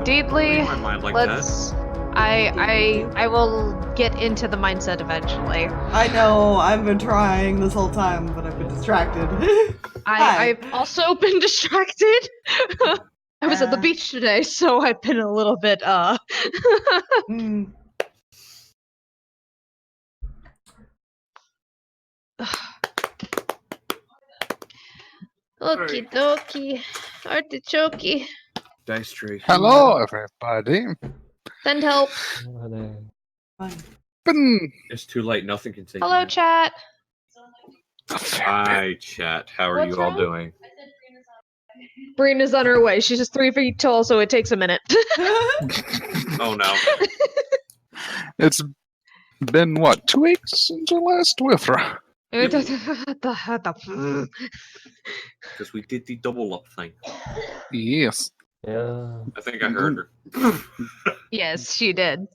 Indeedly. My mind like Let's. I will get into the mindset eventually. I know, I've been trying this whole time, but I've been distracted. I've also been distracted. I was at the beach today, so I've been a little bit Mm. Okie dokie. Artichoke. Dice tree. Hello, everybody. Send help. It's too late. Nothing can take Hello, you. chat. Hi, chat. How are What's you all wrong? doing? Brina's on her way. She's just 3 feet tall, so it takes a minute. Oh no. It's been, what, 2 weeks since I last with her? Because we did the double up thing. Yes. Yeah. I think I heard her. Yes, she did.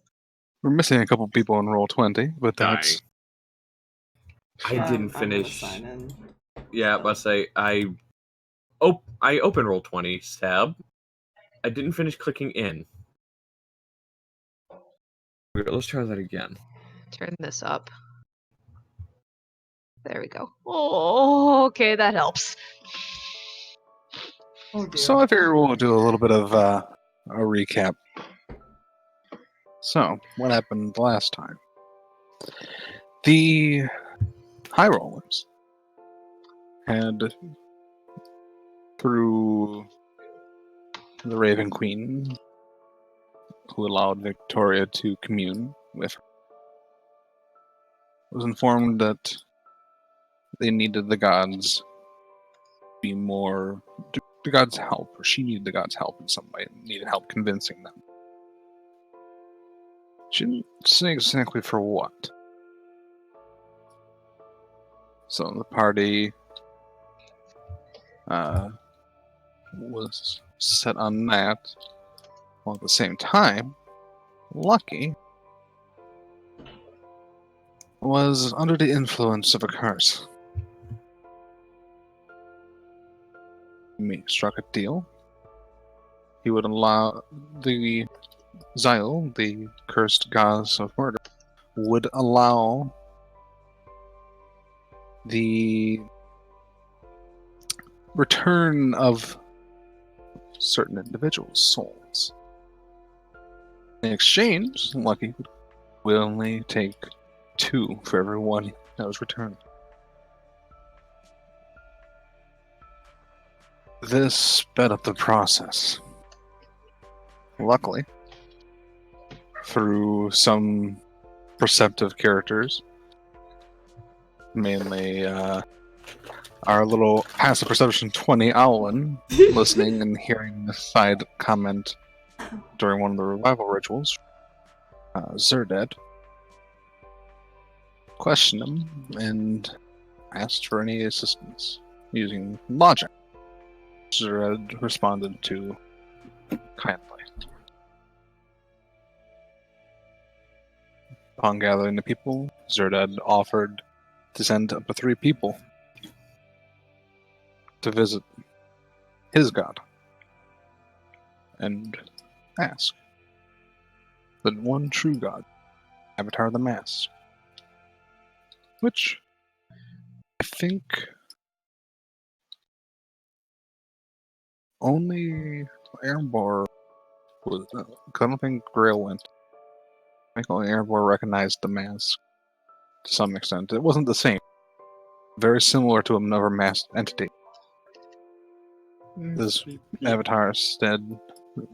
We're missing a couple people in Roll20, but that's... I didn't finish. Sign in. Yeah, but say I open Roll20 tab. I didn't finish clicking in. Okay, let's try that again. Turn this up. There we go. Oh, okay, that helps. Oh dear. So I figure we'll do a little bit of a recap. So, what happened last time? The High Rollers had, through the Raven Queen, who allowed Victoria to commune with her, was informed that they needed the gods to be more... the gods' help, or she needed the gods' help in some way, needed help convincing them. She didn't say exactly for what. So the party was set on that, while at the same time, Lucky was under the influence of a curse. He struck a deal. He would allow the Xyle, the cursed goddess of murder, would allow the return of certain individuals' souls. In exchange, Lucky would willingly take 2 for every 1 that was returned. This sped up the process. Luckily, through some perceptive characters, mainly our little passive perception 20 Alwin, listening and hearing the side comment during one of the revival rituals, Xander questioned him and asked for any assistance using logic. Xander responded to kindly. Upon gathering the people, Xander offered to send up to 3 people to visit his god and ask the one true god, Avatar the Mask, which I think only Erembor was. I don't think Grail went. I think only Erembor recognized the mask to some extent. It wasn't the same. Very similar to another masked entity. This Avatar said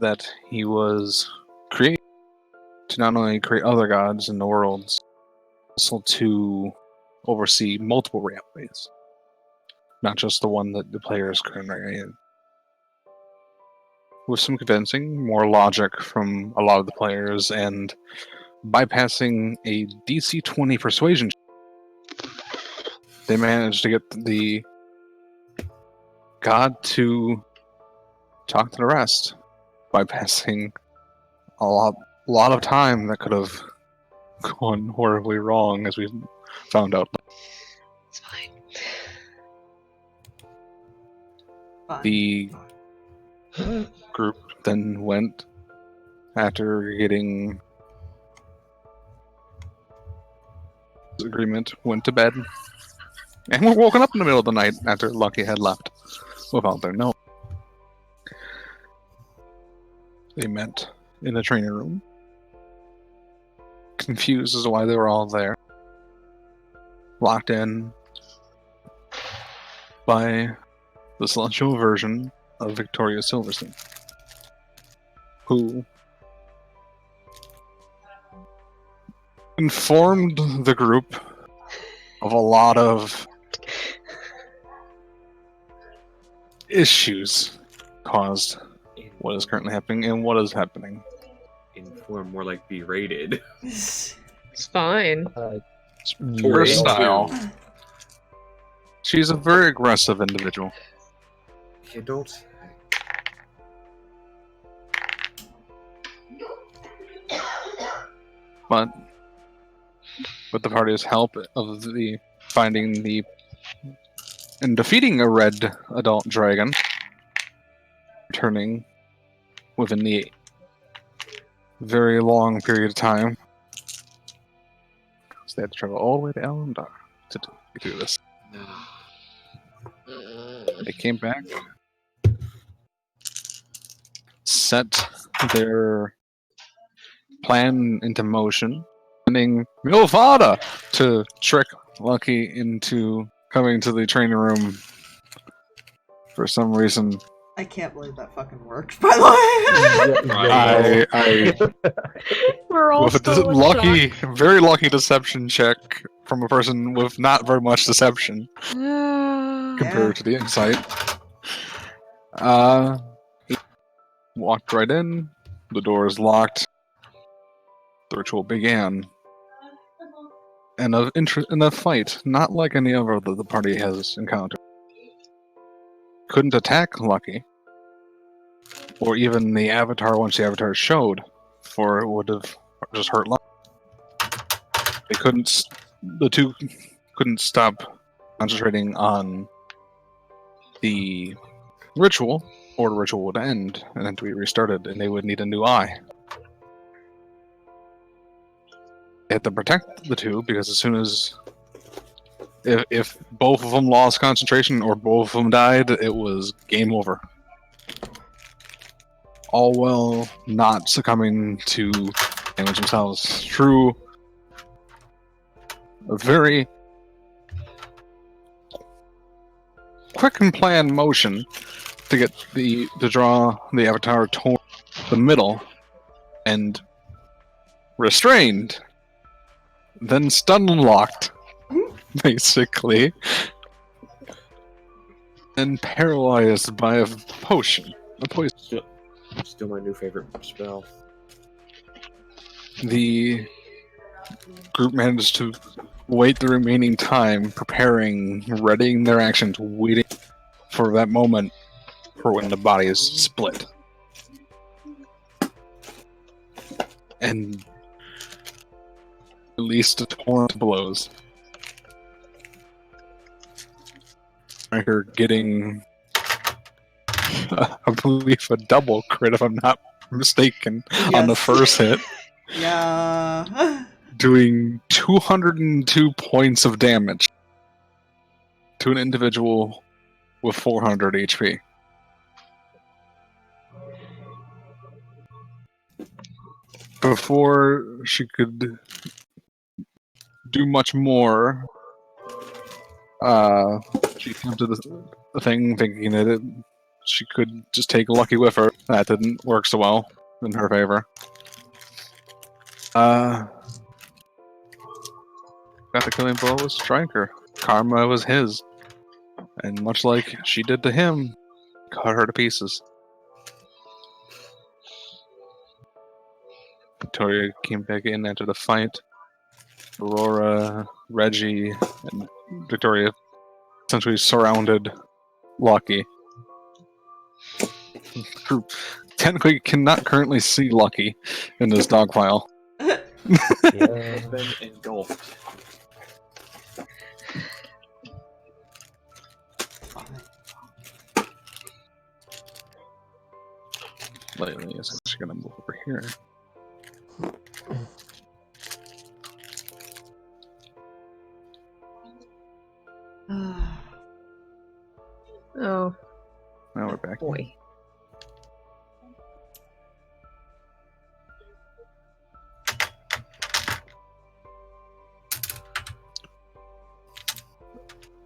that he was created to not only create other gods in the worlds, also to oversee multiple realities, not just the one that the player is currently in. With some convincing, more logic from a lot of the players, and bypassing a DC 20 persuasion, they managed to get the god to talk to the rest, bypassing a lot of time that could have gone horribly wrong, as we found out. It's fine. Fine. The group then went after getting agreement, went to bed, and were woken up in the middle of the night after Lucky had left without their note. They met in the training room, confused as to why they were all there, locked in by the celestial version of Victoria Silverstein, who informed the group of a lot of issues caused what is currently happening and what is happening. Inform, more like berated. It's fine. It's her style. She's a very aggressive individual. You don't say. But with the party's help of the finding the and defeating a red adult dragon, returning within the very long period of time, so they had to travel all the way to Elendar to do this. They came back, set their plan into motion, sending Mylvada to trick Lucky into coming to the training room for some reason. I can't believe that fucking worked, by the way. We're all With a still in lucky, shock. very lucky deception check from a person with not very much deception compared to the insight. He walked right in. The door is locked. The ritual began. And a fight, not like any other that the party has encountered. Couldn't attack Lucky, or even the Avatar once the Avatar showed, for it would have just hurt Lucky. The two couldn't stop concentrating on the ritual, or the ritual would end and then to be restarted, and they would need a new eye. They had to protect the two, because as soon as if both of them lost concentration or both of them died, it was game over. All while not succumbing to damage themselves through a very quick and planned motion to get to draw the Avatar toward the middle and restrained, then stun locked, basically, and paralyzed by a potion. A poison. Still my new favorite spell. The group managed to wait the remaining time, preparing, readying their actions, waiting for that moment for when the body is split. And released a torrent of blows. Striker getting, I believe, a double crit, if I'm not mistaken, on the Yes. first hit. Yeah. Doing 202 points of damage to an individual with 400 HP. Before she could do much more, she attempted the thing thinking that she could just take Lucky with her. That didn't work so well in her favor. Got the killing blow with Striker. Karma was his. And much like she did to him, cut her to pieces. Victoria came back in after the fight. Aurora, Reggie, and Victoria essentially surrounded Lucky. Group technically cannot currently see Lucky in this dog file. Been engulfed. Lately, actually gonna move over here. Oh Now we're back. boy.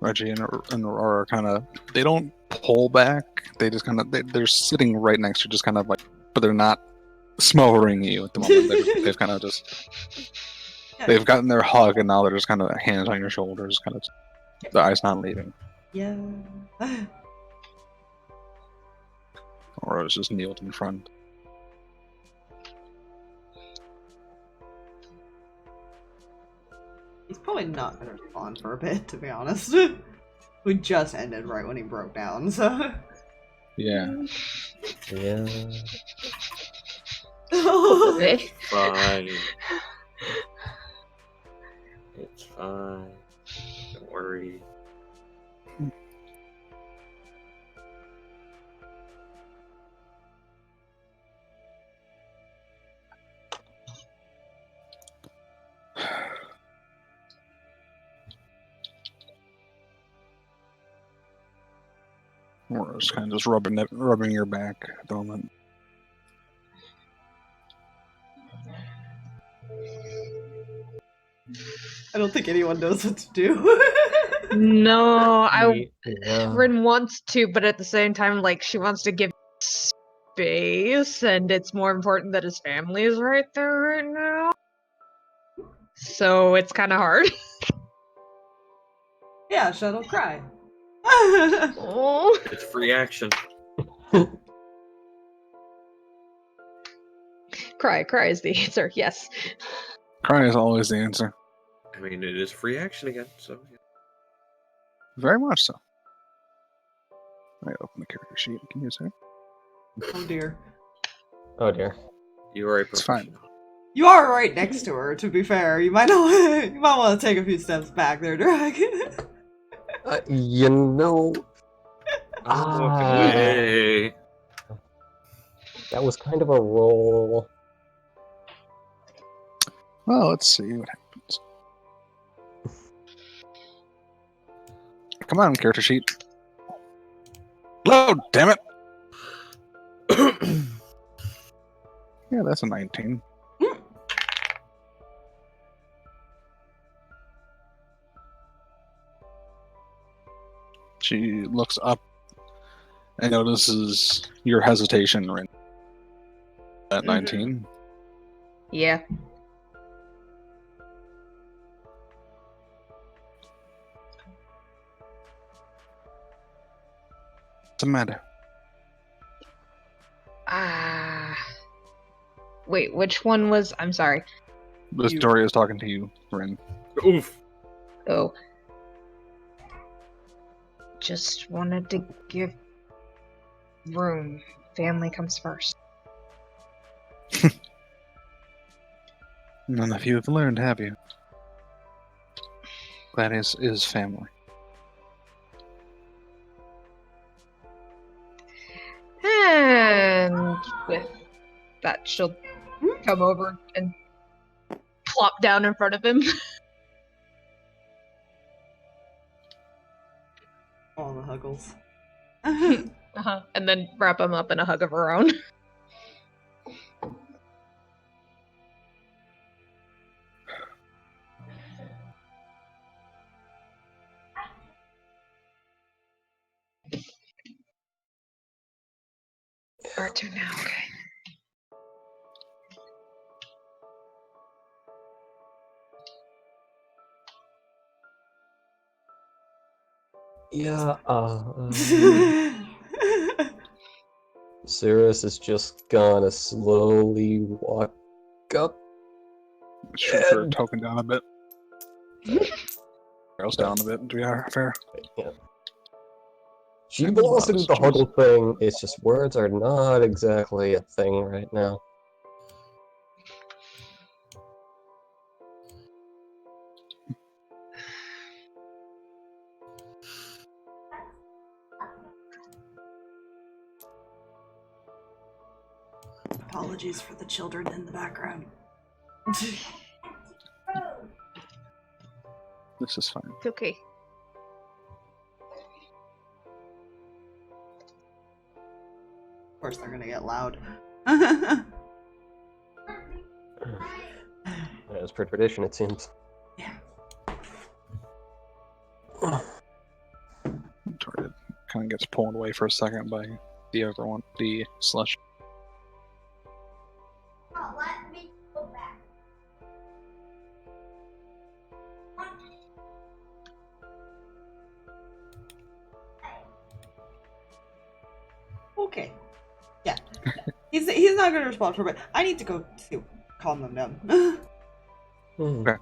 Reggie and Aurora kind of, they don't pull back. They just kind of, they're sitting right next to you, just kind of like, but they're not smothering you at the moment. They've kind of just, they've gotten their hug, and now they're just kind of hands on your shoulders, kind of, the eyes not leaving. Yeah. Aurora's just kneeled in front. He's probably not gonna respond for a bit, to be honest. We just ended right when he broke down, so. Yeah. Yeah. Okay. Fine. It's fine. Don't worry. Aurora's kind of just rubbing your back at the moment. I don't think anyone knows what to do. No, Yeah. Rinn wants to, but at the same time, like, she wants to give space, and it's more important that his family is right there right now. So it's kind of hard. Yeah, Shuttle, cry. Oh. It's free action. Cry is the answer, yes. Cry is always the answer. I mean, it is free action again, so. Yeah. Very much so. I open the character sheet. Can you say? Oh dear. Oh dear. You are a It's fine. professional. You are right next to her, to be fair. You might not, you might want to take a few steps back there, Drag. You know, Hey. that was kind of a roll. Well, let's see what happens. Come on, character sheet. Load, damn it! Yeah, that's a 19. She looks up and notices your hesitation, Rinn. At 19. Yeah. What's the matter? Wait, which one was... I'm sorry. Victoria's talking to you, Rinn. Oof. Oh. Just wanted to give room. Family comes first. None of you have learned, have you? That is family. And with that, she'll come over and plop down in front of him. All the huggles. And then wrap him up in a hug of her own. Our turn now, okay. Yeah, Sirris is just gonna slowly walk up. Shoot her token down a bit. Arrows down a bit, to be fair. Yeah. She belongs to the huggle thing, it's just words are not exactly a thing right now. apologies for the children in the background. This is fine. It's okay. Of course, they're gonna get loud. As per tradition, it seems. Yeah. Target kind of gets pulled away for a second by the slush. Oh, let me go back. Okay. Yeah. He's not gonna respond for a bit. I need to go to calm them down. Okay.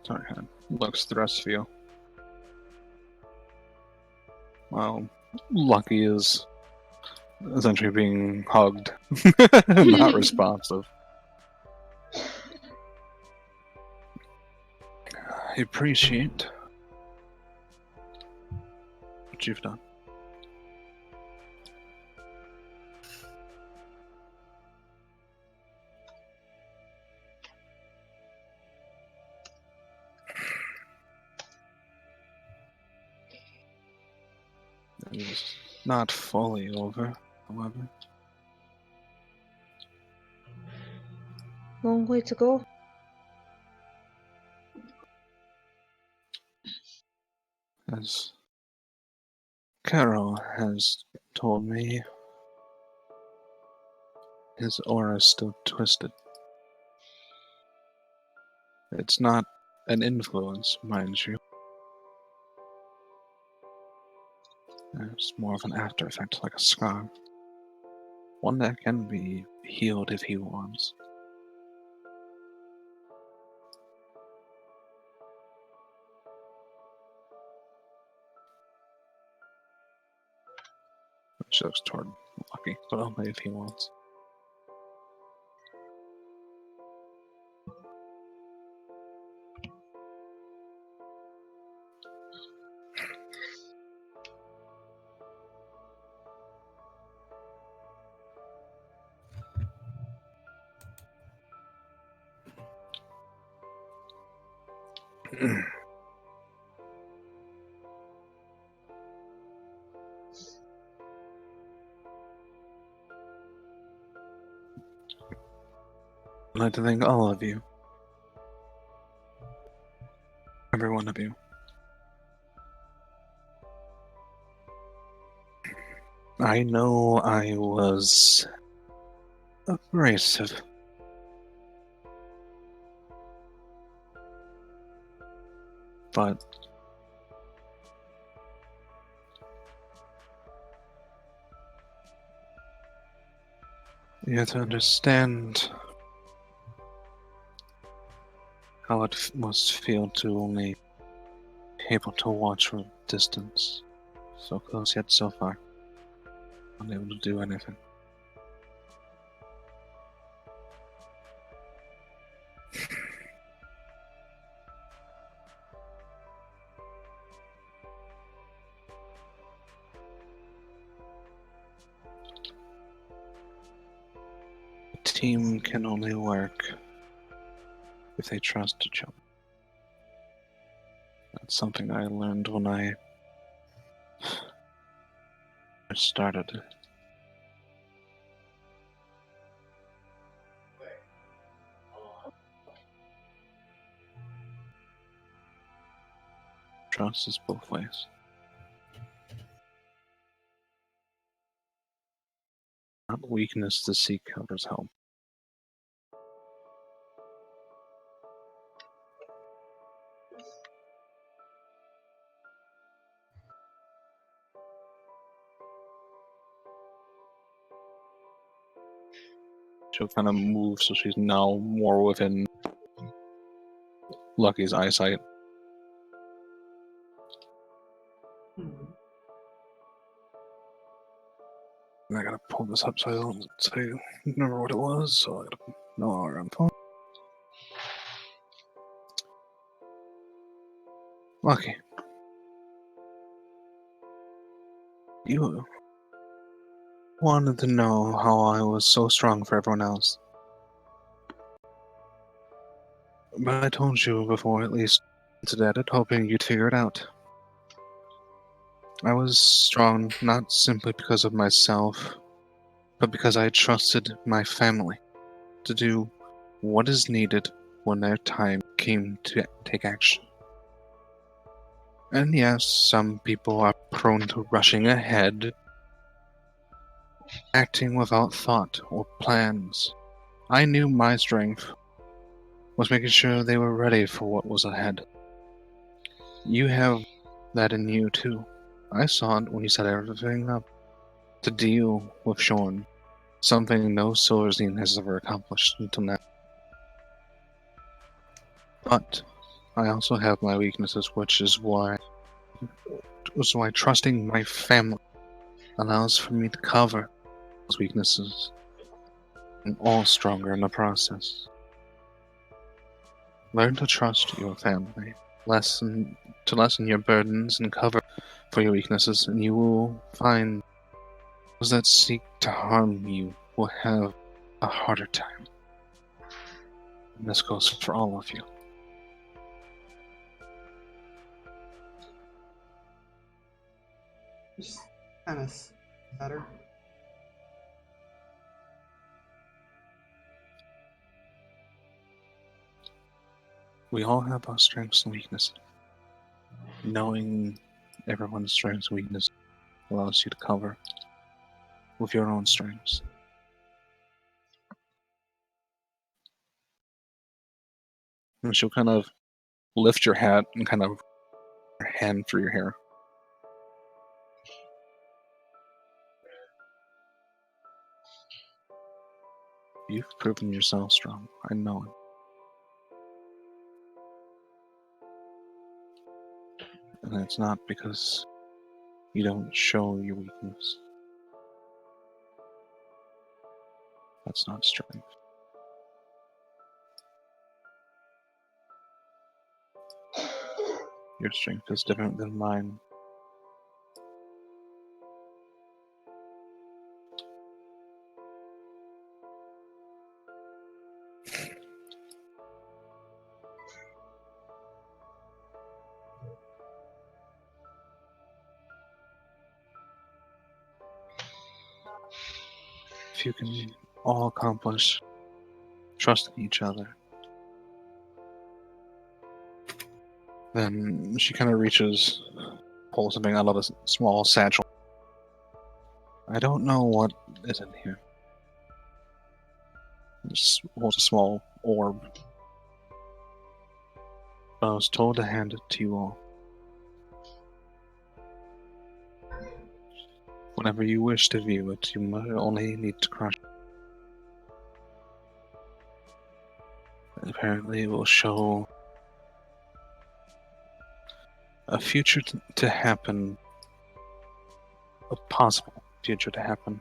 Sorry, kind of looks at the rest of you. Well, Lucky is essentially being hugged, not responsive. I appreciate what you've done. It is not fully over, however. Long way to go. As Carol has told me, his aura is still twisted. It's not an influence, mind you. It's more of an after effect, like a scar. One that can be healed if he wants. She looks toward Lucky, but only if he wants. I'd like to thank all of you. Every one of you. I know I was abrasive. But you have to understand how it must feel to only be able to watch from a distance. So close yet so far. Unable to do anything. A team can only work if they trust each other. That's something I learned when I started. Trust is both ways. Not weakness to seek others' help. She'll kind of move so she's now more within Lucky's eyesight. And I gotta pull this up so I don't say remember what it was, so I gotta no longer on the phone. Lucky. You wanted to know how I was so strong for everyone else. But I told you before, at least to that, hoping you'd figure it out. I was strong not simply because of myself, but because I trusted my family to do what is needed when their time came to take action. And yes, some people are prone to rushing ahead, acting without thought or plans. I knew my strength was making sure they were ready for what was ahead. You have that in you too. I saw it when you set everything up to deal with Shorn, something no Silverzine has ever accomplished until now. But I also have my weaknesses, which is why trusting my family allows for me to cover those weaknesses and all stronger in the process. Learn to trust your family, lessen your burdens and cover for your weaknesses, and you will find those that seek to harm you will have a harder time. And this goes for all of you. Just kind of better. We all have our strengths and weaknesses. Knowing everyone's strengths and weaknesses allows you to cover with your own strengths. And she'll kind of lift your hat and kind of your hand through your hair. You've proven yourself strong. I know it. And it's not because you don't show your weakness. That's not strength. Your strength is different than mine. If you can all accomplish trusting each other, then she kind of reaches, pulls something out of a small satchel. I don't know what is in here. Just holds a small orb. But I was told to hand it to you all. Whenever you wish to view it, you only need to crush it. Apparently it will show a future to happen, a possible future to happen.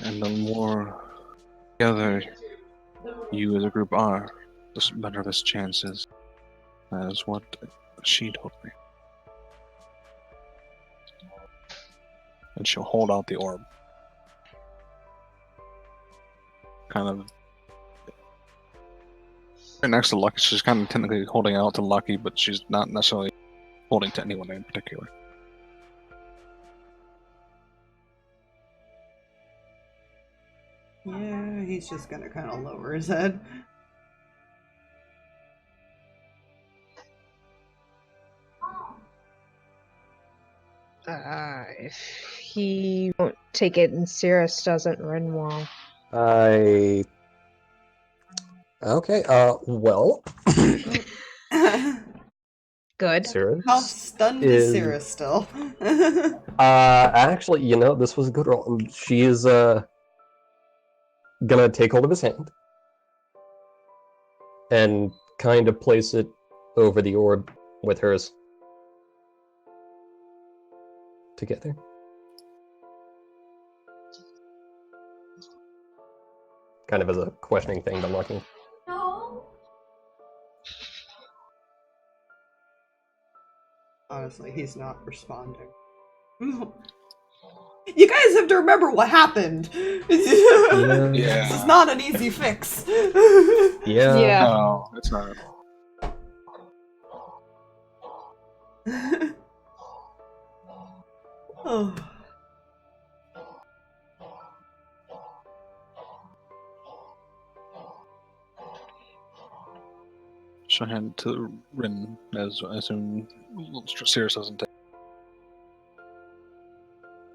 And the more together you as a group are, the better this chance is. That is what she told me. And she'll hold out the orb. Kind of right next to Lucky. She's kind of technically holding out to Lucky, but she's not necessarily holding to anyone in particular. Yeah, he's just gonna kind of lower his head. If he won't take it and Sirris doesn't, Rinn will. Okay, well... Good. Sirris How stunned is Sirris still? Actually, you know, this was a good roll. She is, gonna take hold of his hand and kind of place it over the orb with hers. Together. Kind of as a questioning thing to Lucky. No. honestly, he's not responding. You guys have to remember what happened. Yeah. This is not an easy fix. Yeah. Yeah. No, it's not. Oh. She'll hand it to Rinn as soon Sirris doesn't take.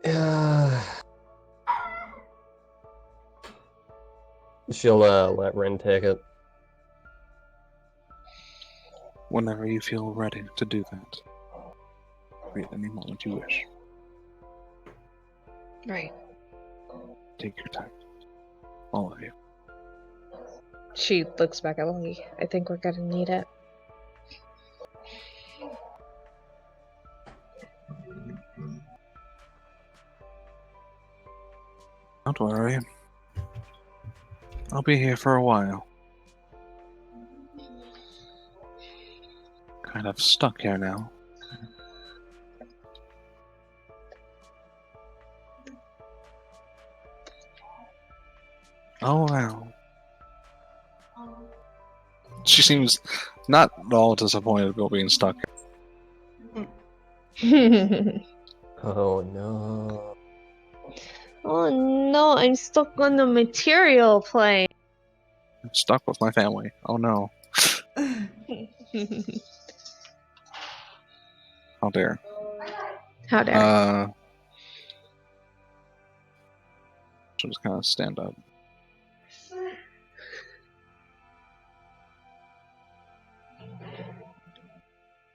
Yeah. She'll let Rinn take it. Whenever you feel ready to do that. At any moment you wish. Right. Take your time. All of you. She looks back at Lucky. I think we're gonna need it. Don't worry. I'll be here for a while. Kind of stuck here now. Oh wow. She seems not at all disappointed about being stuck. Oh no. Oh no, I'm stuck on the material plane. I'm stuck with my family. Oh no. How dare. How dare. She'll just kind of stand up.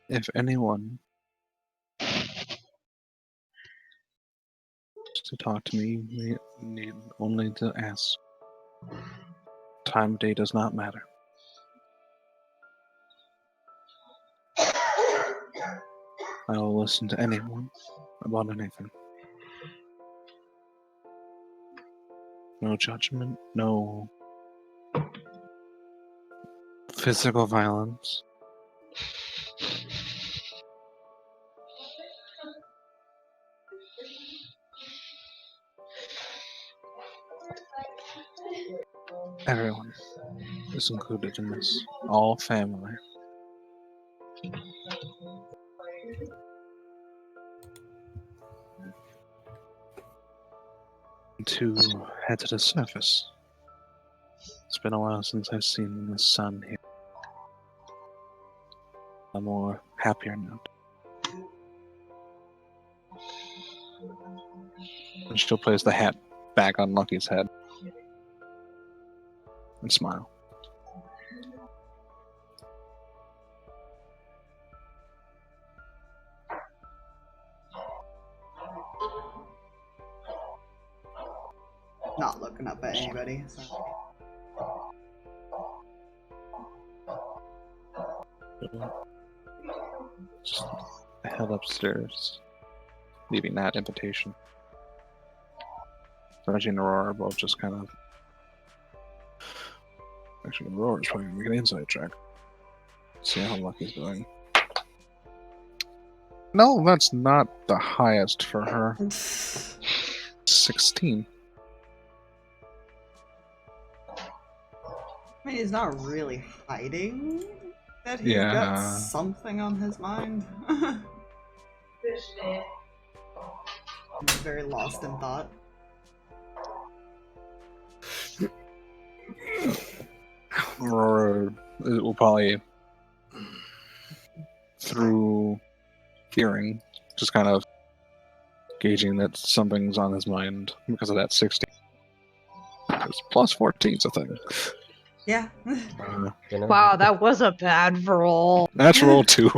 If anyone to talk to me, you need only to ask. Time of day does not matter. I will listen to anyone about anything. No judgment, no physical violence. Everyone is included in this. All family. To head to the surface. It's been a while since I've seen the sun here. I'm more happier now. And she'll place the hat back on Lucky's head. And smile. Not looking up at anybody. So. Just head upstairs, leaving that invitation. Reggie and Aurora both just kind of. Actually, Aurora's probably gonna make an insight check. See how Lucky's doing. No, that's not the highest for her. 16. I mean, he's not really hiding that he's got something on his mind. He's very lost in thought. Aurora will probably, through hearing, just kind of gauging that something's on his mind because of that 16. Because plus 14's a thing. Yeah. Wow, that was a bad roll. That's roll 2.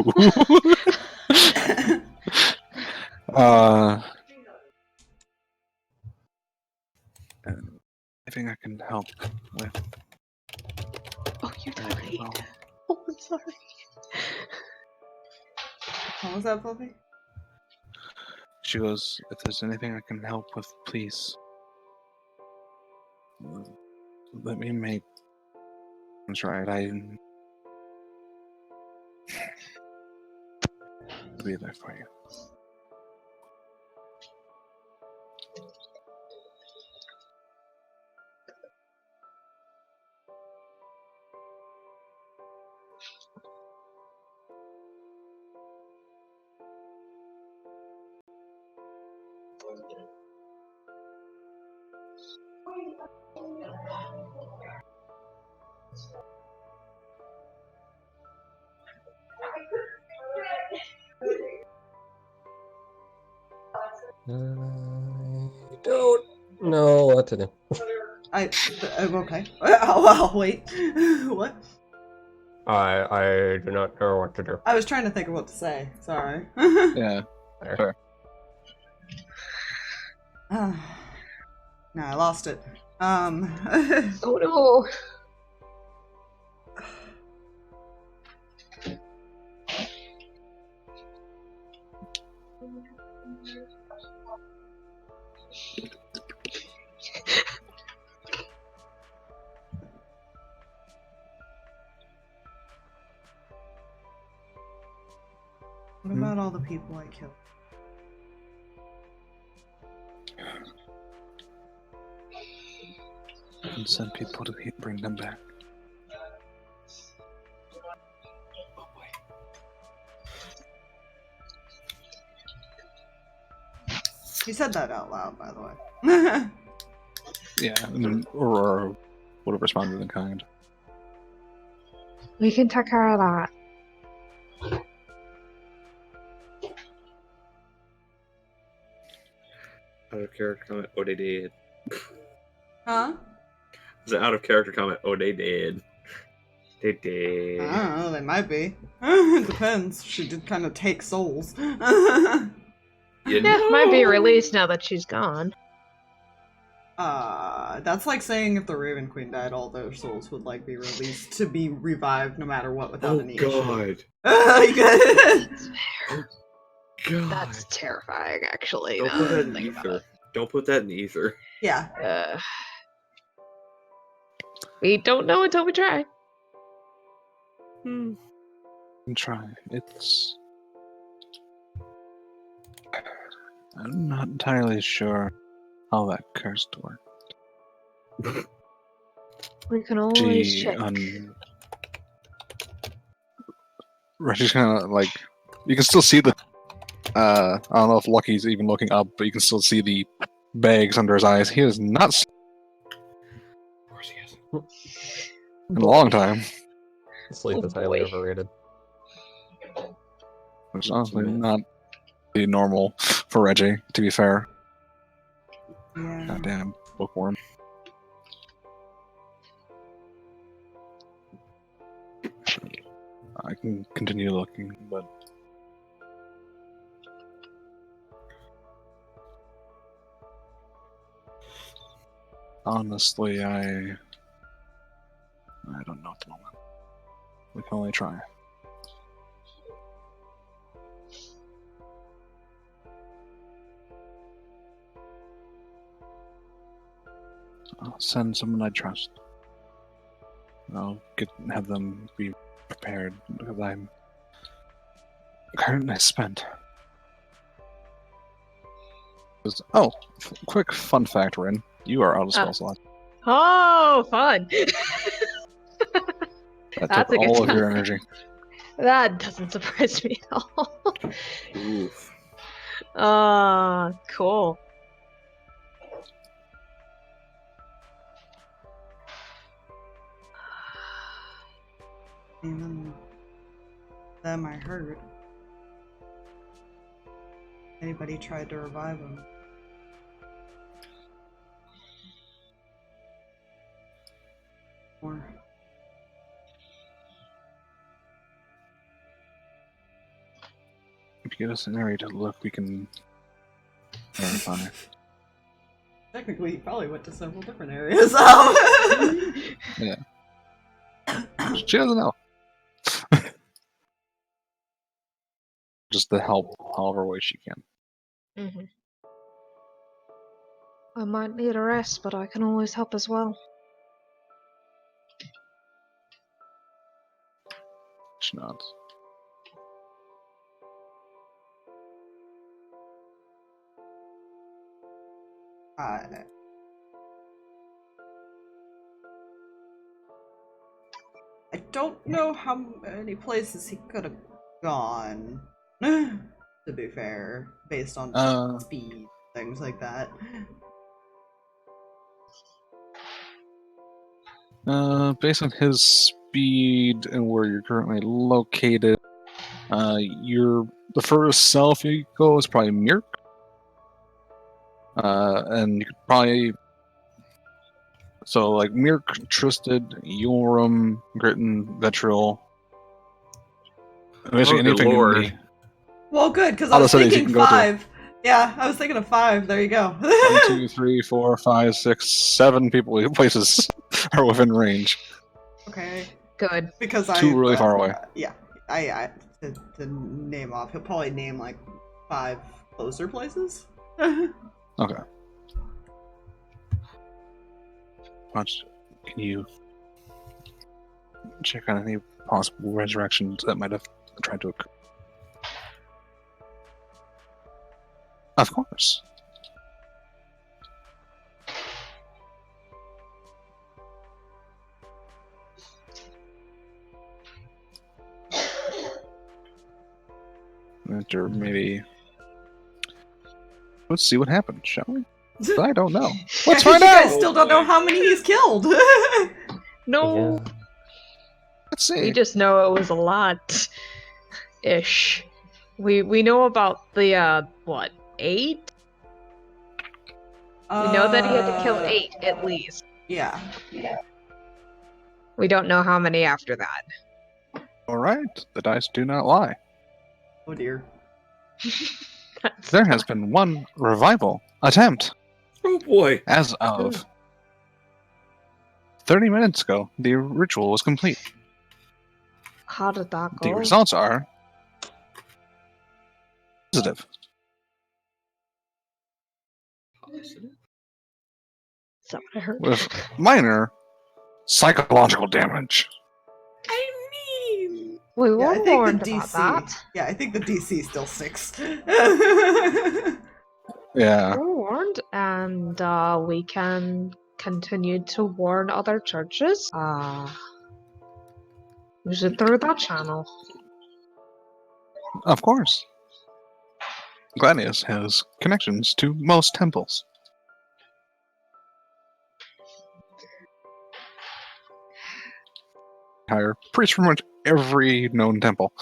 Anything I can help with. Oh, you died. Well, Oh, I'm sorry. What was that, Fluffy? she goes, if there's anything I can help with, please. Let me make. That's right, to be there for you. I don't know what to do. I'm okay. I'll wait. What? I do not know what to do. I was trying to think of what to say. Sorry. Yeah. There. Fair. No, I lost it. Oh no! What about all the people I killed? I can send people to bring them back. You said that out loud, by the way. Yeah, and then Aurora would have responded in kind. We can take care of that. Out of character comment. Oh, they did. Huh? It's an out of character comment. Oh, they did. They did. I don't know, they might be. It depends. She did kind of take souls. You Yeah, might be released now that she's gone. That's like saying if the Raven Queen died, all their souls would like be released to be revived no matter what without Oh any issue. god. That's fair. God. That's terrifying, actually. Don't now put that I that in think about ether. it. Don't put that in ether. Yeah. We don't know until we try. And try. It's. I'm not entirely sure how that curse worked. We can always She check. She's kind of like you can still see the. I don't know if Lucky's even looking up, but you can still see the bags under his eyes. He is not Of course he is. in a long time. Sleep Oh, is highly boy. overrated. Which is honestly Man. not really normal for Reggie, to be fair. Yeah. Goddamn bookworm. I can continue looking, but honestly, I don't know at the moment. We can only try. I'll send someone I trust. I'll have them be prepared because I'm currently spent. Quick fun fact, Rinn. You are out of spell slot. Oh, fun! That That's took a good all of your sign. energy. That doesn't surprise me at all. Oof. Cool. Even them I heard. Anybody tried to revive him? Or If you get us an area to look, we can verify. technically, he probably went to several different areas. Yeah. She doesn't know. Just to help however way she can. Mm-hmm. I might need a rest, but I can always help as well. She nods. I don't know how many places he could have gone, to be fair, based on speed, things like that. Based on his speed and where you're currently located, the furthest south you go is probably Mirk. And you could probably... So, like, Mirk, Tristed, Yoram, Gritton, Vetriol. Basically good anything lord. in the... Well, good, because I All the was cities you thinking can go to. 5. Yeah, I was thinking of 5. There you go. 1, 2, 3, 4, 5, 6, 7 places are within range. Okay. Good. Because Two really far away. Yeah, I to name off, he'll probably name like 5 closer places. Okay. Can you check on any possible resurrections that might have tried to occur? Of course. After maybe... Let's see what happens, shall we? I don't know. Let's find You guys out! still don't know how many he's killed. No, Yeah. Let's see. we just know it was a lot. Ish. We know about the, what, 8? We know that he had to kill 8, at least. Yeah. We don't know how many after that. Alright, the dice do not lie. Oh dear. There has been one revival attempt. Oh boy. As of 30 minutes ago, the ritual was complete. How did that go? The results are positive. Is that what I heard? With minor psychological damage. We Yeah, were I think warned the about DC. that. Yeah, I think the DC is still 6. Yeah. We were warned, and we can continue to warn other churches. Use it through that channel. Of course. Gladius has connections to most temples. Hire priests from much every known temple.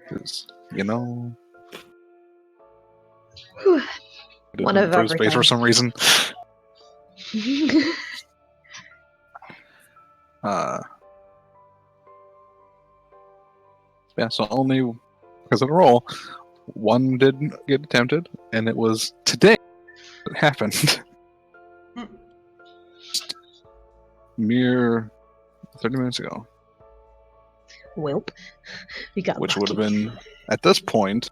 Because, you know... One of for space for everything. some reason. Yeah, so only because of the roll, one didn't get attempted, and it was today it happened. Mere 30 minutes ago. Welp. We got Which lucky. would have been, at this point,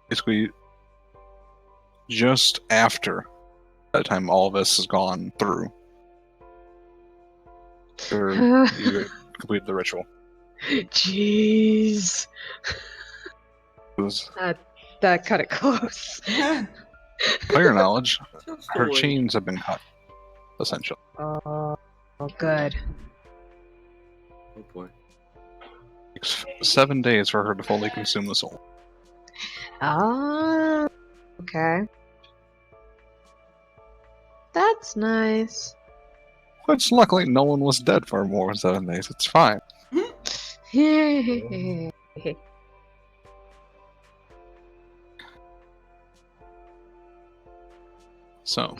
basically just after by the time all of this has gone through. Or you completed the ritual. Jeez. It was, That cut it close. clear knowledge, her chains have been cut, essentially. Oh, good. Oh boy. Takes 7 days for her to fully consume the soul. Ah, okay. That's nice. Which luckily no one was dead for more than 7 days. It's fine. So,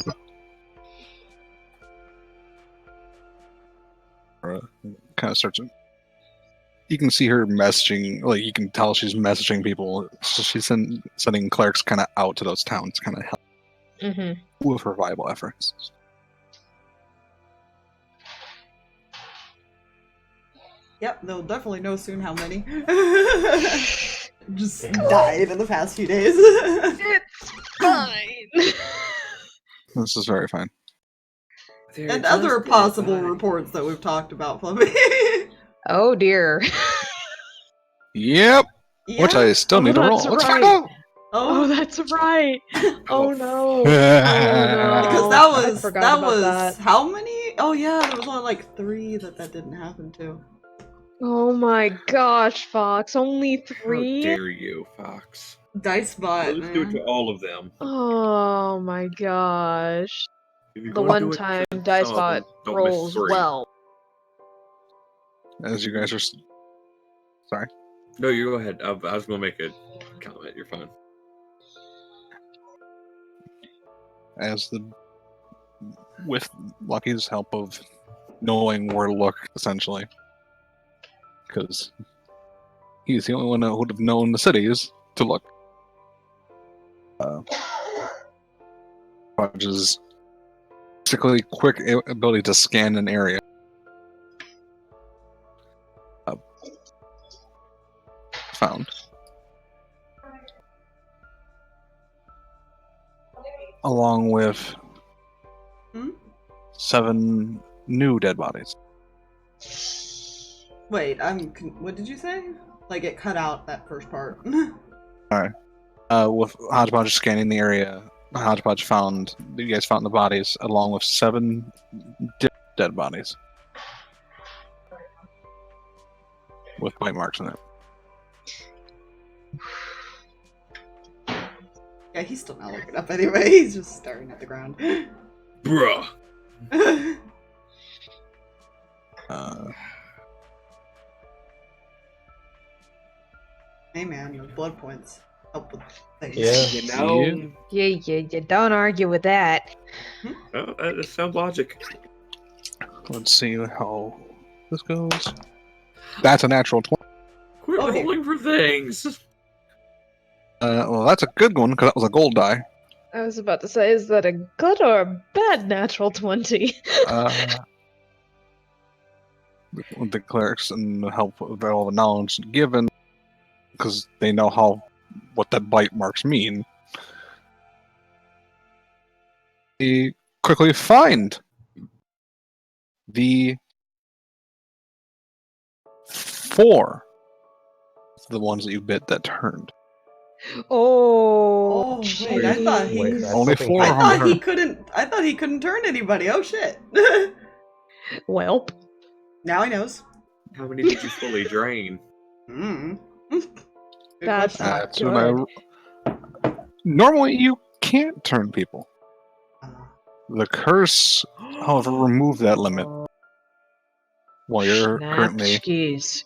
kind of starts. You can see her messaging, like you can tell she's messaging people. So she's sending clerics kind of out to those towns, kind of help with revival efforts. Yep, they'll definitely know soon how many. Just died in the past few days. It's fine. This is very fine. And other possible reports that we've talked about, Fluffy. Oh dear. Yep. Which I still need to roll. that's Let's right. find out! Oh, Oh, that's right. Oh no. because no. that I was forgot about that. how many? Oh yeah, there was only like 3 that didn't happen to. Oh my gosh, Fox. Only How 3? dare you, Fox? Dice bot, Let's do it to man. all of them. Oh my gosh. If you're The gonna do one it time to some of DiceBot them, don't miss rolls 3. well. As you guys are. Sorry. No, you go ahead. I was gonna make a comment. You're fine. As with Lucky's help of knowing where to look, essentially. Because he's the only one who would have known the cities to look. Fudge's particularly quick ability to scan an area. Found. Along with 7 new dead bodies. Wait, what did you say? Like it cut out that first part. With Hodgepodge scanning the area, Hodgepodge found you guys found the bodies along with 7 dead bodies with bite marks in it. Yeah, he's still not looking up anyway. He's just staring at the ground. Bruh. Hey man, your blood points help with things. Yeah. You know, Yeah, don't argue with that. that sounds logic. Let's see how this goes. That's a natural 20. Quit Oh, dear. rolling for things. Well, that's a good one because that was a gold die. I was about to say, is that a good or a bad natural 20? With the clerics and the help of all the knowledge given, because they know what that bite marks mean. They quickly find the 4, the ones that you bit that turned. Oh, wait, I thought he Wait, could... that's Only something 4 I of them thought he hurt. couldn't. I thought he couldn't turn anybody. Oh shit! Welp. Now he knows. How many did you fully drain? Mm. That's not good. Normally, you can't turn people. The curse, however, removed that limit while you're currently Snapskis.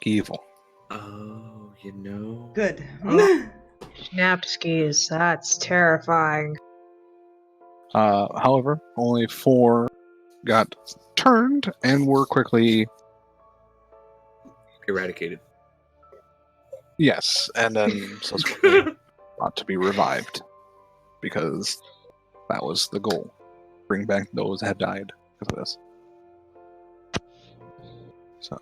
evil. Oh, you know. Good. Snapskis, that's terrifying. However, only 4 got turned and were quickly Eradicated. yes, and then subsequently brought to be revived because that was the goal. Bring back those that had died because of this. So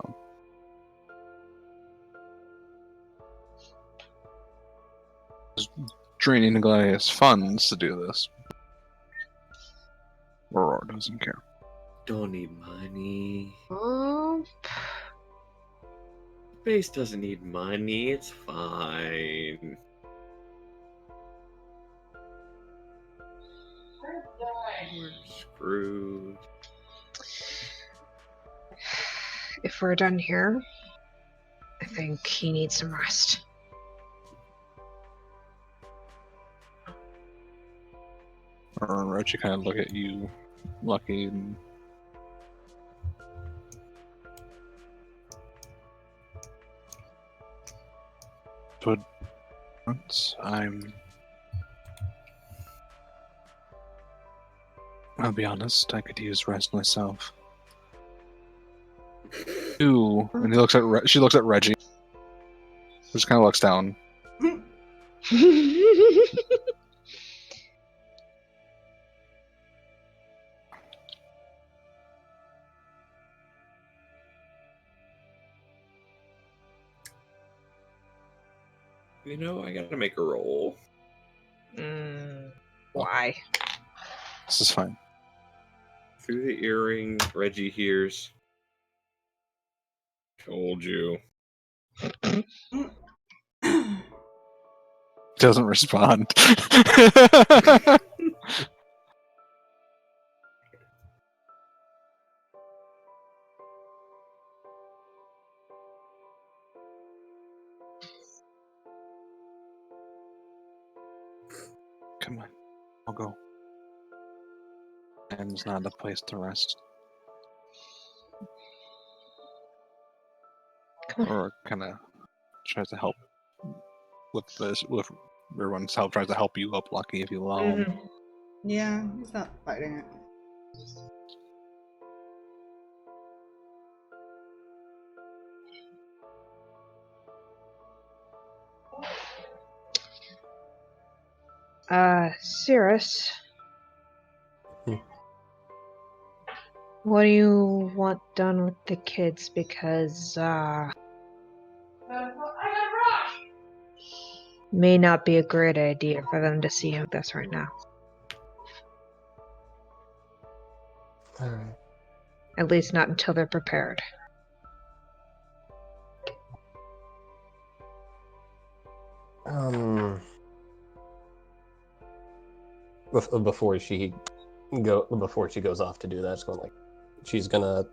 draining the Gladius funds to do this. Aurora doesn't care. Don't need money. Oh, Base doesn't need money. It's fine. We're screwed. if we're done here, I think he needs some rest. Reggie kind of look at you, Lucky, and but I'll be honest, I could use rest myself. Ooh, and he looks at she looks at Reggie. Just kind of looks down. You know, I gotta make a roll. Why? This is fine. Through the earring, Reggie hears. Told you. doesn't respond. Come on, I'll go. And it's not a place to rest. Or kind of tries to help with this, with everyone's help, tries to help you up, Lucky, if you allow him. Mhm. Yeah, he's not fighting it. Sirris. Hmm. What do you want done with the kids? Because, may not be a great idea for them to see him this right now. Alright. At least not until they're prepared. Before she goes off to do that, she's gonna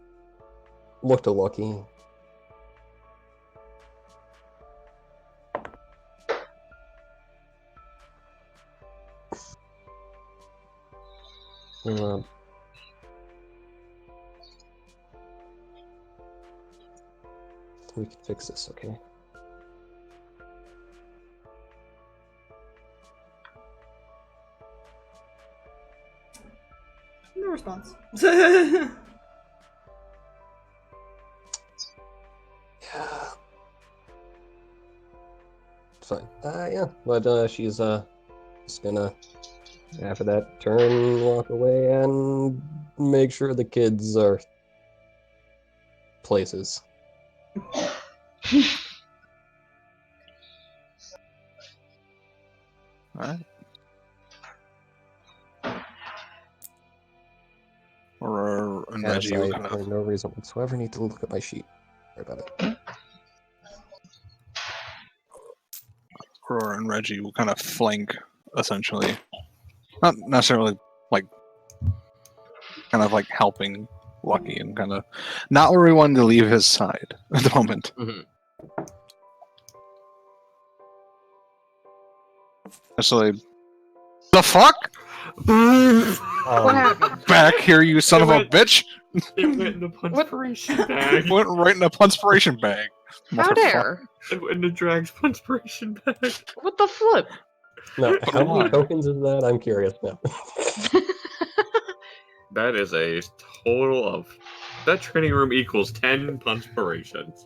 look to Lucky. We can fix this, okay? No response. Yeah. It's fine. Yeah, but she's just gonna, after that, turn, walk away, and make sure the kids are places. Alright. Or and As Reggie I, will kind for of no reason whatsoever, need to look at my sheet. Sorry about it. Aurora and Reggie will kind of flank, essentially. Not necessarily like kind of like helping Lucky and kind of not where we wanted to leave his side at the moment. Mhm. So the fuck? What happened? Back here, you son of a bitch! It went in the punspiration bag. Went right in the punspiration bag. How Motherfucker. dare? It went in the drag's punspiration bag. What the flip? No, how many on. tokens is that? I'm curious now. That is a total of... That training room equals 10 punspirations.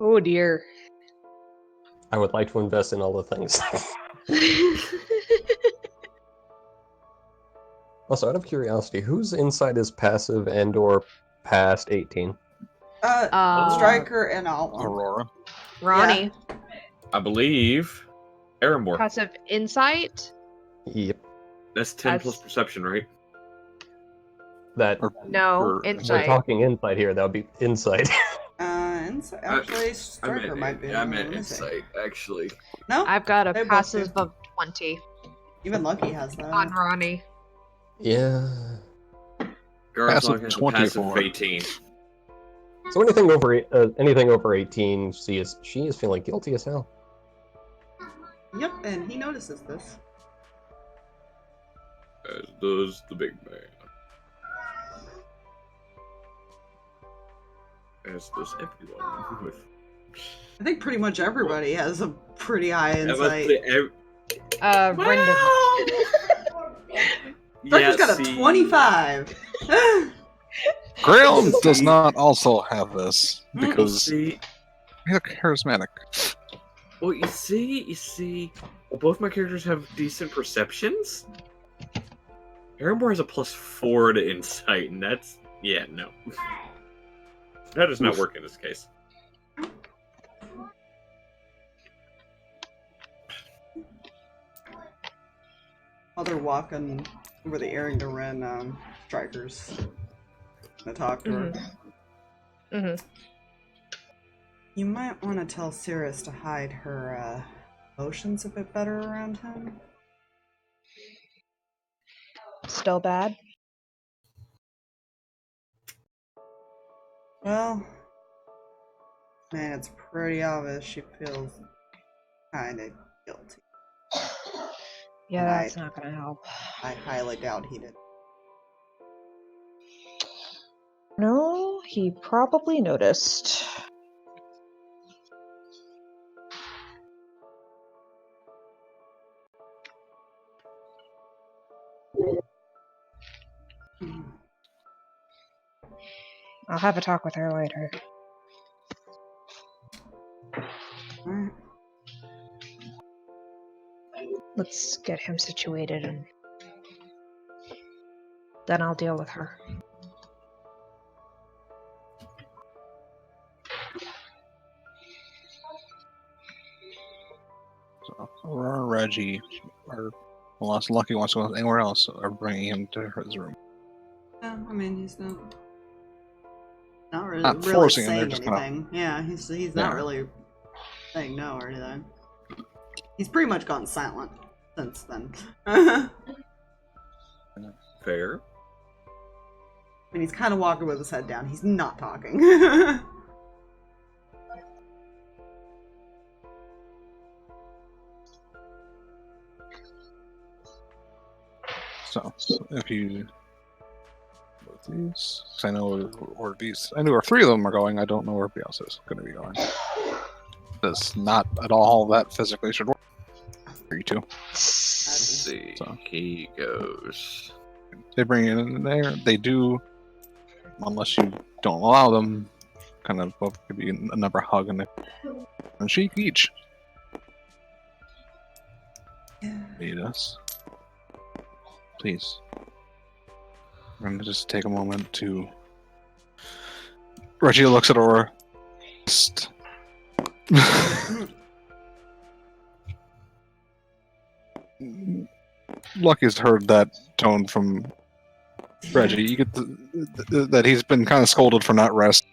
Oh dear. I would like to invest in all the things. Also, out of curiosity, whose insight is passive and/or past 18? Striker and Alwin. Aurora. Ronnie. I believe... Erembor. Passive insight? Yep. That's 10 That's- plus perception, right? That No, Or- we're insight. talking insight here. That would be insight. Actually, Striker might be. I meant Let me see. insight, actually. No, I've got a They both passive do. of 20 even Lucky has that. on Ronnie. Yeah. Garthag has a passive of 24. 18. So anything over 18, she is feeling guilty as hell. Yep, and he notices this. As does the big man. As does everyone. With... I think pretty much everybody has a pretty high I must insight. say, Rinn doesn't. Striker's got a 25. Grail does not also have this because see, he's charismatic. well, you see, both my characters have decent perceptions. Erembor has a +4 to insight, and that's no. That does not work in this case. While they're walking over the airing to Rinn, Striker's gonna talk to her. Mm-hmm. You might want to tell Sirris to hide her Emotions a bit better around him. Still bad? Well, man, it's pretty obvious she feels kind of guilty. Yeah, And that's not gonna help. I highly doubt he did. No, he probably noticed. I'll have a talk with her later. Alright. Let's get him situated and then I'll deal with her. So, Aurora, Reggie, or unless Lucky wants to go anywhere else, are bringing him to his room. Yeah, I mean, he's not really, Not forcing him, they're saying just anything. Yeah, he's not really saying no or anything. He's pretty much gone silent since then. I Fair. mean, he's kind of walking with his head down. He's not talking. So, if you... Both these... 'cause I know where these... I know where 3 of them are going, I don't know where everybody else is going to be going. That's not at all that physically should work for you two. Let's see. So. He goes. They bring it in there, they do, unless you don't allow them, kind of both give you a number hug and a shake each. Lead us. Please. I'm going to just take a moment to... Reggie looks at Aurora. Lucky's heard that tone from Reggie. You get that he's been kind of scolded for not rest,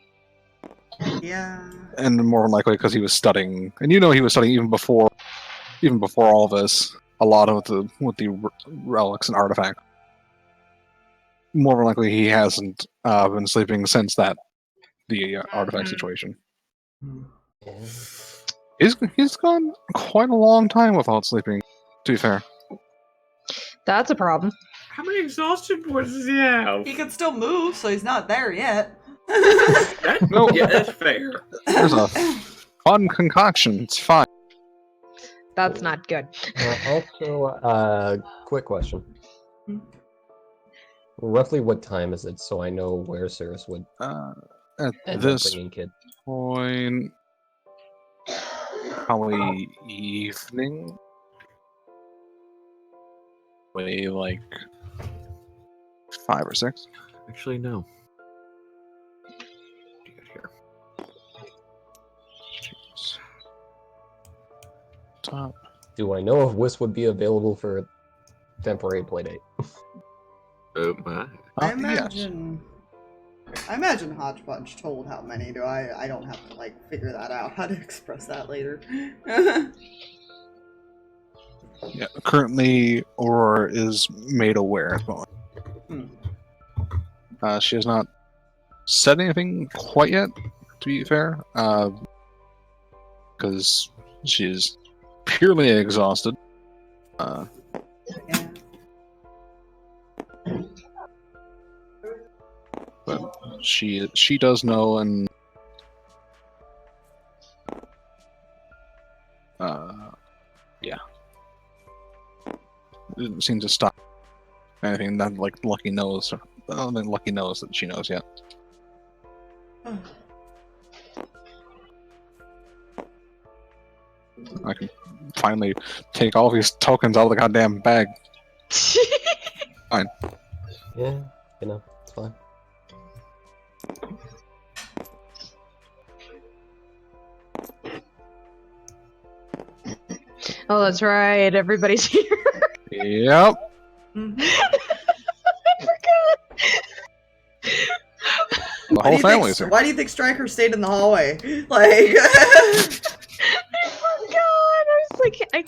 Yeah. and more than likely because he was studying. And you know he was studying even before all this. A lot of the relics and artifacts. More than likely, he hasn't been sleeping since the artifact situation. Yeah. He's gone quite a long time without sleeping. To be fair. That's a problem. How many exhaustion points does he have? He can still move, so he's not there yet. No. Yeah, that's fair. There's a fun concoction. It's fine. That's not good. Also, quick question. Hmm? Roughly what time is it, so I know where Sirris would At end up this bringing kid? point, probably evening. Maybe like 5 or 6. Actually, no. What do you got here? Jeez. Top. Do I know if Whis would be available for a temporary playdate? Oh my. I Yes. imagine Hodgepodge told how many. I don't have to like figure that out. How to express that later. Yeah. Currently, Aurora is made aware at the moment. She has not said anything quite yet, to be fair, because she is purely exhausted. Yeah. But she does know, and yeah, it didn't seem to stop anything. That like Lucky knows. I don't think Lucky knows that she knows yet. I can finally take all these tokens out of the goddamn bag. Fine. Yeah, it's fine. Oh, that's right. Everybody's here. Yep. I forgot. The whole family's here. Why do you think Stryker stayed in the hallway? Like, I forgot. I was like, I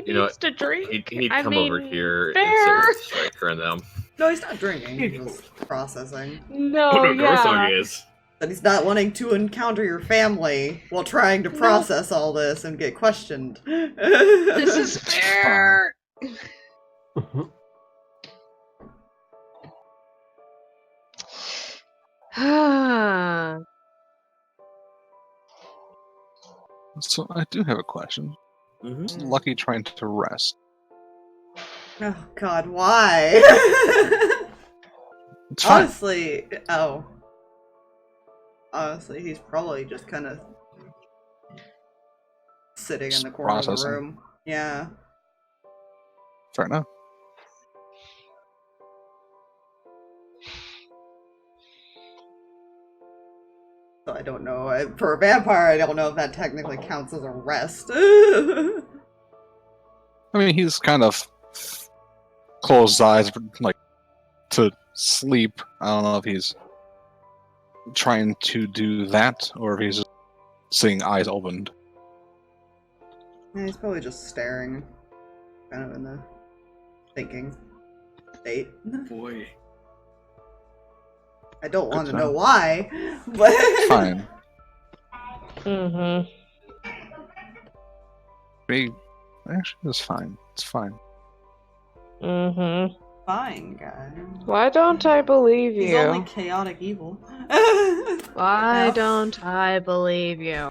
You know, needs to drink. he'd I come over mean, here fair. and sit with Striker and them. No, he's not drinking. He's just processing. No, Oh no, yeah. Garthag is. That he's not wanting to encounter your family while trying to process all this and get questioned. This is fair. So I do have a question. Is Lucky trying to rest? Oh God, why? It's fine. Honestly, he's probably just kind of sitting in the corner Processing. of the room. Yeah. Fair enough. So I don't know. For a vampire, I don't know if that technically counts as a rest. I mean, he's kind of closed his eyes, like, to sleep. I don't know if he's trying to do that, or if he's just seeing eyes opened. Yeah, he's probably just staring, kind of in the thinking state. Boy. I don't want to Good know job. why, but Fine. Mm-hmm. Actually, it's fine. It's fine. Mm-hmm. fine, guy. Why don't I believe He's you? only chaotic evil. Why No. don't I believe you?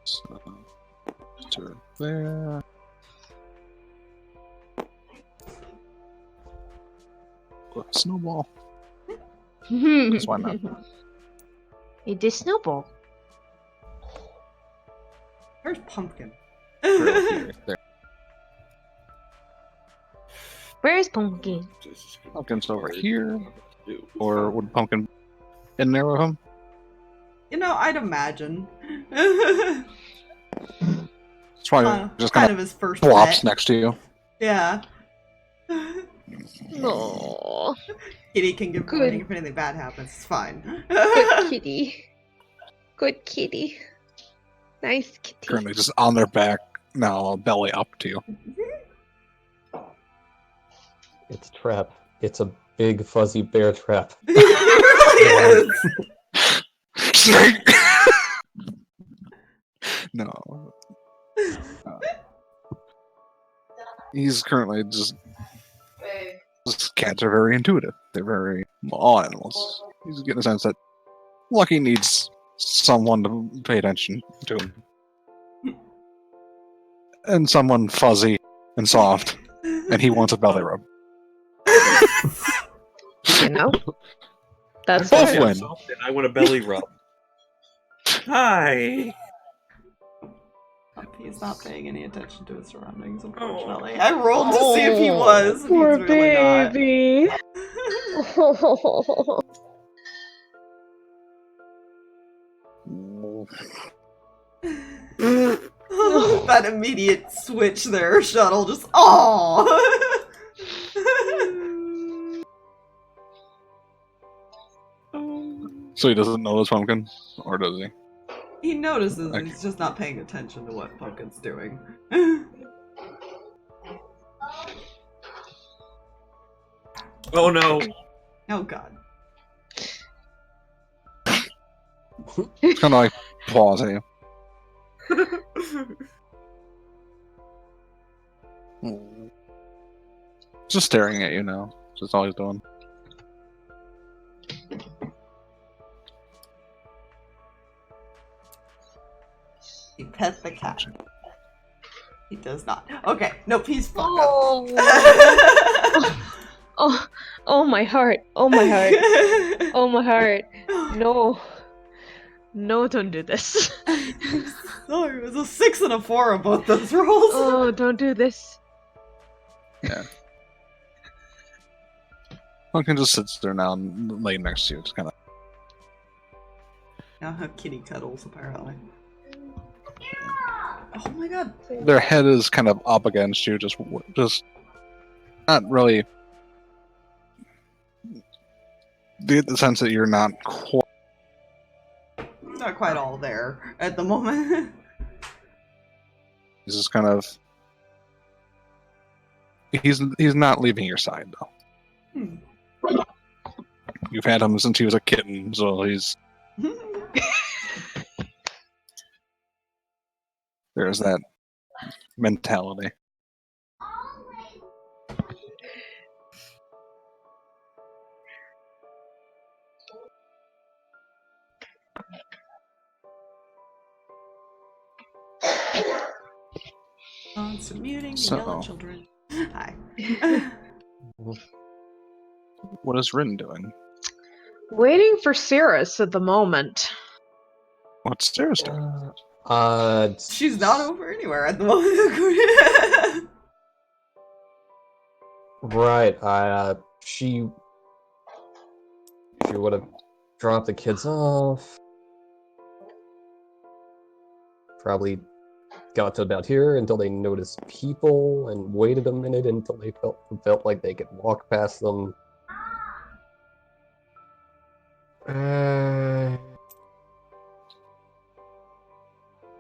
So, to there. Go snowball. Because why not? It is snowball. Where's Pumpkin? There. Where's Pumpkin? Pumpkin's over here. Or would Pumpkin in there with him? You know, I'd imagine. It's probably just kind kind of his first flops pet. next to you. Yeah. No. Kitty can give Good. warning if anything bad happens. It's fine. Good kitty. Good kitty. Nice kitty. Currently just on their back now, belly up to you. It's a trap. It's a big fuzzy bear trap. It really is. Snake! No. He's currently just. Cats are very intuitive. They're very. All animals. He's getting a sense that Lucky needs someone to pay attention to him. And someone fuzzy and soft. And he wants a belly rub. You know? That's Both it. win. I want a belly rub. Hi. He's not paying any attention to his surroundings, unfortunately. I rolled to see if he Oh, was. and poor he's really not. baby. That immediate switch there, Shuttle, just aww. So he doesn't notice Pumpkin? Or does he? He notices, Okay. he's just not paying attention to what Pumpkin's doing. Oh no. Oh god. It's kind of like paws at you. Just staring at you now. That's all he's doing. He pet the cat. He does not. Okay, nope, he's fucked Oh. up. Oh, my heart. Oh, my heart. Oh, my heart. No. No, don't do this. Sorry, it was a 6 and a 4 on both those rolls. Oh, don't do this. Yeah. Pumpkin just sits there now and laying next to you. Just kind of. Now have kitty cuddles, apparently. Oh my god. Their head is kind of up against you, just not really get the sense that you're not quite. Not quite all there at the moment. He's just kind of. He's not leaving your side though. You've had him since he was a kitten, so he's. There's that mentality. Constant muting and So- yellow children. Hi. What is Rinn doing? Waiting for Sirris at the moment. What's Sarah's doing? She's not over anywhere at the moment. Right. She would have dropped the kids off. Probably got to about here until they noticed people and waited a minute until they felt like they could walk past them.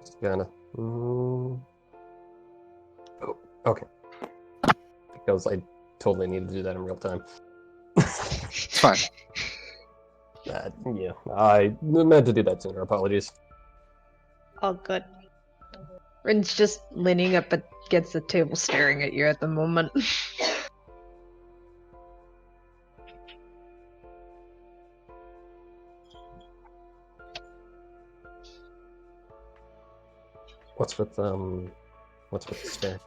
Just gonna. Oh, okay. Because I totally needed to do that in real time. It's fine. Yeah, I meant to do that sooner. Apologies. Oh, good. Rinn's just leaning up against the table staring at you at the moment. What's with the stare?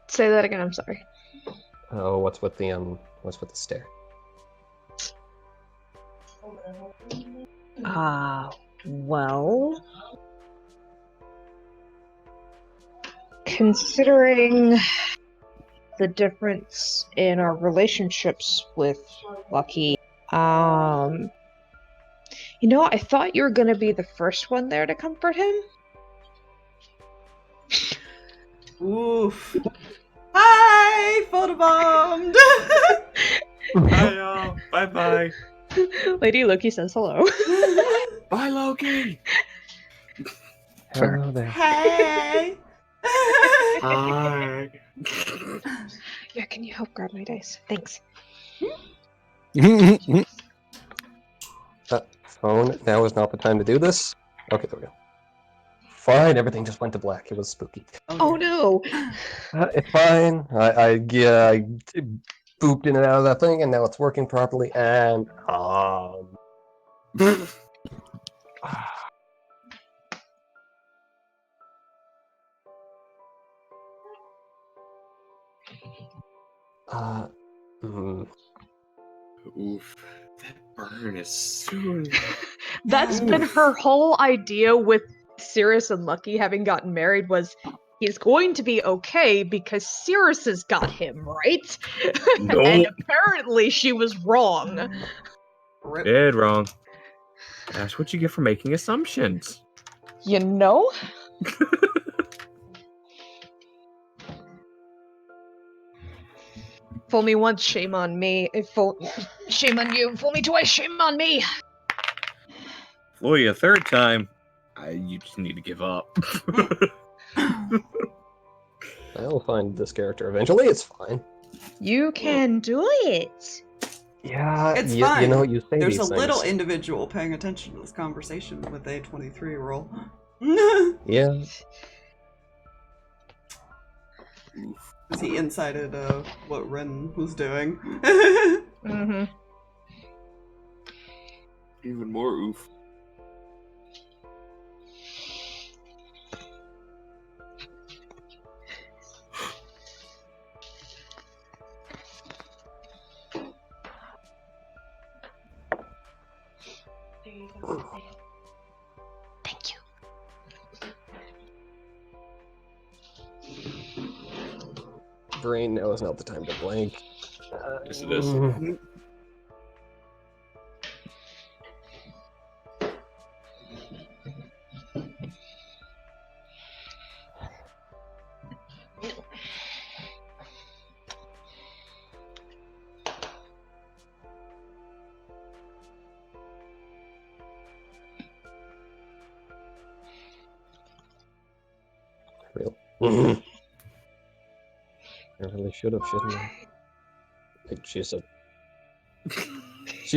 Say that again, I'm sorry. Oh, what's with the stare? Well... Considering the difference in our relationships with Lucky, I thought you were gonna be the first one there to comfort him. Oof. Hi, photobombed. Bye, y'all. Bye-bye. Lady Loki says hello. Bye, Loki. Hello there. Hey. Hi. Yeah, can you help grab my dice? Thanks. Phone. Now is not the time to do this. Okay, there we go. Fine. Everything just went to black. It was spooky. Oh no! It's fine. I booped in and out of that thing, and now it's working properly. And Oof. That burn is so... That's been her whole idea with Sirris and Lucky having gotten married was he's going to be okay because Sirris has got him, right? No. And apparently she was wrong. Rip. Dead wrong. That's what you get for making assumptions. You know? Fool me once, shame on me. Shame on you. Fool me twice, shame on me. Fool you a third time, you just need to give up. I'll find this character eventually. It's fine. You can do it. Yeah, It's you fine. know, you say There's these a little things. individual paying attention to this conversation with a 23 roll. Yeah. Is he incited what Rinn was doing? Mm-hmm. Even more oof. Thank you. Brain, now is not the time to blank. Yes, it is. I really should have, shouldn't I? Like, she's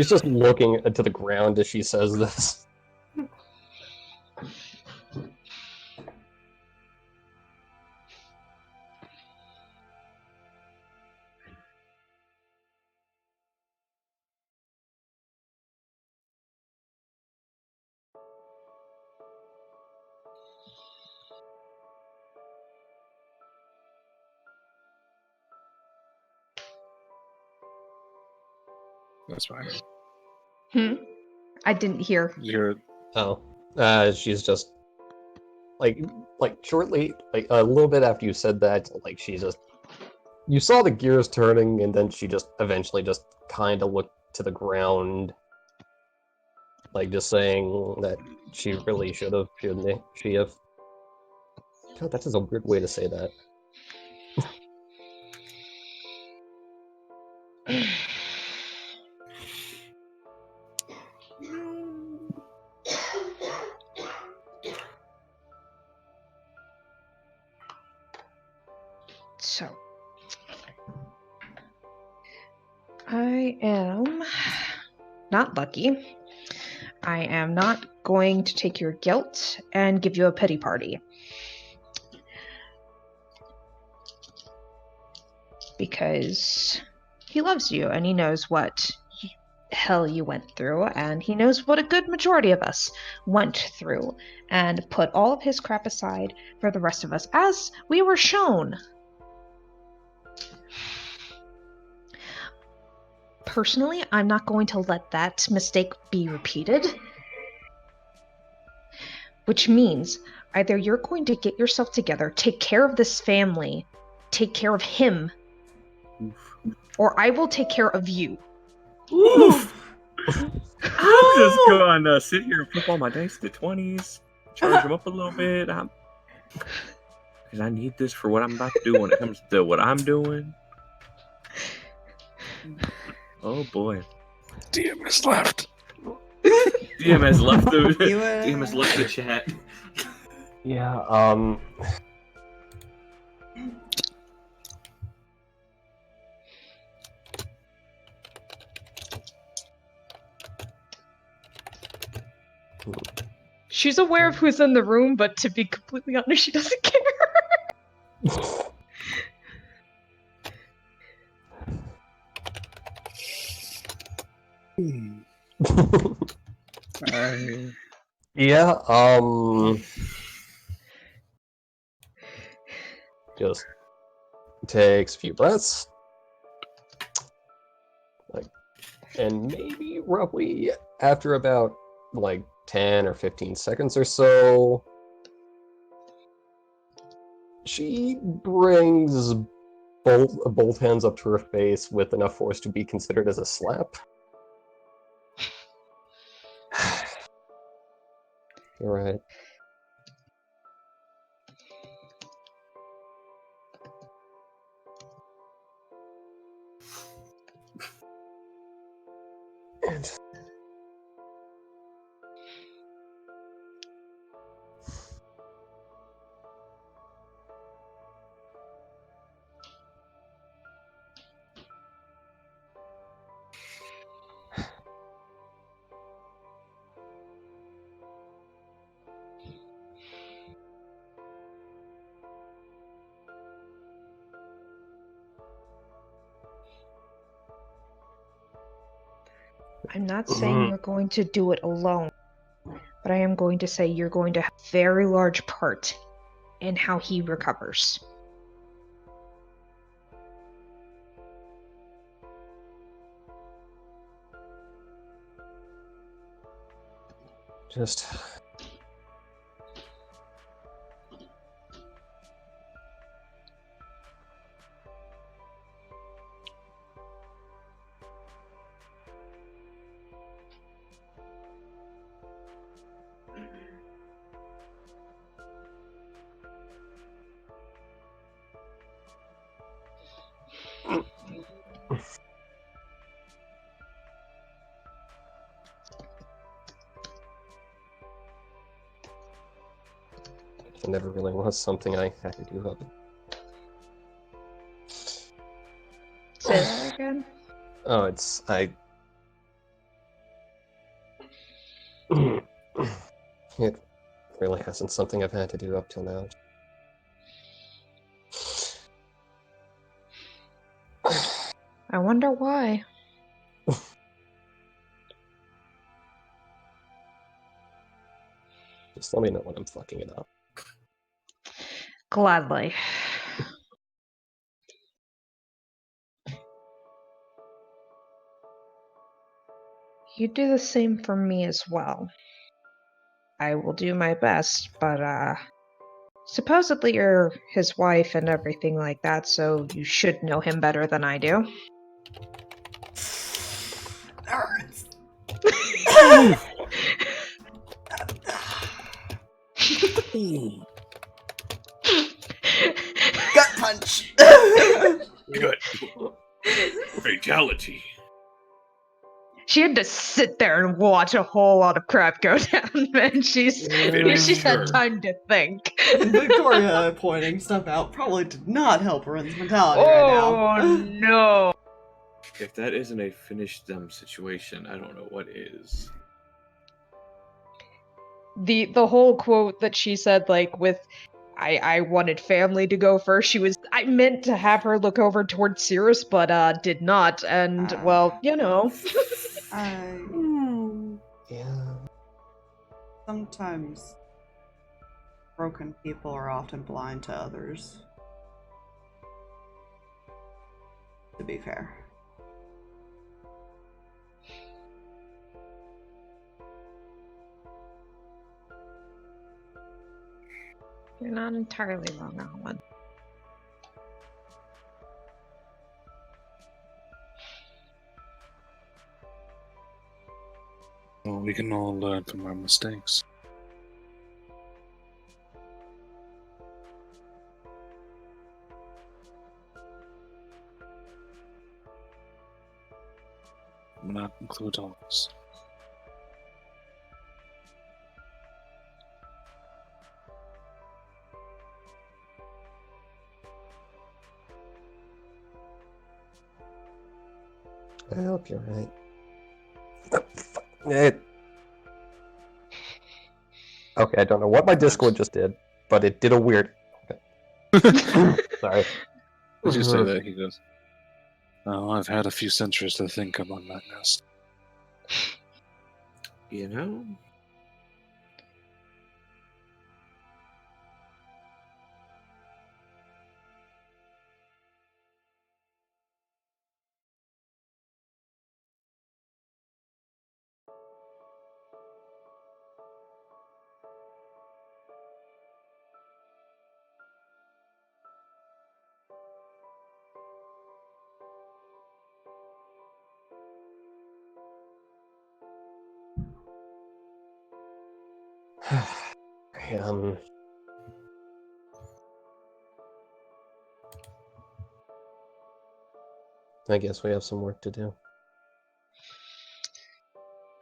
just looking to the ground as she says this. That's fine. I didn't hear. You're Oh, she's just like shortly, like a little bit after you said that, like she just, you saw the gears turning, and then she just eventually just kind of looked to the ground, like just saying that she really should have, shouldn't she have? God, that is a weird way to say that. So, I am not lucky. I am not going to take your guilt and give you a pity party. Because he loves you and he knows what hell you went through, and he knows what a good majority of us went through, and put all of his crap aside for the rest of us, as we were shown. Personally, I'm not going to let that mistake be repeated. Which means either you're going to get yourself together, take care of this family, take care of him, or I will take care of you. Oof. I'm just going to sit here and flip all my dice to 20s, charge them up a little bit. Because I need this for what I'm about to do when it comes to what I'm doing. Oh boy. DM has left. DM has left DM has left the chat. Yeah, She's aware of who's in the room, but to be completely honest, she doesn't care. yeah, just takes a few breaths, like, and maybe roughly after about like 10 or 15 seconds or so, she brings both hands up to her face with enough force to be considered as a slap. You're right. I'm not saying you're going to do it alone, but I am going to say you're going to have a very large part in how he recovers. Just It never really was something I had to do up. Say that again. Oh, it's it really hasn't something I've had to do up till now. I wonder why. Just let me know when I'm fucking it up. Gladly. You do the same for me as well. I will do my best, but supposedly you're his wife and everything like that, so you should know him better than I do. Nerds. Gut punch. Good. Fatality. She had to sit there and watch a whole lot of crap go down, and she's had time to think. And Victoria pointing stuff out probably did not help Rinn's mentality right now. Oh no! If that isn't a finish them situation, I don't know what is. The whole quote that she said, like, with I wanted family to go first, I meant to have her look over towards Sirris, but did not, and well, you know. Yeah. Sometimes broken people are often blind to others. To be fair. You're not entirely wrong, Alwin. Well, we can all learn from our mistakes. Will not include all of us. I hope you're right. Okay, I don't know what my Discord just did, but it did a weird... Okay. Sorry. Did you say that? He goes, oh, I've had a few centuries to think about that nest. You know? I guess we have some work to do.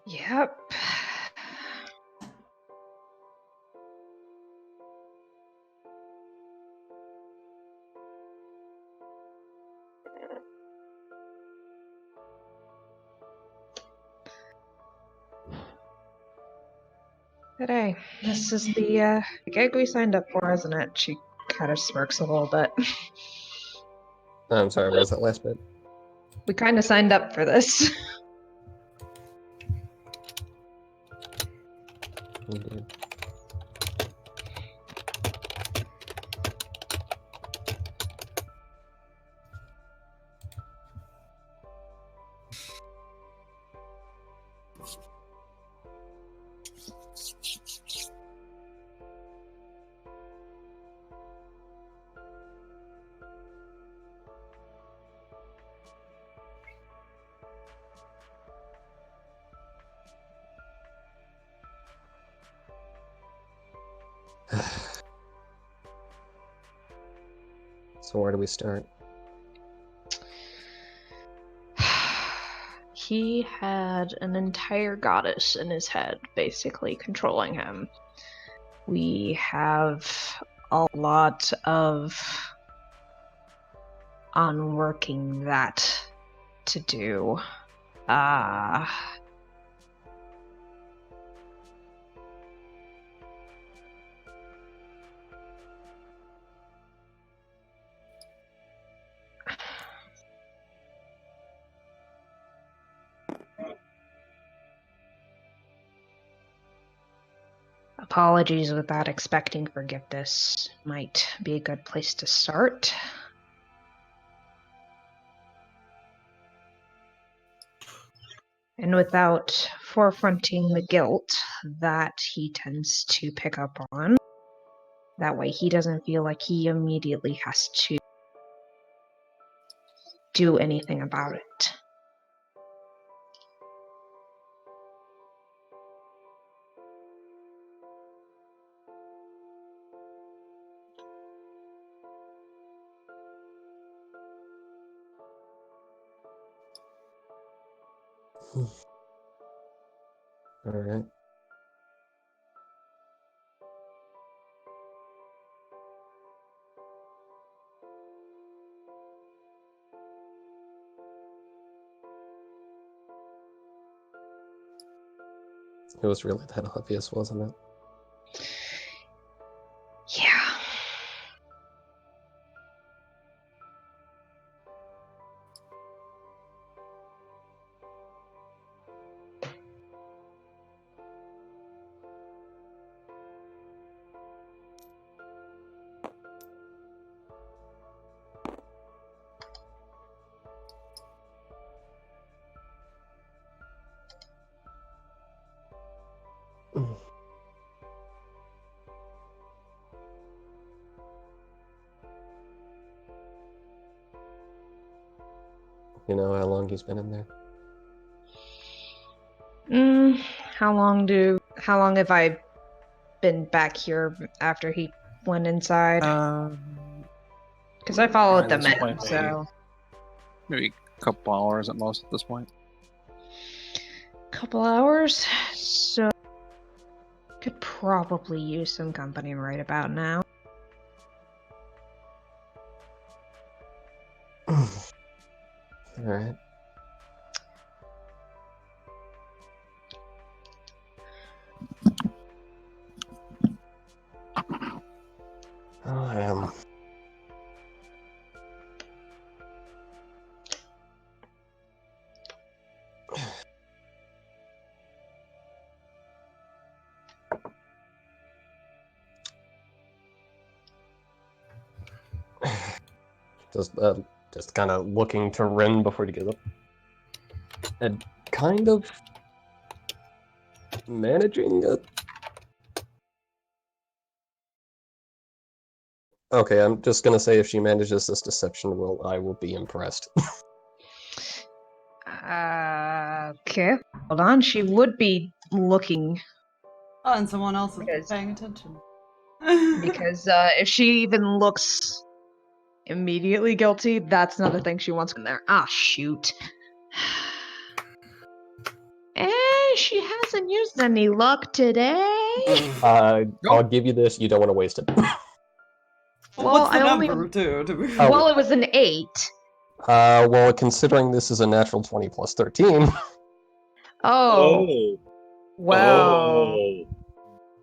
Yep. But hey, this is the gig we signed up for, isn't it? She kind of smirks a little bit. I'm sorry, what was that last bit? We kind of signed up for this. Indeed. So where do we start? He had an entire goddess in his head, basically controlling him. We have a lot of unworking that to do. Apologies without expecting forgiveness might be a good place to start. And without forefronting the guilt that he tends to pick up on, that way he doesn't feel like he immediately has to do anything about it. Alright. It was really that obvious, wasn't it? Yeah. You know how long he's been in there? How long have I been back here after he went inside? Because I followed them this in, might be- so... Maybe a couple hours at most at this point. Couple hours? So... Could probably use some company right about now. Alright. I am. Just kind of looking to Rinn before he gets up. And kind of managing it. Okay, I'm just gonna say if she manages this deception roll, I will be impressed. Okay. Hold on, she would be looking, Oh, and someone else is Because- paying attention. because if she even looks immediately guilty, that's another thing she wants in there. Ah, shoot. She hasn't used any luck today. I'll give you this, you don't want to waste it. Well, Well, what's the I only- number, too? To be Oh. Well, it was an 8. Well, considering this is a natural 20 plus 13. Oh, well.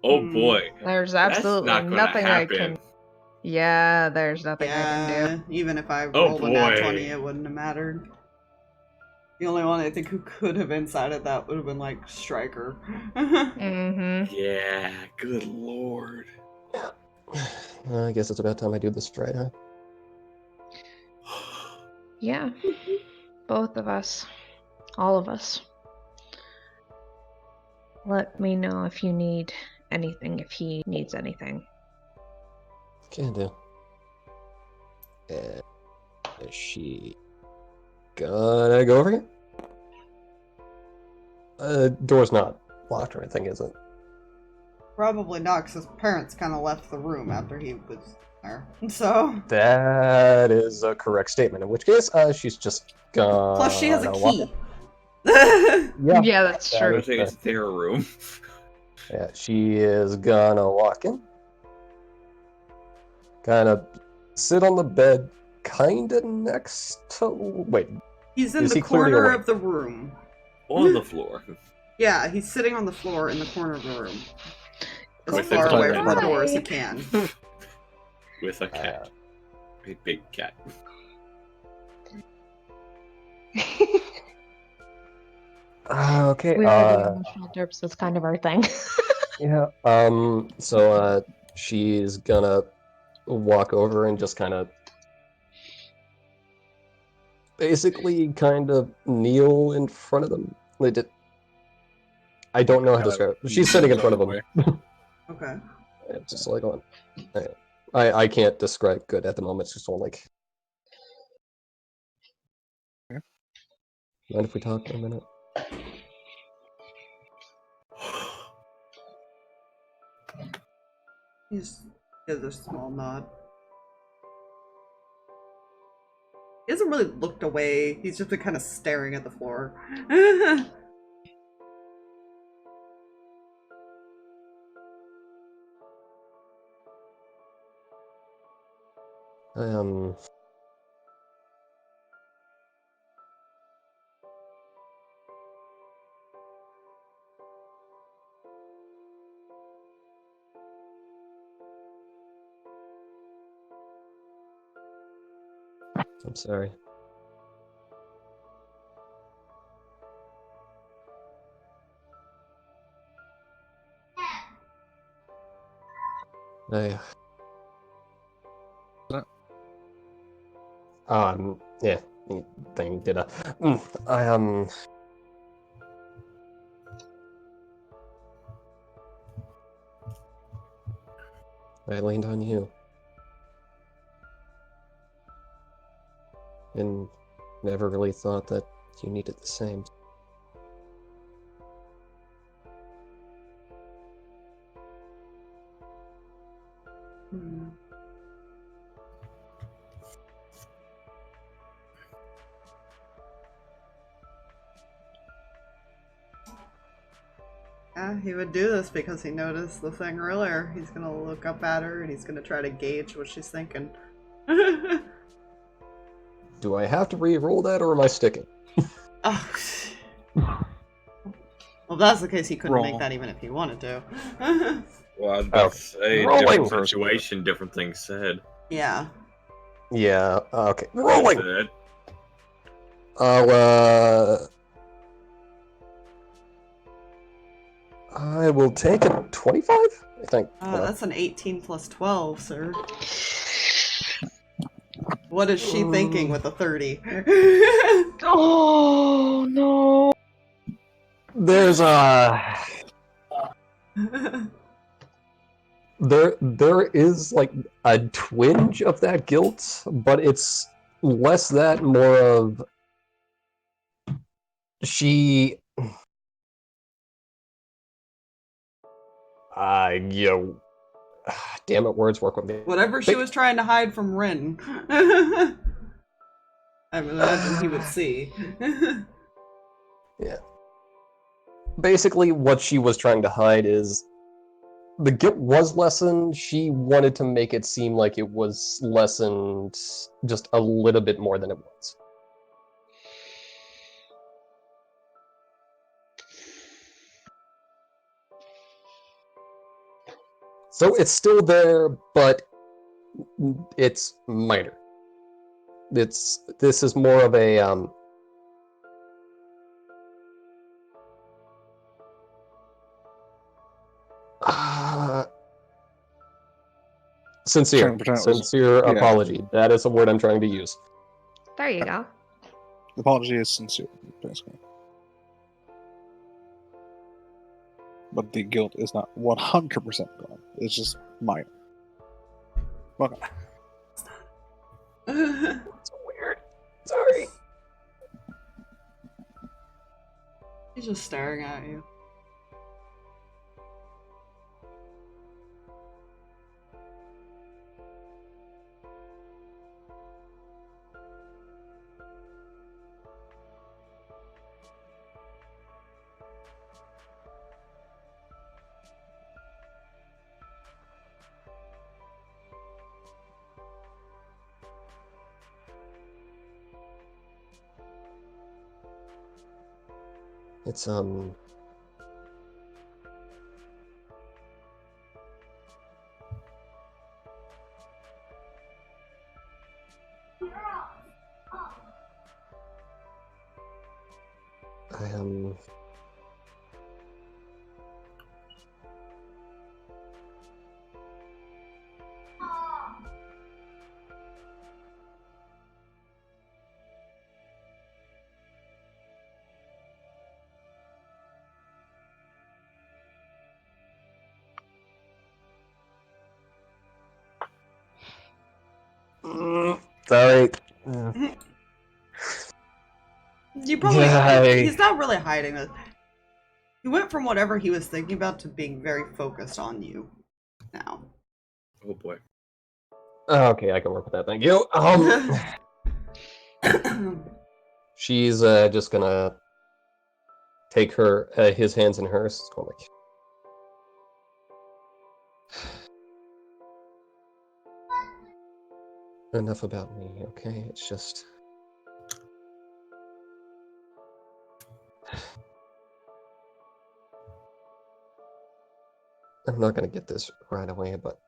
Oh boy. There's That's absolutely not gonna nothing I happen. can... Yeah, there's nothing I can do. Yeah, even if I Oh, rolled a nat boy. 20, it wouldn't have mattered. The only one I think who could have incited that would have been, like, Striker. Mm-hmm. Yeah, good lord. I guess it's about time I do this right, huh? Yeah. Both of us. All of us. Let me know if you need anything, if he needs anything. Can do. Is she gonna go over here? Door's not locked or anything, is it? Probably not, because his parents kind of left the room after he was there. So. That is a correct statement, in which case, she's just gonna... Plus, she has a walk key. in. Yeah, that's that true. I is think it's their room. Yeah, she is gonna walk in. kind of sit on the bed, kind of next to. Wait, He's in is the he clearly corner awake? of the room. On the floor. Yeah, he's sitting on the floor in the corner of the room. As With far a away cat. from the door as he can. With a cat. A big cat. Okay. We are the emotional derps. That's kind of our thing. Yeah. So she's gonna walk over and just kind of basically kind of kneel in front of them. I don't know how to describe it. She's sitting in front of them. Okay. It's just like on. I can't describe good at the moment. It's just all like. Mind if we talk for a minute? He's gives a small nod. He hasn't really looked away. He's just been kind of staring at the floor. I'm sorry. I, yeah, thing did a. I leaned on you. And never really thought that you needed the same. Hmm. Yeah, he would do this because he noticed the thing earlier. He's gonna look up at her and he's gonna try to gauge what she's thinking. Do I have to re-roll that, or am I sticking? Oh. Well, if that's the case, he couldn't Roll. make that even if he wanted to. Well, I was about to say, Rolling. different situation, different things said. Yeah. Yeah, okay. Rolling! Said. I will take a 25, I think. That's an 18 plus 12, sir. What is she thinking with a 30? Oh no! There's there is like a twinge of that guilt, but it's less that, more of she damn it, words work with me. Whatever she was trying to hide from Rinn. I imagine he would see. Yeah. Basically, what she was trying to hide is the guilt was lessened. She wanted to make it seem like it was lessened just a little bit more than it was. So it's still there, but it's minor. This is more of a sincere Yeah. apology. That is a word I'm trying to use. There you go. The apology is sincere, basically. But the guilt is not 100% gone. It's just minor. Okay. It's so weird. Sorry. He's just staring at you. It's I am. Sorry. You probably Yeah, he's not really hiding it. He went from whatever he was thinking about to being very focused on you now. Oh boy. Okay, I can work with that. Thank you. She's just gonna take her his hands in hers. Go like. Enough about me, okay? It's just. I'm not gonna get this right away, but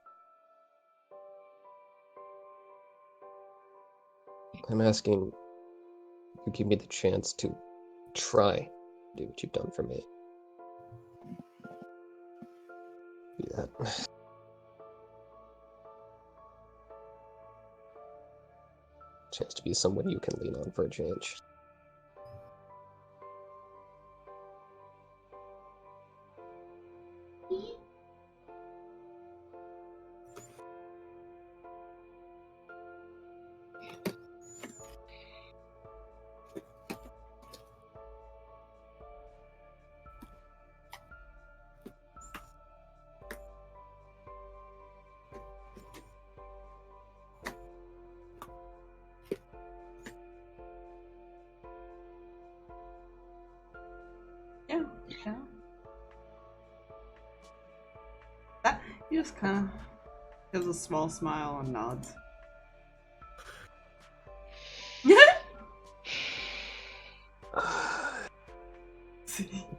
I'm asking you give me the chance to try to do what you've done for me. Do that. Chance to be someone you can lean on for a change. Yeah. That, he just kind of gives a small smile and nods.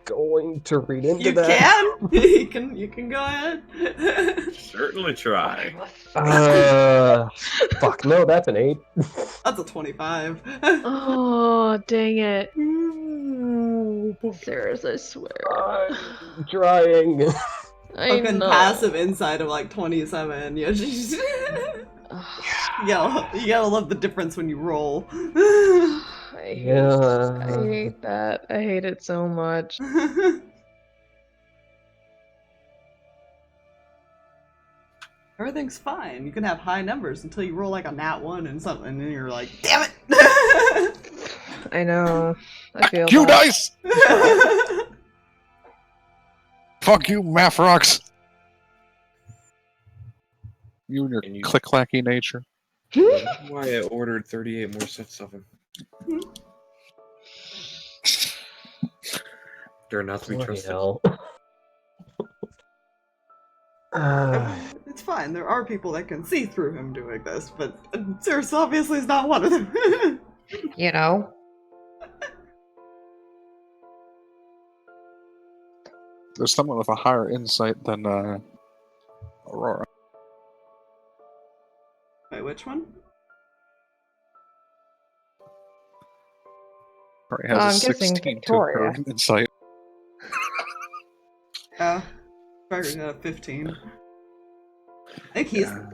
Going to read into You that. can. You can go ahead. Certainly try. Fuck no, that's an 8. That's a 25. Oh, dang it. Sirris, I swear. I'm trying. I Fucking know. passive insight of like 27. Yeah, you gotta love the difference when you roll. I Yeah. hate that. I hate it so much. Everything's fine. You can have high numbers until you roll like a nat 1 and something, and then you're like, damn it! I know. I feel You that. dice! Fuck you, Mafrox! You and your And you- click-clacky nature. That's why I ordered 38 more sets of them. They're not to be Bloody trusted. hell. It's fine. There are people that can see through him doing this, but Sirris obviously is not one of them. You know? There's someone with a higher insight than Aurora. Wait, which one? Probably has I'm a guessing 16 to her Victoria. insight. Parker's got a 15. I think he's Yeah.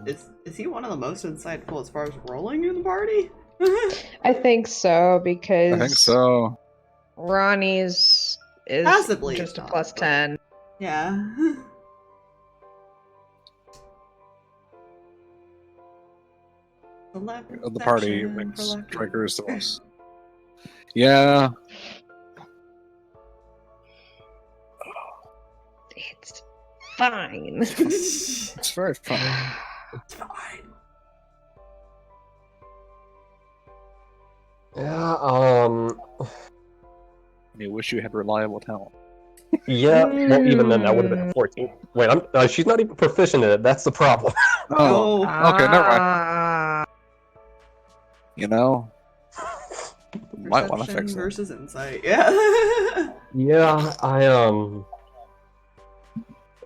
is he one of the most insightful as far as rolling in the party? I think so, because I think so. Ronnie's is Possibly just a not, plus but- 10. Yeah. Of the party Section makes for lucky. strikers the most. Yeah. It's fine. It's very fun. It's fine. Yeah, I wish you had reliable talent. yeah, well, even then, that would have been a 14. Wait, she's not even proficient in it, that's the problem. Oh. Okay, never mind. Ah. You know? Might want to Perception fix that. versus insight. Yeah. Yeah,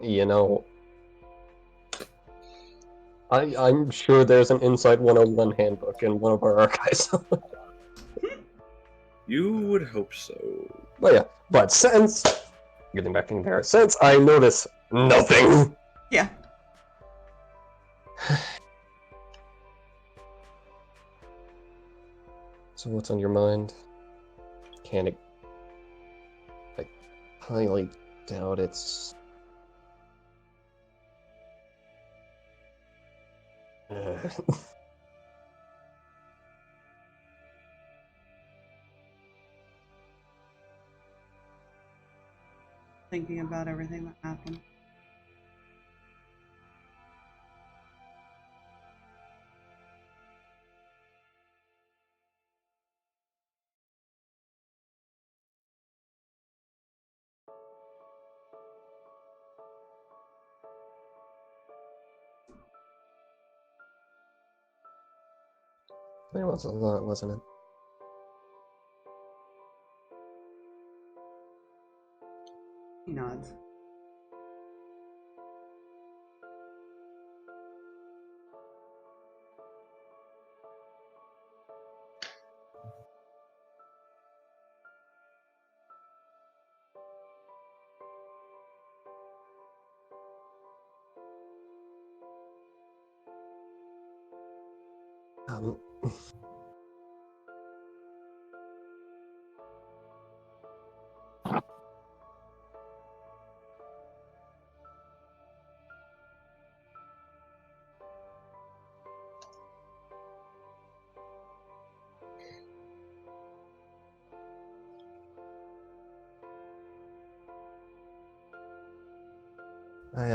you know, I'm sure there's an Insight 101 handbook in one of our archives. You would hope so. But yeah, but since getting back in there, since I notice nothing. Yeah. So what's on your mind? I highly doubt it's. Thinking about everything that happened. It was a lot, wasn't it? He nods. Um, I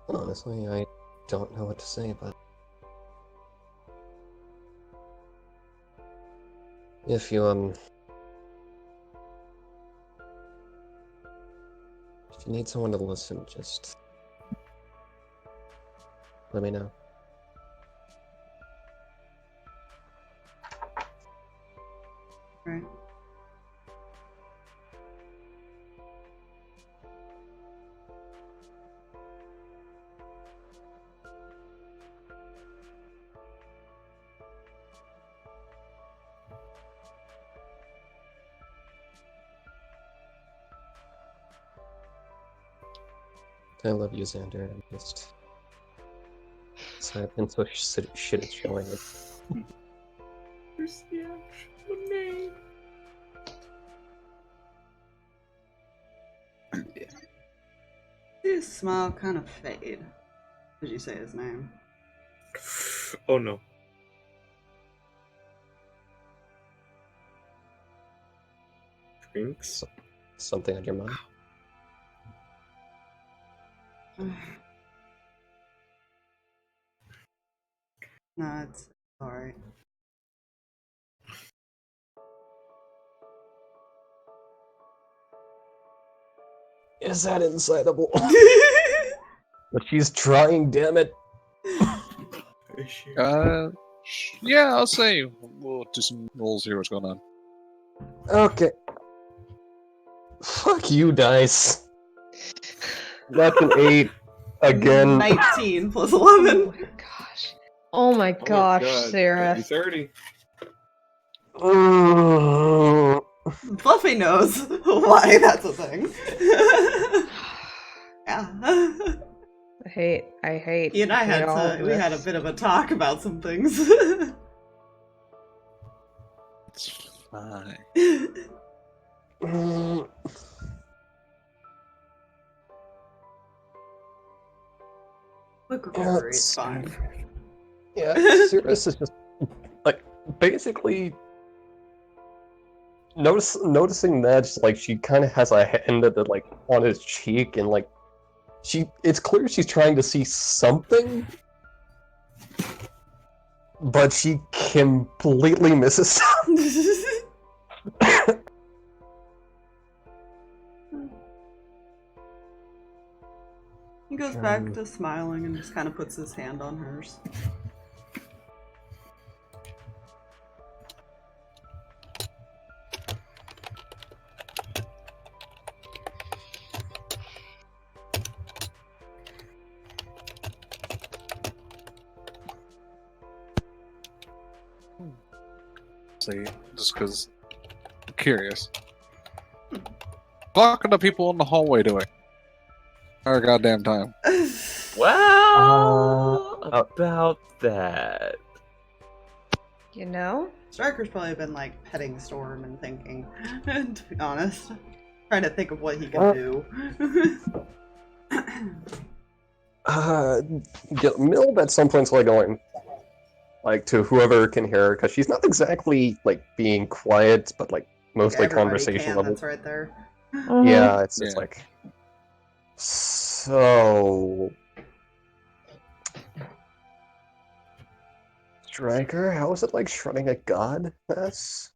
honestly, I don't know what to say, but if you need someone to listen, just let me know. Right. I love you, Xander. I'm just. So I've been so shit at showing it. Where's the actual name? His smile kind of fade. Did you say his name? Oh no. Drinks? Something on your mind? Nah, it's alright. Is that incitable? But she's trying, damn it. Yeah, I'll say we'll do some rolls here. What's going on? Okay. Fuck you, dice. That's an 8. Again. 19 plus 11. Oh my gosh. Oh my gosh, Sarah. 30. Fluffy knows why that's a thing. Yeah. I hate. He and I hate all of we had a this. bit of a talk about some things. It's fine. Look, it's fine. Yeah, Sirris is just like basically noticing that like she kind of has a hand at the, like on his cheek, and like it's clear she's trying to see something, but she completely misses. He goes back to smiling and just kind of puts his hand on hers. See, just because I'm curious. Talking to people in the hallway doing our goddamn time. Well, about that. You know? Striker's probably been like petting Storm and thinking, to be honest. Trying to think of what he can do. Milb at some point's like going, like, to whoever can hear her, because she's not exactly like being quiet, but like mostly Everybody conversation can, level. that's right there. Yeah, it's Yeah. like, so Striker, how is it like shredding a god? That's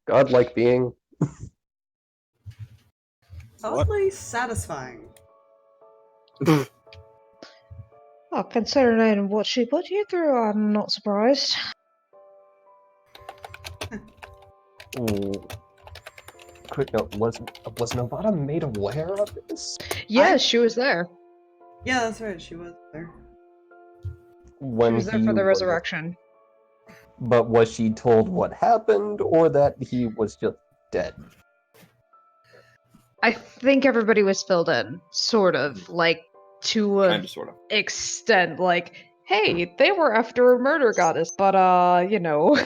godlike being. Oddly satisfying. Oh, considering what she put you through, I'm not surprised. Ooh. Quick note: was Mylvada made aware of this Yes, she was there. Yeah, that's right, she was there. She when was there he for the was- resurrection. But was she told what happened, or that he was just dead? I think everybody was filled in, sort of, like, to Kind an of, sort of. extent. Like, hey, they were after a murder goddess, but, you know.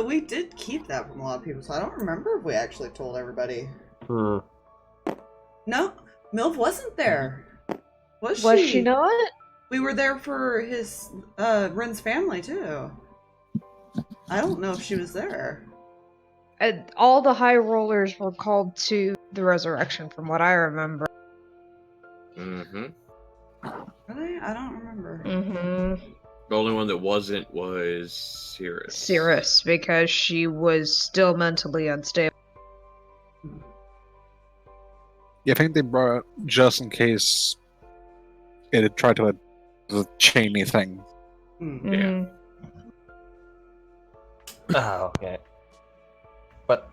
We did keep that from a lot of people, so I don't remember if we actually told everybody. Hmm. No, Milv wasn't there. Was Was she not? We were there for his, Rinn's family, too. I don't know if she was there. All the high rollers were called to the resurrection, from what I remember. Mm-hmm. Really? I don't remember. Mm-hmm. The only one that wasn't was Sirris. Sirris, because she was still mentally unstable. Yeah, I think they brought it just in case it had tried to the chainy thing. Hmm. Yeah. Oh, okay. But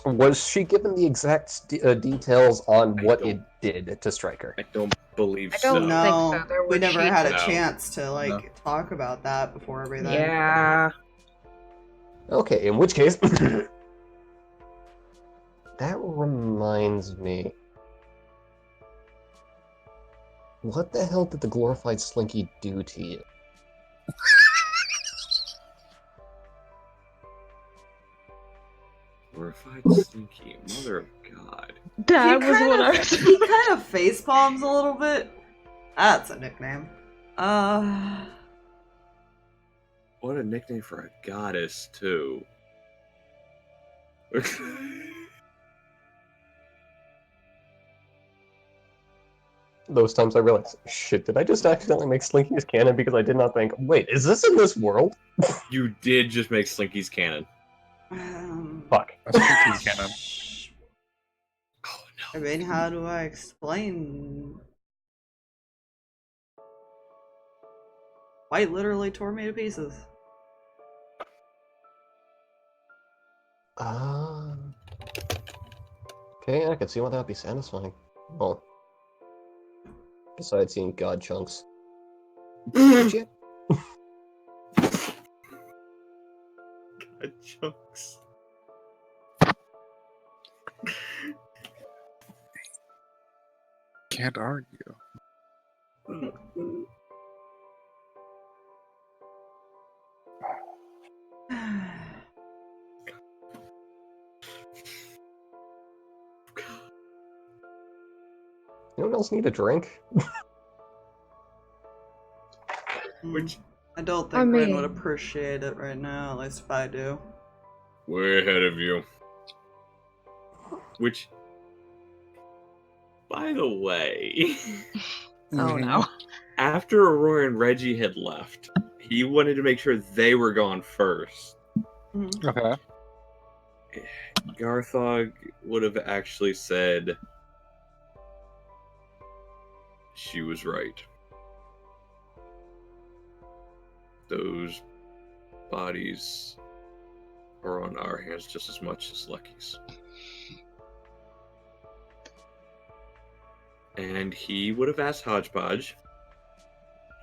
was she given the exact details on what it did to Striker? I don't believe I don't so. know. No, think so. There we were never had a cheats. chance to, like, talk about that before everything. Yeah. Okay, in which case, that reminds me. What the hell did the glorified Slinky do to you? Glorified Slinky, mother of God. That was what I was. He kind of face palms a little bit. That's a nickname. What a nickname for a goddess, too. Those times I realized, shit, did I just accidentally make Slinky's canon because I did not think, wait, is this in this world? You did just make Slinky's canon. Fuck. I think he's canon. Oh, I no. mean, how do I explain? White literally tore me to pieces. Okay, I can see why that would be satisfying. Well, besides seeing god chunks. Shit. God chunks. Can't argue. Anyone else need a drink? Which, I don't I think Rinn would mean- appreciate it right now, at least if I do. way ahead of you. Which, by the way, Oh no. after Aurora and Reggie had left, he wanted to make sure they were gone first. Okay. Garthag would have actually said, she was right. Those bodies are on our hands just as much as Lucky's. And he would have asked Hodgepodge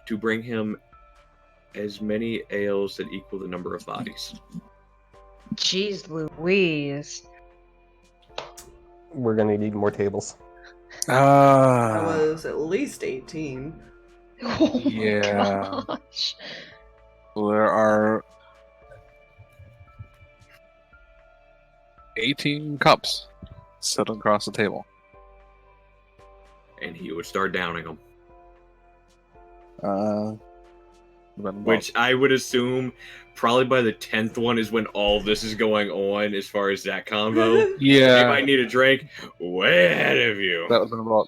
to bring him as many ales that equal the number of bodies. Jeez Louise. We're gonna need more tables. That was at least 18. Oh my Yeah. gosh. There are 18 cups set across the table. And he would start downing them. Which Which I would assume probably by the 10th one is when all this is going on as far as that combo. yeah, Anybody need a drink? Way ahead of you. that was about.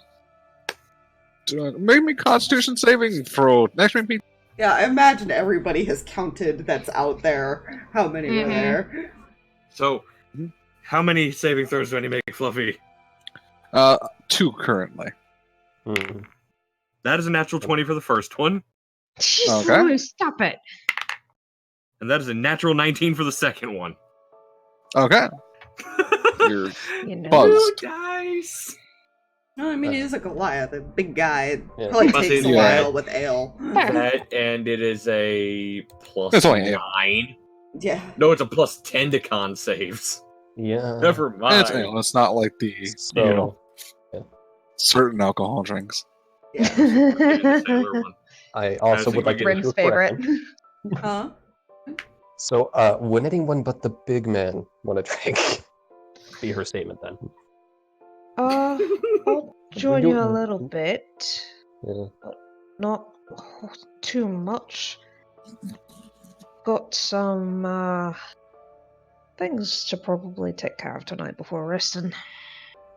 Make me Constitution saving throw. Next me. Yeah, I imagine everybody has counted that's out there. How many were there? So, how many saving throws do I need to make, Fluffy? 2 currently. Mm. That is a natural 20 for the first one. Jeez Okay. Louise, stop it. And that is a natural 19 for the second one. Okay. You're You know. buzzed. Two dice! No, I mean, he is a Goliath, a big guy. It Yeah. probably Plus takes a he's while with ale. That, and it is a plus It's only 9. Yeah. No, it's a plus 10 to con saves. Yeah. Never mind. It's not like the So, certain alcohol drinks. Yeah. The sailor one. I also As would like to Rinn's do a favorite. correction. Huh? So, would anyone but the big man want to drink? Be her statement then. I'll join you a little bit. Yeah. Not too much. Got some things to probably take care of tonight before resting.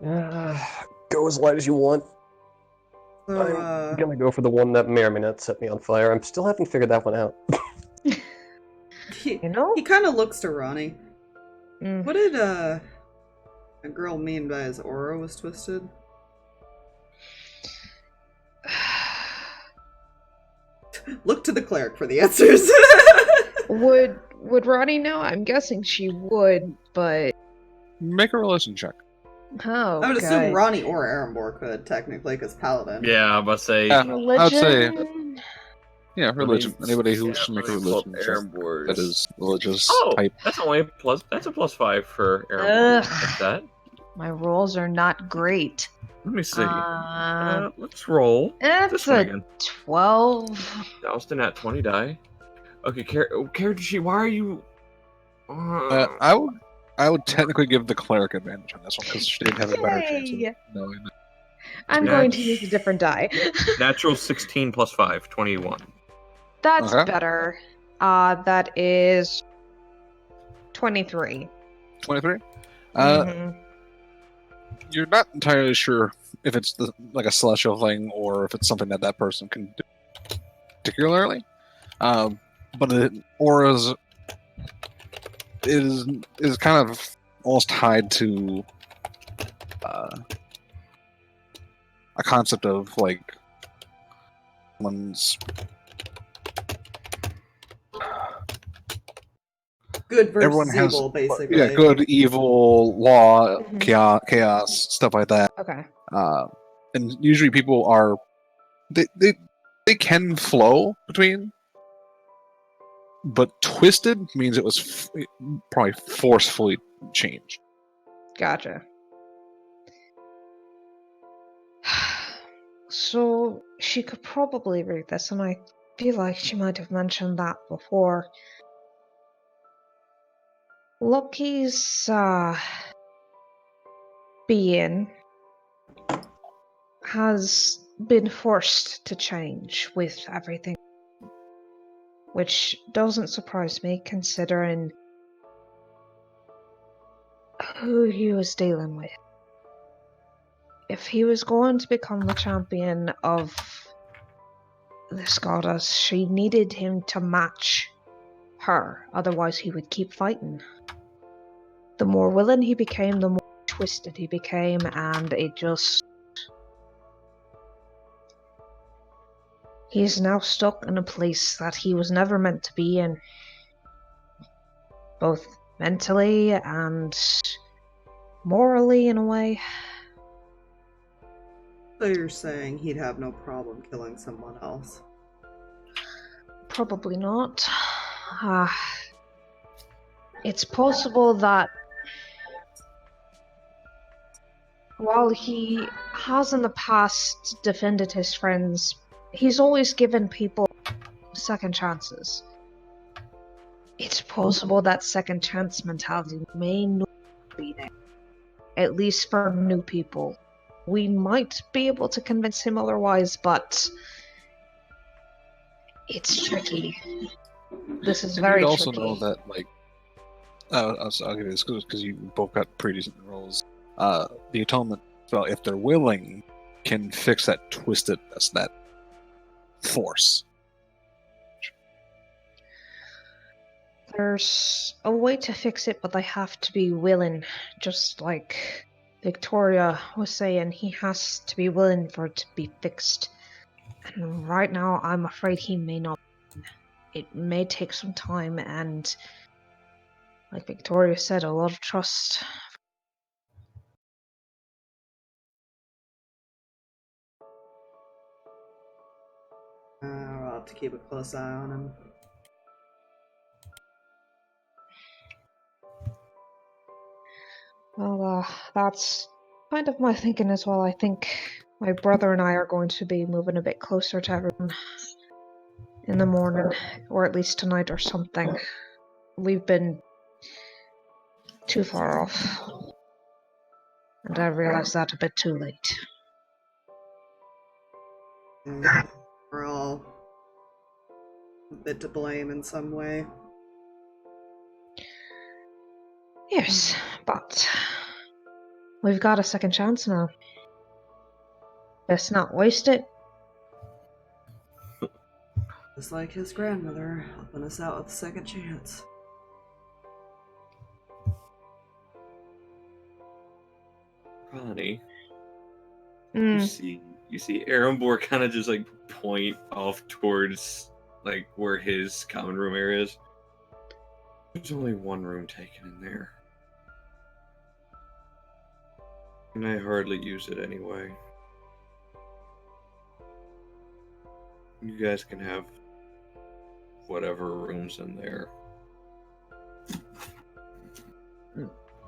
Go as light as you want. So, I'm gonna go for the one that may or may not set me on fire. I'm still haven't figured that one out. he You know? kind of looks to Ronnie. Mm. What did a girl mean by his aura was twisted? Look to the cleric for the answers. Would Ronnie know? I'm guessing she would, but Make a religion check. oh, I would God. assume Ronnie or Erembor could, technically, because Paladin. Yeah, I'm about to say. Yeah. Religion. I'd say- Yeah, religion. me- Anybody who yeah, should make a let me pull religion up check Erembor's. that is religious Oh, type. that's only a plus. That's a plus 5 for Erembor. Ugh. Like that. My rolls are not great. Let me see. Uh, Let's roll. that's This one a again. 12. Doused in at 20 die. Okay, why are you? I would technically give the cleric advantage on this one because she did have a better chance of Yay. knowing. I'm going to use a different die. Natural 16 plus 5, 21. That's Okay. better. That is 23. 23. Mhm. You're not entirely sure if it's like a celestial thing or if it's something that person can do particularly. But the auras is kind of almost tied to a concept of like one's Good versus everyone has evil, basically. yeah, good, evil, law, Mhm. chaos, stuff like that. Okay. And usually people are they can flow between, but twisted means it was probably forcefully changed. Gotcha. So she could probably read this, and I feel like she might have mentioned that before. Lucky's being has been forced to change with everything, which doesn't surprise me considering who he was dealing with. If he was going to become the champion of this goddess, she needed him to match her, otherwise he would keep fighting. The more willing he became, the more twisted he became, and it just... He's now stuck in a place that he was never meant to be in. Both mentally and morally, in a way. So you're saying he'd have no problem killing someone else? Probably not. It's possible that while he has in the past defended his friends, he's always given people second chances. It's possible that second chance mentality may not be there, at least for new people. We might be able to convince him otherwise, but it's tricky. This is And very you'd also tricky. know that, like, I'll give you this because you both got pretty decent roles. The atonement spell, if they're willing, can fix that twistedness, that force. There's a way to fix it, but they have to be willing. Just like Victoria was saying, he has to be willing for it to be fixed. And right now, I'm afraid he may not. It may take some time, and like Victoria said, a lot of trust. I'll have to keep a close eye on him. Well, that's kind of my thinking as well. I think my brother and I are going to be moving a bit closer to everyone in the morning, or at least tonight or something. We've been too far off, and I realized that a bit too late. We're all a bit to blame in some way. Yes, but we've got a second chance now. Let's not waste it. Just like his grandmother, helping us out with a second chance. Ronnie, Hmm. you see Erembor kind of just like point off towards like where his common room area is. There's only one room taken in there. And I hardly use it anyway. You guys can have whatever room's in there.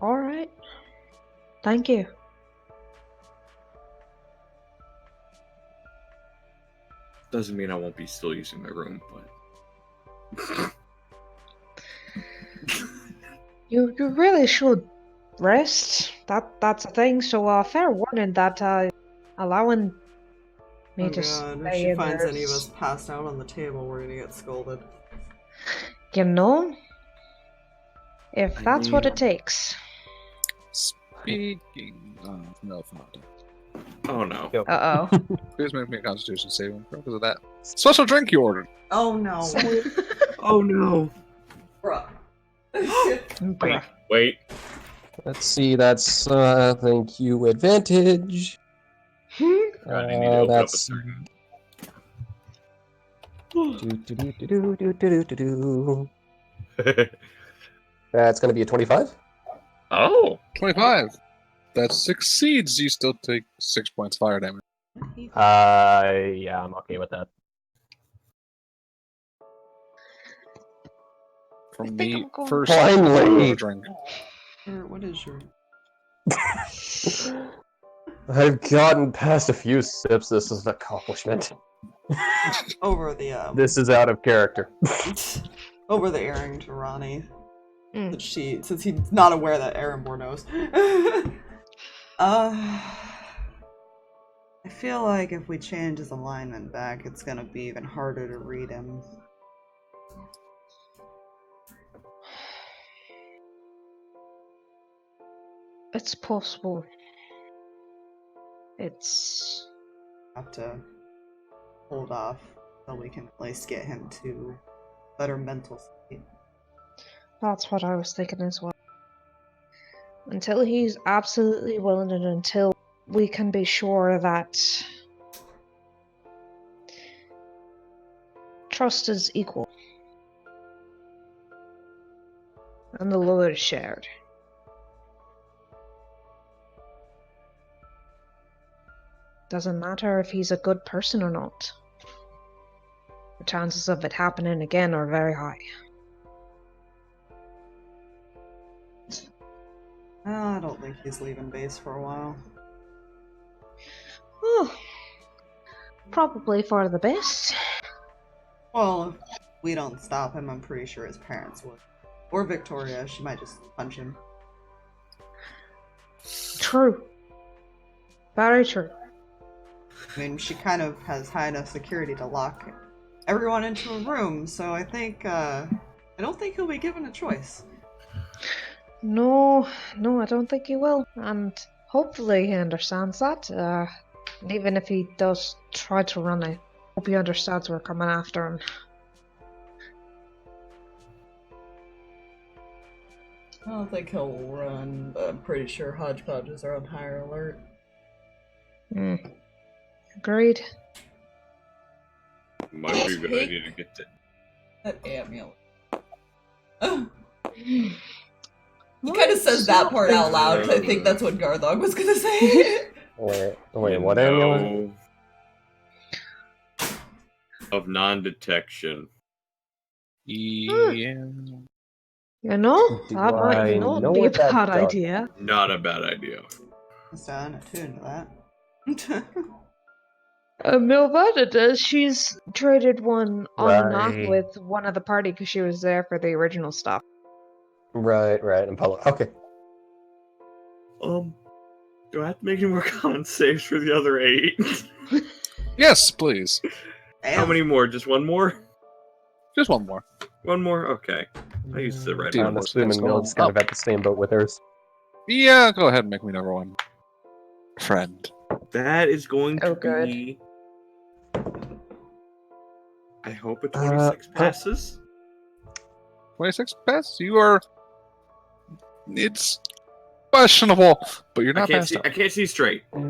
Alright. Thank you. Doesn't mean I won't be still using my room, but You really should rest. That's a thing, so fair warning that allowing me Oh to god, if stay she in finds there any of is, us passed out on the table, we're gonna get scolded. you know, if I that's what it mean- takes. Speaking of Mylvada, oh no. Uh-oh. please make me a Constitution saving throw because of that special drink you ordered. Oh no. Oh no. Bruh. Wait. Let's see, that's, thank you, advantage. God, I need to open up a That's... certain. That's gonna be a 25. Oh. 25. That succeeds. You still take 6 points fire damage. Yeah, I'm okay with that. I From think me, I'm going- first Finally! drink. What is your... I've gotten past a few sips. This is an accomplishment. Over the, This is out of character. over the airing to Ronnie. Mm. Since he's not aware that Erembor knows. I feel like if we change his alignment back, it's gonna be even harder to read him. It's possible. It's... Have to hold off so we can at least get him to better mental state. That's what I was thinking as well. Until he's absolutely willing and until we can be sure that trust is equal. And the load is shared. Doesn't matter if he's a good person or not. The chances of it happening again are very high. I don't think he's leaving base for a while. Oh, probably for the best. Well, if we don't stop him, I'm pretty sure his parents would. Or Victoria, she might just punch him. True. Very true. I mean, she kind of has high enough security to lock everyone into a room, so I think, I don't think he'll be given a choice. No, I don't think he will. And hopefully he understands that. And even if he does try to run, I hope he understands we're coming after him. I don't think he'll run, but I'm pretty sure hodgepodges are on higher alert. Agreed. Might be a good idea to get to. That amulet. He kind of says that part out loud, 'cause I think that's what Garthag was gonna say. Wait, what amulet? Of non-detection. Yeah. You know, Do that might I not know be a what that bad does? idea. Not a bad idea. So I'm attuned to that. Mylvada does. She's traded one on and off Right. with one of the party because she was there for the original stuff. Right, in public. Okay. Do I have to make any more con saves for the other 8? Yes, please. How many more? Just one more? Just one more. One more? Okay. I used the red Dude, one. I'm assuming Mild's kind of at the same boat with hers. Yeah, go ahead and make me number one. Friend. That is going to good. be... I hope a 26 passes. 26 best? You are... It's questionable, but you're not past I can't see straight, but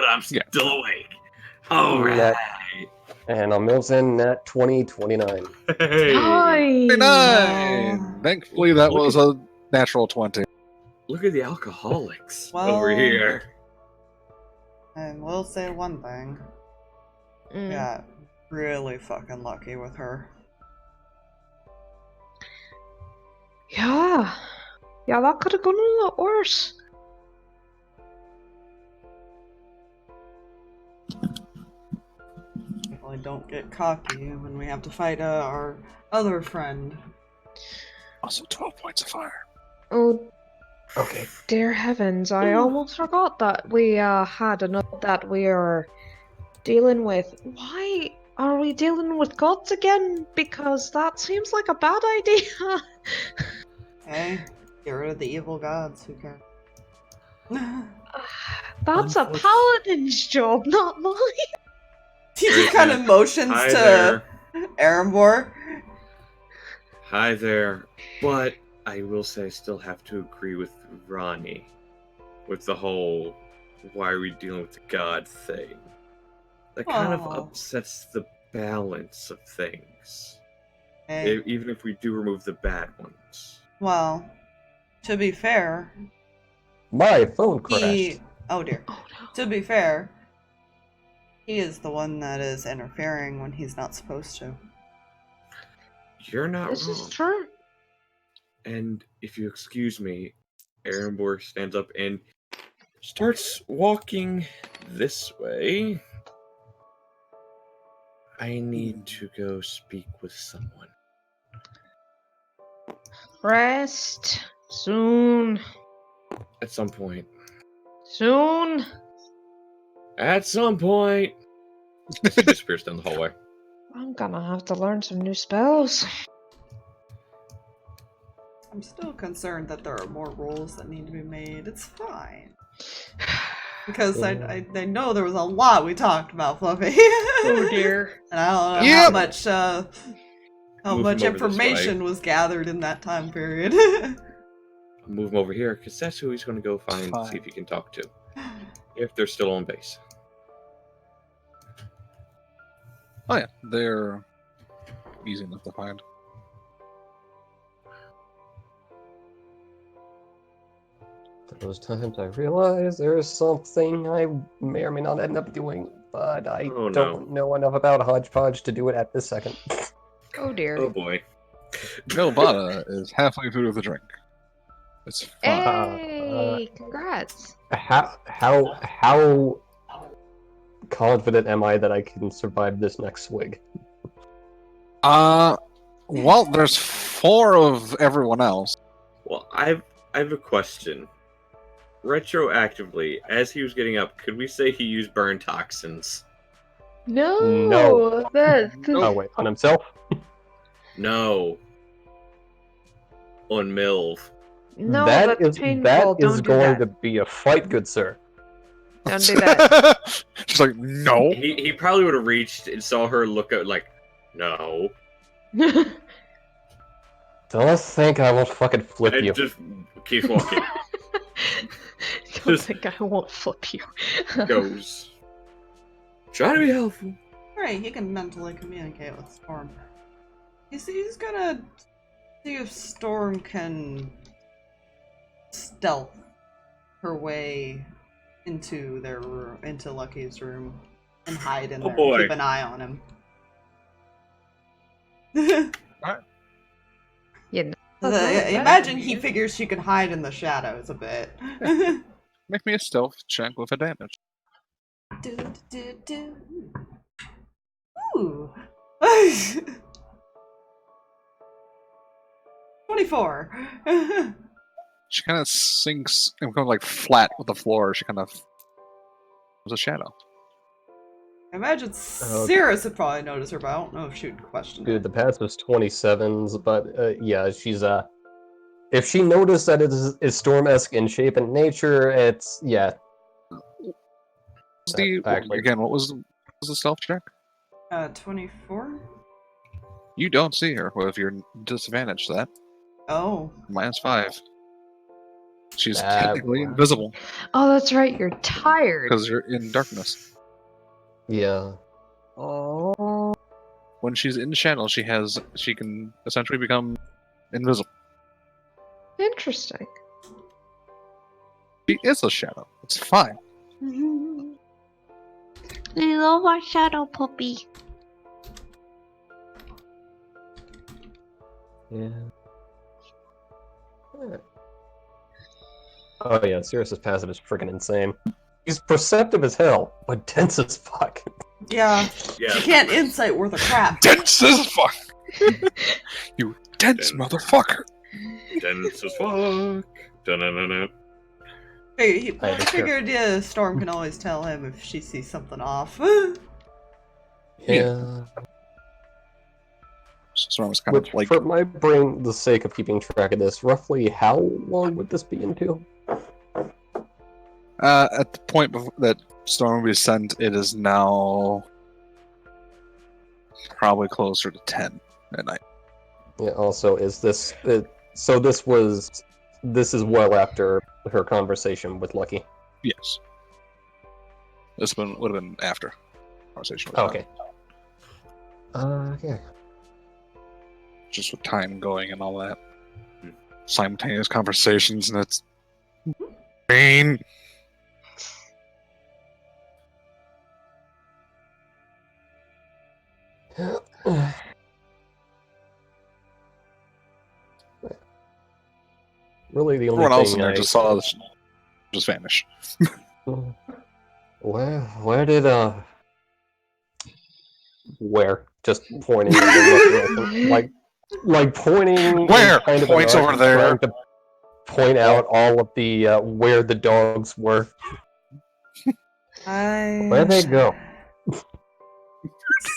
I'm still awake. Alright. Alright. And on Mills in at 2029. Hey. Nice! 29! Thankfully, that was a natural 20. Look at the alcoholics Well- over here. And we'll say one thing. Mm. Got really fucking lucky with her. Yeah, that could have gone a lot worse. Definitely don't get cocky when we have to fight our other friend. Also 12 points of fire. Oh, Okay. dear heavens, I almost forgot that we had another that we are dealing with. Why are we dealing with gods again? Because that seems like a bad idea. Okay? Get rid of the evil gods, who cares? That's a paladin's job, not mine. He just kind of motions Hi to there. Erembor. Hi there. But I will say I still have to agree with Ronnie. With the whole, why are we dealing with the god thing? That kind of Oh. upsets the balance of things. Hey, Even if we do remove the bad ones. well, to be fair, My phone crashed. he... Oh dear. Oh no. To be fair, he is the one that is interfering when he's not supposed to. You're not This wrong. is true. And if you excuse me, Erembor stands up and starts walking this way. I need to go speak with someone. Rest. Soon. At some point. Soon. At some point. He disappears down the hallway. I'm gonna have to learn some new spells. I'm still concerned that there are more rolls that need to be made. It's fine. Because I know there was a lot we talked about, Fluffy. Oh dear. And I don't know Yep. how much Move much him over this information was gathered in that time period. I'll move him over here, because that's who he's going to go find, Fine. see if he can talk to. If they're still on base. Oh yeah, they're easy enough to find. Those times I realize there's something I may or may not end up doing, but I Oh, no. don't know enough about Hodgepodge to do it at this second. Oh dear. Oh boy. Mylvada is halfway through the drink. It's fine. Hey, congrats. How confident am I that I can survive this next swig? Well, there's 4 of everyone else. Well, I have a question. Retroactively, as he was getting up, could we say he used burn toxins? No. Oh wait, on himself? No. On Milv. No, that that's is painful. that is Don't do going that. to be a fight, good sir. Don't do that. She's like, no. He probably would have reached and saw her look at like, no. Don't think I won't fucking flip And you. just keeps walking. Don't Just- think I won't flip you. Goes. Try to be helpful. Right, he can mentally communicate with Storm. He's gonna see if Storm can stealth her way into into Lucky's room and hide in Oh, there. boy. Keep an eye on him. Yeah, Imagine he figures she could hide in the shadows a bit. Make me a stealth check with advantage. Ooh. 24. She kind of sinks and becomes like flat with the floor. She kind of was a shadow. Imagine Okay. Sirris would probably notice her, but I don't know if she would question Dude, it. the pass was 27s, but yeah, she's if she noticed that it is Storm-esque in shape and nature, it's yeah. Actually, Again, what was the stealth check? 24? You don't see her. Well, if you're disadvantaged, that Oh. -5. She's That technically works. invisible Oh, that's right. You're tired. because you're in darkness. yeah. Oh. When she's in shadow, she can essentially become invisible. Interesting. She is a shadow. It's fine. I love our shadow puppy. Yeah. Oh yeah, Sirris' passive is freaking insane. He's perceptive as hell, but dense as fuck. Yeah. Yeah. She can't insight worth a crap. Dense as fuck. You dense Dense. motherfucker. Dense as fuck. Dun-dun-dun-dun. He I don't care. figured Storm can always tell him if she sees something off. Yeah. So I was kind Which, of like, for my brain, the sake of keeping track of this, roughly how long would this be into? at the point that Storm will be sent, it is now probably closer to 10 at night. Yeah. Also, is this so? This is well after her conversation with Lucky. Yes. This would have been after conversation. With Okay. Yeah. Just with time going and all that. Simultaneous conversations, and it's pain. Really, the only Everyone else in thing there I just saw this just vanish. Where did where? Just pointing in the direction, like pointing. in Where? kind of Points an over arc, there. trying to point out all of the where the dogs were. Where'd they go?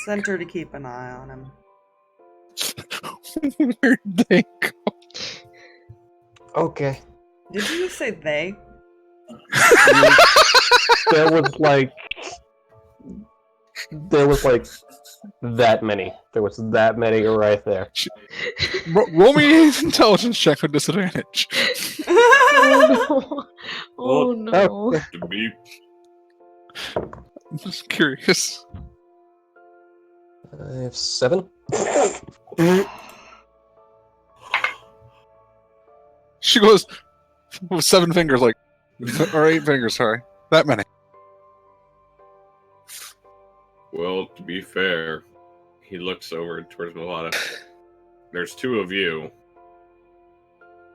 Sent her to keep an eye on him. Where'd they go? Okay. Did you just say they? There was like that many. There was that many right there. Roll me an intelligence check with disadvantage. Oh no. Oh no. Okay. To be I'm just curious. I have 7. She goes with 7 fingers, like, or 8 fingers, sorry. That many. Well, to be fair, he looks over towards Mylvada. There's 2 of you.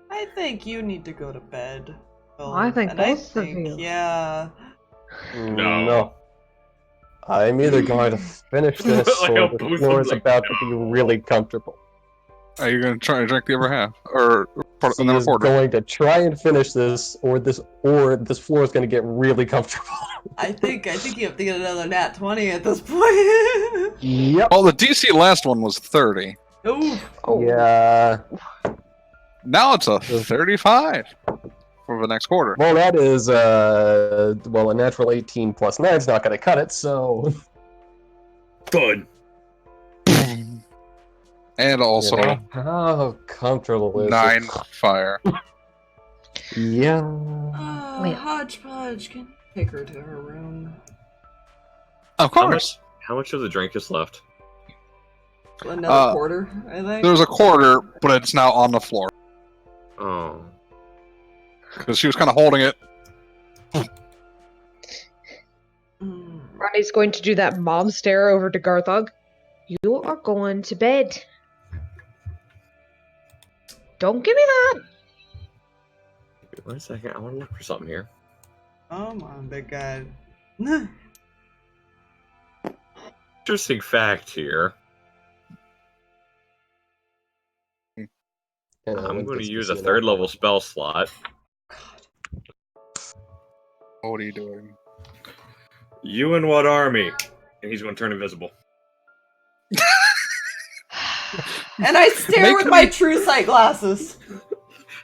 I think you need to go to bed. Phil. I think And both of you. Yeah. No. I'm either going to finish this Like or how the both of floor them is like, about to be really comfortable. Are you going to try to drink the other half? Or part, She another is quarter? going to try and finish this, or this floor is going to get really comfortable. I think you have to get another nat 20 at this point. Yep. Well, the DC last one was 30. Ooh. Oh. Yeah. Now it's a 35 for the next quarter. Well, that is a natural 18 plus 9 is not going to cut it. So. Good. And also You know, how comfortable is 9 it? fire. Yeah. Wait. Hodgepodge, can you take her to her room? Of course. How much of the drink is left? Another quarter, I think. There's a quarter, but it's now on the floor. Oh. Because she was kind of holding it. Mm. Ronnie's going to do that mom stare over to Garthag. You are going to bed. Don't give me that. Wait a second, I want to look for something here. Come on, big guy. Interesting fact here. I'm going to use a 3rd level spell slot. What are you doing? You in what army? And he's going to turn invisible. And I stare with my true sight glasses.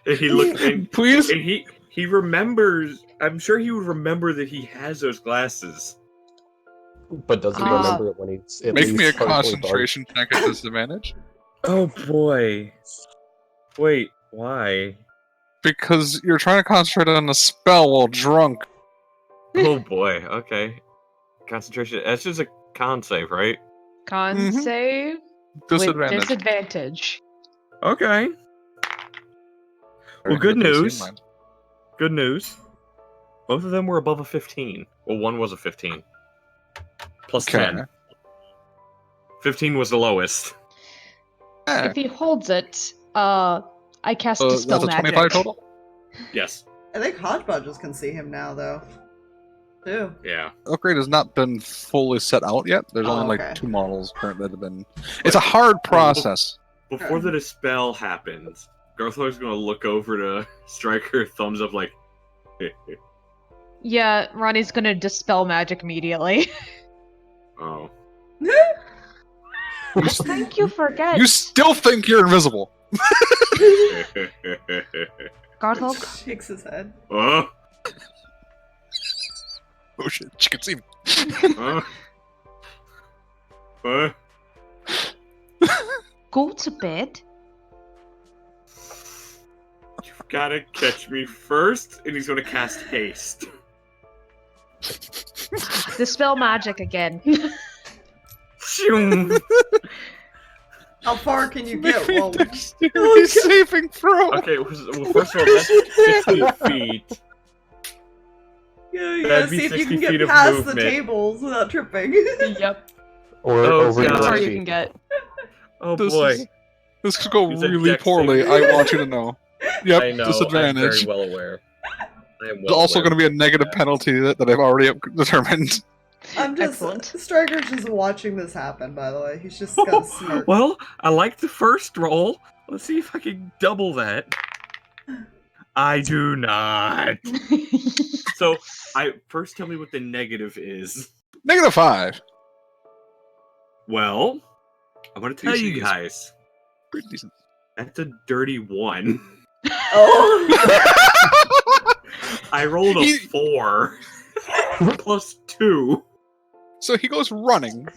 And he looks and Please? And he remembers. I'm sure he would remember that he has those glasses. But does he remember it when he's at Make least me a partially concentration check at disadvantage. Oh boy. Wait, why? Because you're trying to concentrate on a spell while drunk. Oh boy. Okay. Concentration. That's just a con save, right? Con Mhm. save Disadvantage. with disadvantage. Okay. Well, good news. Good news. Both of them were above a 15. Well, one was a 15. Plus Okay. 10. 15 was the lowest. If he holds it, I cast Dispel That's a Magic. 25 total? Yes. I think Hodgepodges can see him now, though. Too. Yeah. Upgrade has not been fully set out yet. There's Oh, only okay. like 2 models currently that have been... It's a hard process. Before the dispel happens, Garthag's gonna look over to Striker, thumbs up like... Yeah, Ronnie's gonna Dispel Magic immediately. Oh. Thank you, forget. You still think you're invisible. Garthag, Shakes his head. Oh. Oh shit, she can see me. go to bed. You've gotta catch me first, and he's gonna cast haste. Dispel Magic again. Shoom. How far can you get? Well, Dexterity saving throw. Okay, well, first of all, that's 50 feet. yeah, you That'd gotta be see if you 60 can feet get of past the movement. tables without tripping. Yep. Or Oh, over God. That's your all you feet. can get. Oh This boy. This could go He's a really dex poorly. saving. I want you to know. Yep, I know, I'm disadvantage. very well aware. I am well There's also aware. going to be a negative penalty that I've already determined. I'm just Excellent. Striker's just watching this happen. By the way, he's just got a smirk. Well, I like the first roll. Let's see if I can double that. I do not. So, first tell me what the negative is. -5. Well, I'm going to tell you DC is guys. Pretty decent. That's a dirty 1. Oh, I rolled a 4. Plus 2. So he goes running,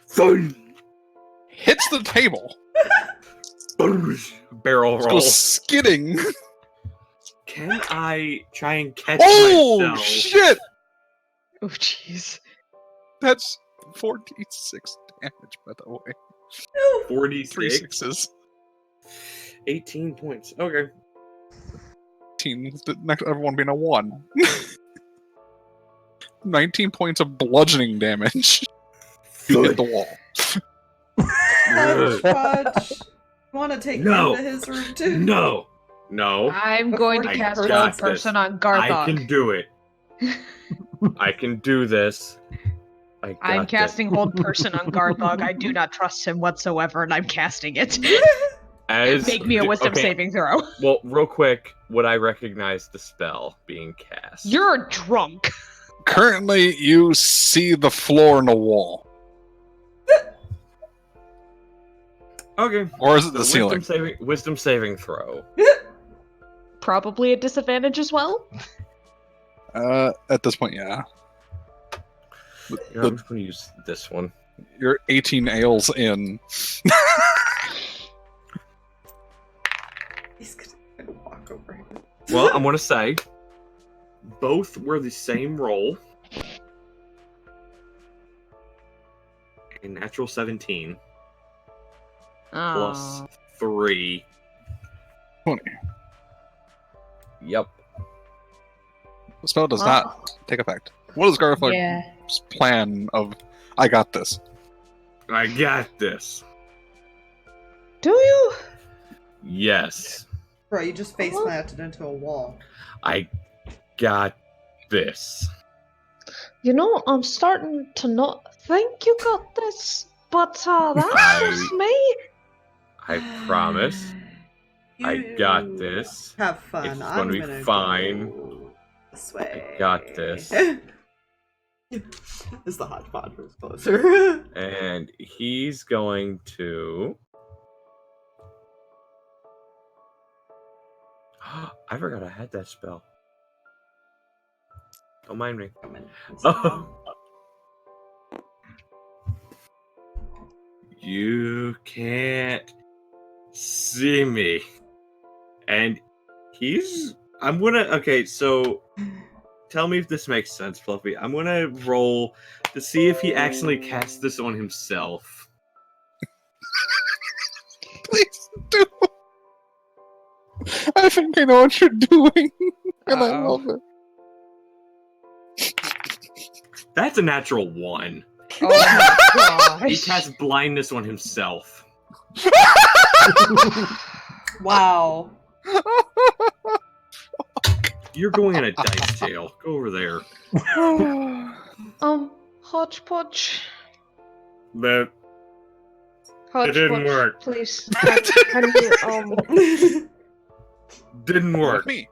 Thun! hits the table, Barrel roll. goes skidding. Can I try and catch Oh myself? shit! Oh jeez. That's 46 damage, by the way. No. 46. 3 sixes. 18 points. Okay. 18. The next everyone being a 1. 19 points of bludgeoning damage. You hit the wall. Fudge, Fudge. You want to take No. him to his room too? No. No. I'm going to I cast got Hold this. Person on I Garthag. can do it. I can do this. I'm casting Hold Person on Garthag. I do not trust him whatsoever, and I'm casting it. Make me a wisdom saving throw. Well, real quick, would I recognize the spell being cast? You're drunk. Currently, you see the floor and the wall. Okay. Or is it the ceiling? Wisdom saving throw. Probably a disadvantage as well. At this point, yeah. Yeah, I'm just going to use this one. You're 18 ales in. He's gonna walk over him. Well, I'm going to say both were the same roll. A natural 17 plus 3. 20. Yep. The spell does not take effect. What is Garthag's Yeah. plan of, I got this? I got this. Do you? Yes. Bro, you just face planted into a wall. I got this. You know, I'm starting to not think you got this, but that's just me. I promise. I got this. Have fun. It's I'm gonna be fine. Go this way. I got this. As the hodgepodge was closer. And he's going to... I forgot I had that spell. Don't mind me. Oh. You can't see me. And I'm gonna... Okay, so... Tell me if this makes sense, Fluffy. I'm gonna roll to see if he accidentally casts this on himself. Please do. I think I know what you're doing. And I love it. That's a natural 1. Oh my He gosh. casts blindness on himself. Wow. You're going in a dice jail. Go over there. Hodgepodge. But Hodgepodge, didn't work. Please, can you, didn't work. Me.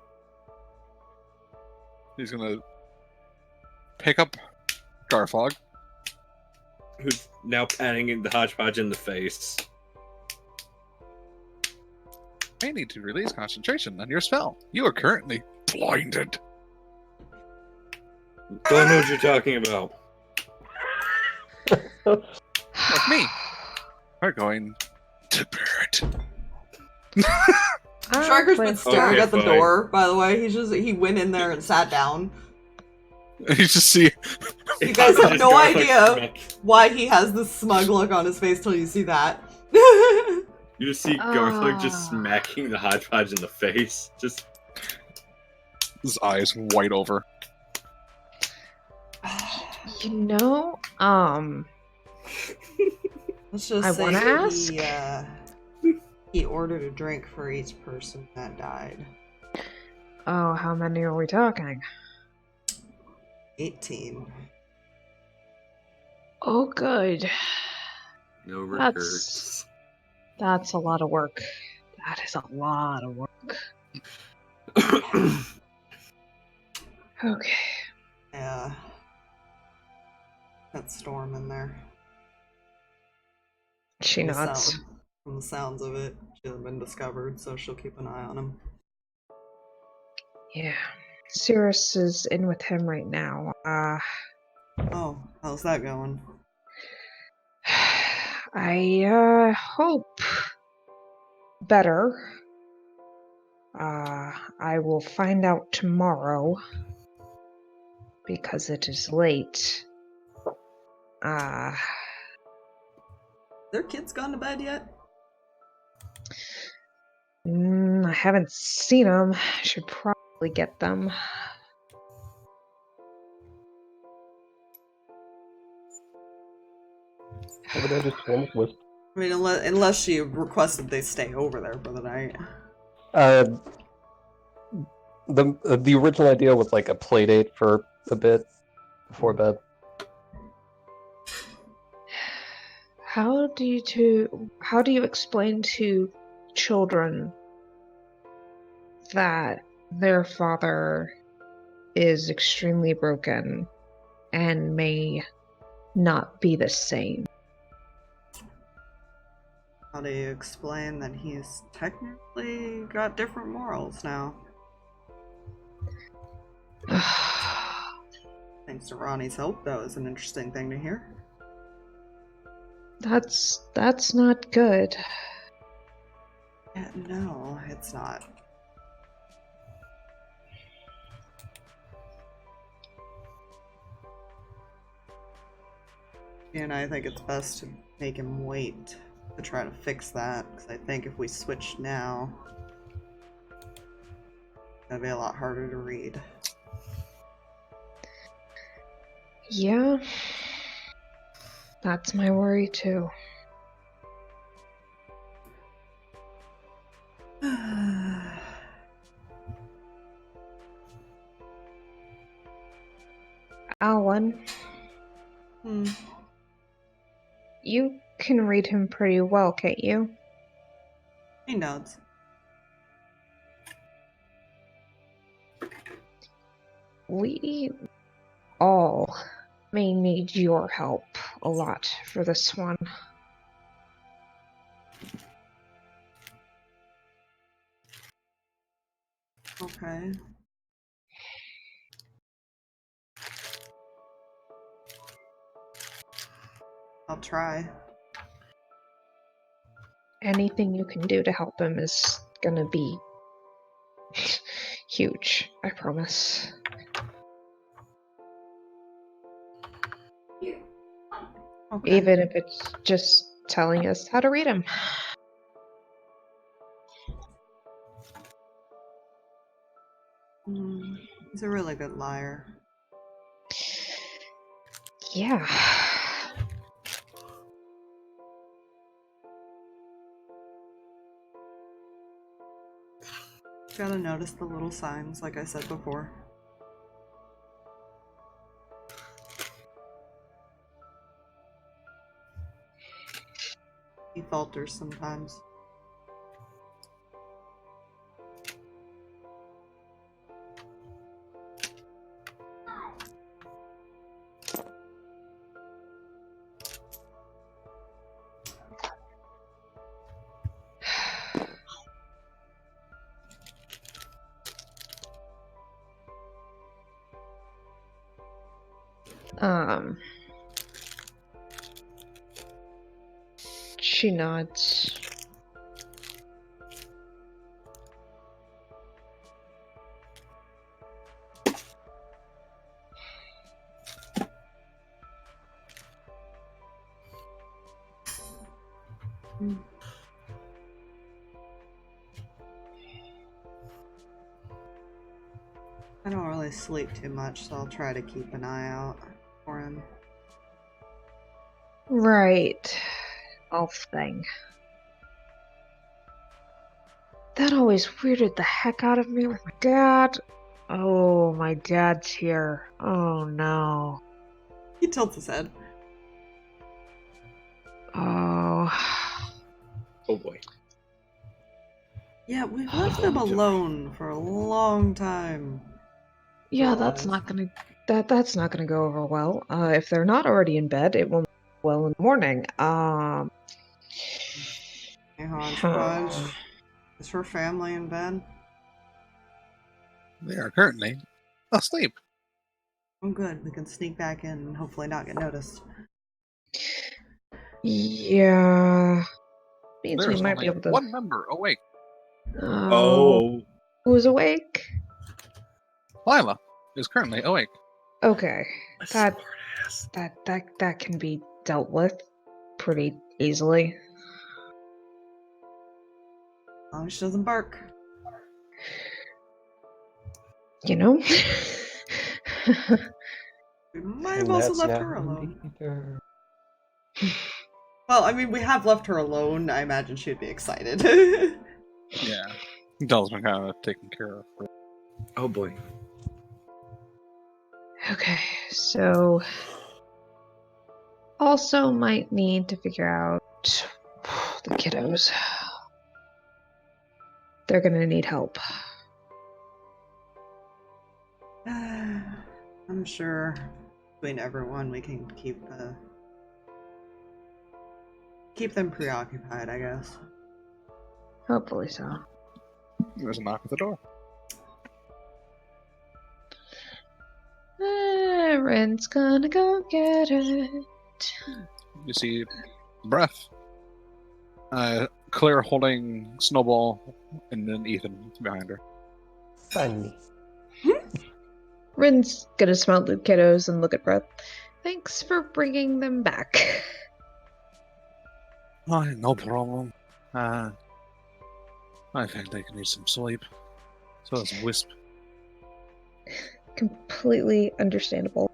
He's gonna pick up Garthag. Who's now patting the hodgepodge in the face. I need to release concentration on your spell. You are currently blinded. Don't know what you're talking about. Like me. We're going to bear it. Striker's been staring Okay, at the fine. door, by the way. He went in there and sat down. You just see You guys have no Garthag idea smack- why he has this smug look on his face till you see that. You just see Garthag just smacking the hodgepodge in the face. Just his eyes white over. You know, Let's just I say wanna ask? he ordered a drink for each person that died. oh, how many are we talking? 18. Oh, good. no regrets. That's a lot of work. That is a lot of work. Okay. Yeah. Got Storm in there. She From the nods. sound- From the sounds of it, she hasn't been discovered, so she'll keep an eye on him. Yeah. Sirris is in with him right now. Oh, how's that going? I hope better. I will find out tomorrow because it is late. Their kids gone to bed yet? I haven't seen them. I should probably get them. Over there, just swarm with wisps. I mean, unless she requested they stay over there for the night. The original idea was like a play date for a bit before bed. How do you explain to children that their father is extremely broken and may not be the same? How do you explain that he's technically got different morals now? Thanks to Ronnie's help, that was an interesting thing to hear. That's not good. Yeah, no, it's not. And I think it's best to make him wait to try to fix that, because I think if we switch now, it's gonna be a lot harder to read. Yeah. That's my worry too. Alwin, you can read him pretty well, can't you? He nods. We all may need your help a lot for this one. Okay. I'll try. Anything you can do to help him is gonna be huge, I promise. Okay. Even if it's just telling us how to read him. He's a really good liar. Yeah. Gotta notice the little signs, like I said before. He falters sometimes. She nods. I don't really sleep too much, so I'll try to keep an eye out for him. Right. Elf thing. That always weirded the heck out of me with my dad. Oh, my dad's here. Oh no. He tilts his head. Oh. Oh boy. Yeah, we've left them alone for a long time. Yeah, Realize. that's not gonna go over well. If they're not already in bed, it won't go well in the morning. Hey, Hodgepodge. Is her family in bed? They are currently asleep. Oh, good. We can sneak back in and hopefully not get noticed. Yeah. Means we There's might be only able to. one member awake. Oh. Who's awake? Lila is currently awake. Okay. A That smartass. that can be dealt with pretty Easily. As long as she doesn't bark. You know? We might have And also that's left now her alone. later. Well, I mean, we have left her alone. I imagine she'd be excited. Yeah. Dell's been kind of taken care of. Oh boy. Okay, so also might need to figure out the kiddos. They're gonna need help. I'm sure between everyone we can keep them preoccupied, I guess. Hopefully so. There's a knock at the door. Rinn's gonna go get it. You see Breath. Claire holding Snowball, and then Ethan behind her. Funny. Rinn's gonna smell the kiddos and look at Breath. Thanks for bringing them back. Oh, no problem. I think they can use some sleep. So does Wisp. Completely understandable.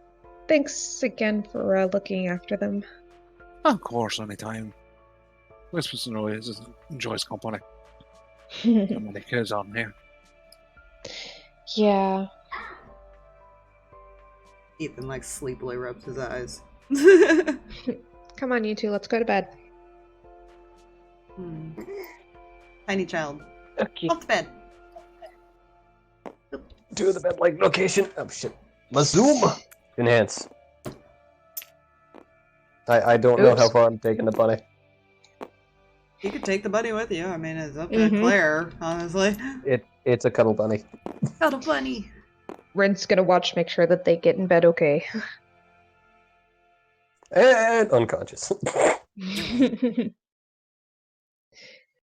Thanks again for looking after them. Of course, anytime. Wisp enjoys company. How many kids on here? Yeah. Ethan, like, sleepily rubs his eyes. Come on, you two, let's go to bed. Tiny child. Okay. Off to bed. To the bed-like location. Oh shit. Mazoom! Enhance. I don't know how Oops. far I'm taking the bunny. You could take the bunny with you. I mean, it's up to Claire, honestly. It's a cuddle bunny. Cuddle bunny. Rinn's gonna watch, make sure that they get in bed okay. And unconscious.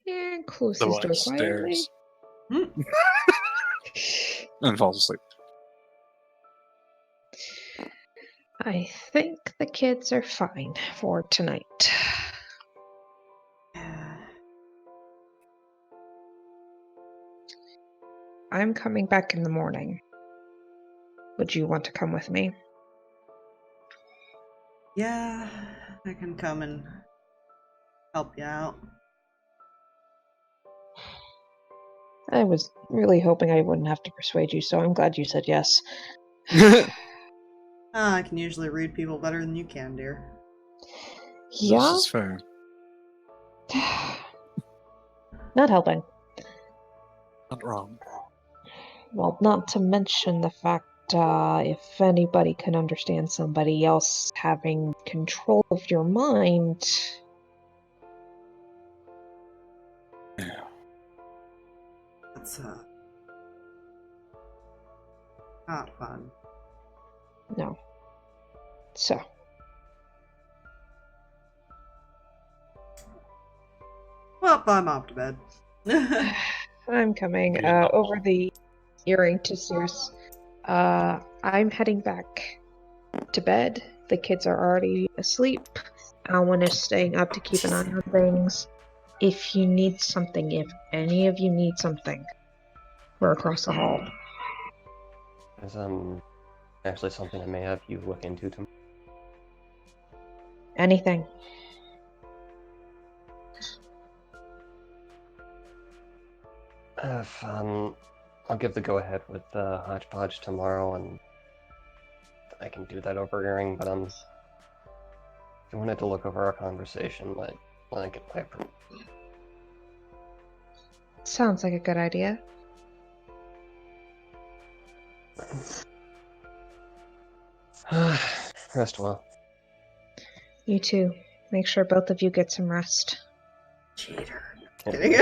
And close The his one door quietly. stares. And falls asleep. I think the kids are fine for tonight. I'm coming back in the morning. Would you want to come with me? Yeah, I can come and help you out. I was really hoping I wouldn't have to persuade you, so I'm glad you said yes. I can usually read people better than you can, dear. Yeah? This is fair. Not helping. Not wrong. Well, not to mention the fact if anybody can understand somebody else having control of your mind. Yeah. That's not fun. No. So. Well, I'm off to bed. I'm coming Yeah. over the earring to Sirris. I'm heading back to bed. The kids are already asleep. Alwin is staying up to keep an eye on things. If you need something, if any of you need something, we're across the hall. There's actually something I may have you look into tomorrow. Anything. I'll give the go-ahead with Hodgepodge tomorrow, and I can do that over earring, but if you wanted to look over our conversation, I get my approval. Sounds like a good idea. Rest well. You too. Make sure both of you get some rest. Cheater. Yeah. Kidding.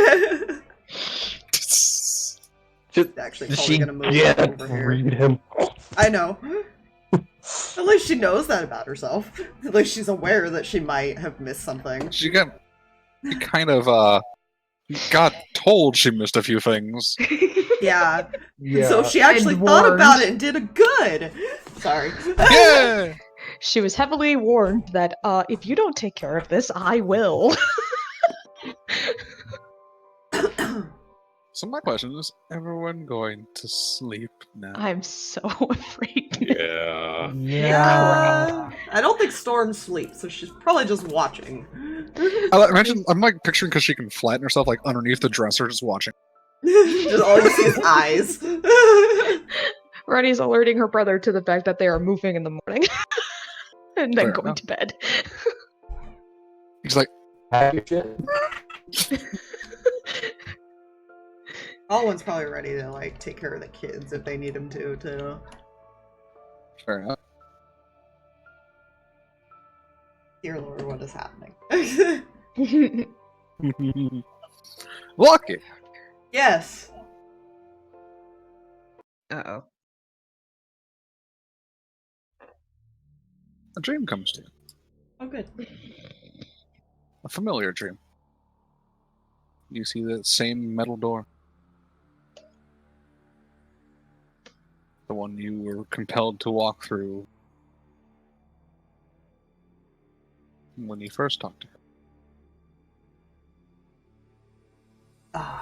Just, Actually, does probably she gonna move get over here. read him? I know. At least she knows that about herself. At least she's aware that she might have missed something. She got told she missed a few things. Yeah. Yeah. So she actually And thought warned. about it and did a good. Sorry. Yeah! She was heavily warned that if you don't take care of this, I will. So my question is everyone going to sleep now? I'm so afraid. Yeah. Yeah. I don't think Storm sleeps, so she's probably just watching. Imagine, I'm like picturing because she can flatten herself like underneath the dresser just watching. Just all you see is eyes. Ronnie's alerting her brother to the fact that they are moving in the morning. And then Fair going enough. to bed. He's like, Have your shit. Alwin's probably ready to like take care of the kids if they need him to too. fair enough. Dear Lord, what is happening? Lucky! Yes. Uh-oh. A dream comes to you. Oh, good. A familiar dream. You see that same metal door. The one you were compelled to walk through when you first talked to her.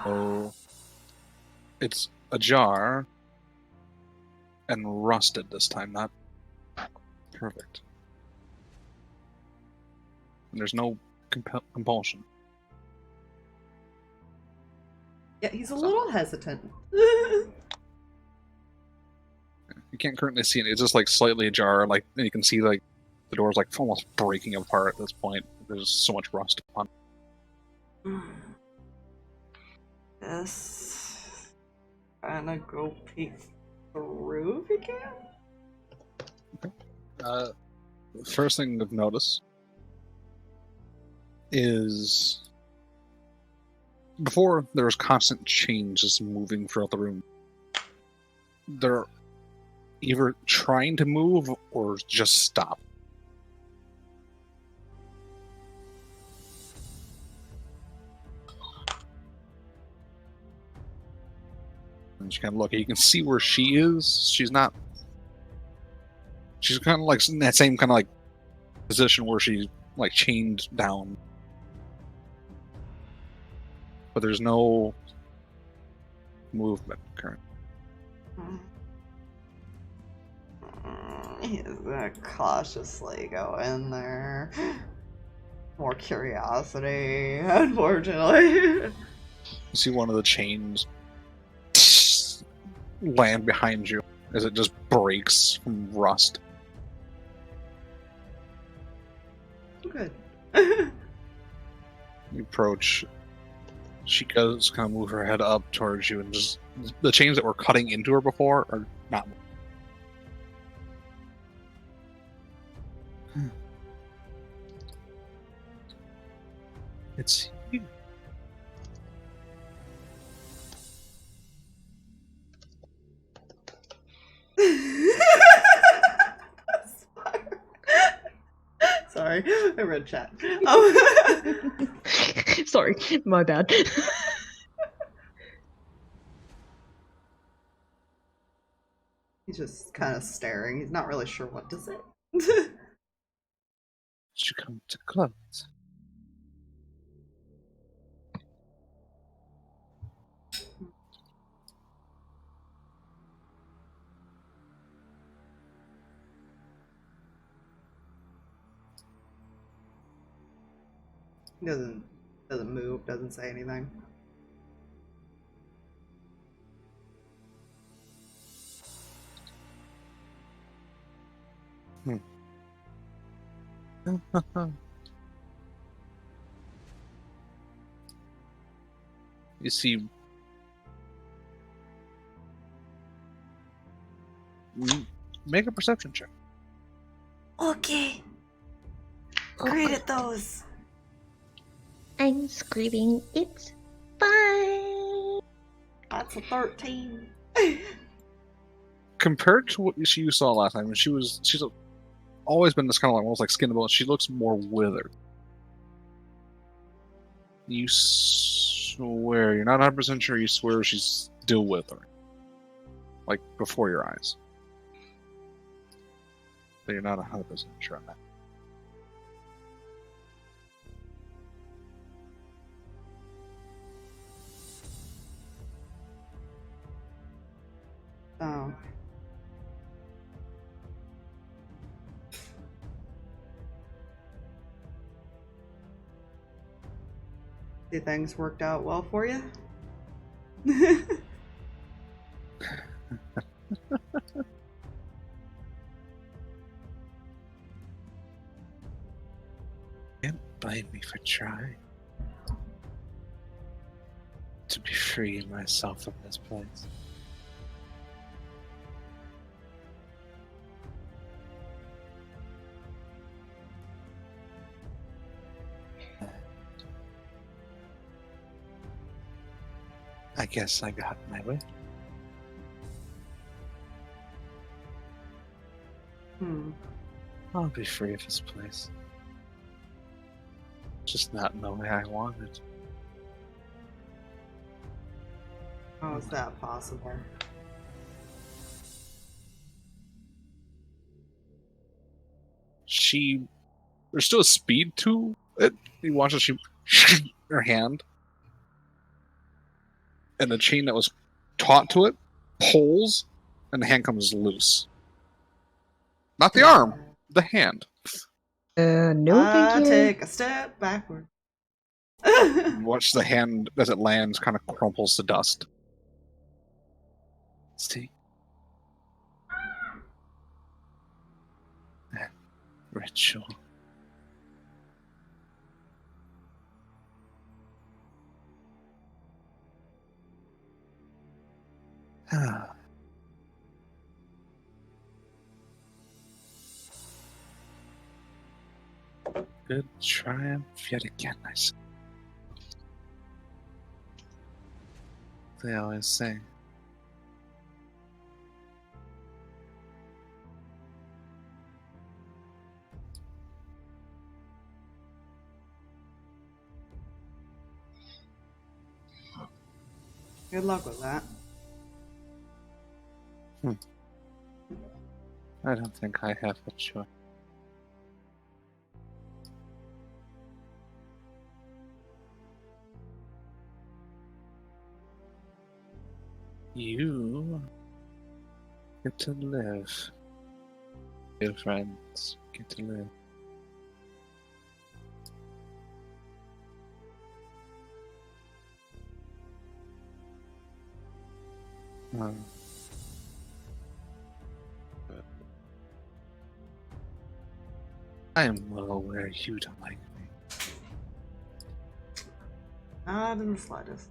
Oh, it's ajar and rusted this time, not perfect. And there's no compulsion. Yeah, he's a little hesitant. You can't currently see it. It's just like slightly ajar. Like and you can see like the door's like almost breaking apart at this point. There's so much rust upon it. Yes. Kinda go peek through if you can. First thing of notice is before there was constant changes moving throughout the room. They're either trying to move or just stop. And you kind of look, you can see where she is. She's not. She's kind of like in that same kind of like position where she's like chained down. But there's no movement currently. He's gonna cautiously go in there. More curiosity, unfortunately. You see one of the chains land behind you as it just breaks from rust. Good. You approach. She goes kind of move her head up towards you, and just the chains that were cutting into her before are not. It's you. Sorry, I read chat. Sorry, my bad. He's just kind of staring. He's not really sure what to say. She come to close. He doesn't move, doesn't say anything. You see, make a perception check. Okay. Great at those. I'm screaming, it's fine. That's a 13. Compared to what you saw last time, she's always been this kind of like almost like skin and bone. She looks more withered. You swear you're not 100% sure. You swear she's still withered, like before your eyes. but you're not 100% sure on that. Oh. See, things worked out well for you? Can't blame me for trying to be free myself from this place. I guess I got my way. I'll be free of this place. Just not in the way I wanted. How is that possible? There's still a speed to it. You watch as she her hand, and the chain that was taut to it pulls, and the hand comes loose. Not the arm, the hand. No thank you. Take a step backward. You watch the hand as it lands kind of crumples to dust. See? That ritual. Ah. Good triumph yet again, I say. They always say. Good luck with that. I don't think I have a choice. You get to live. Your friends get to live. I am well aware you don't like me. Not in the slightest.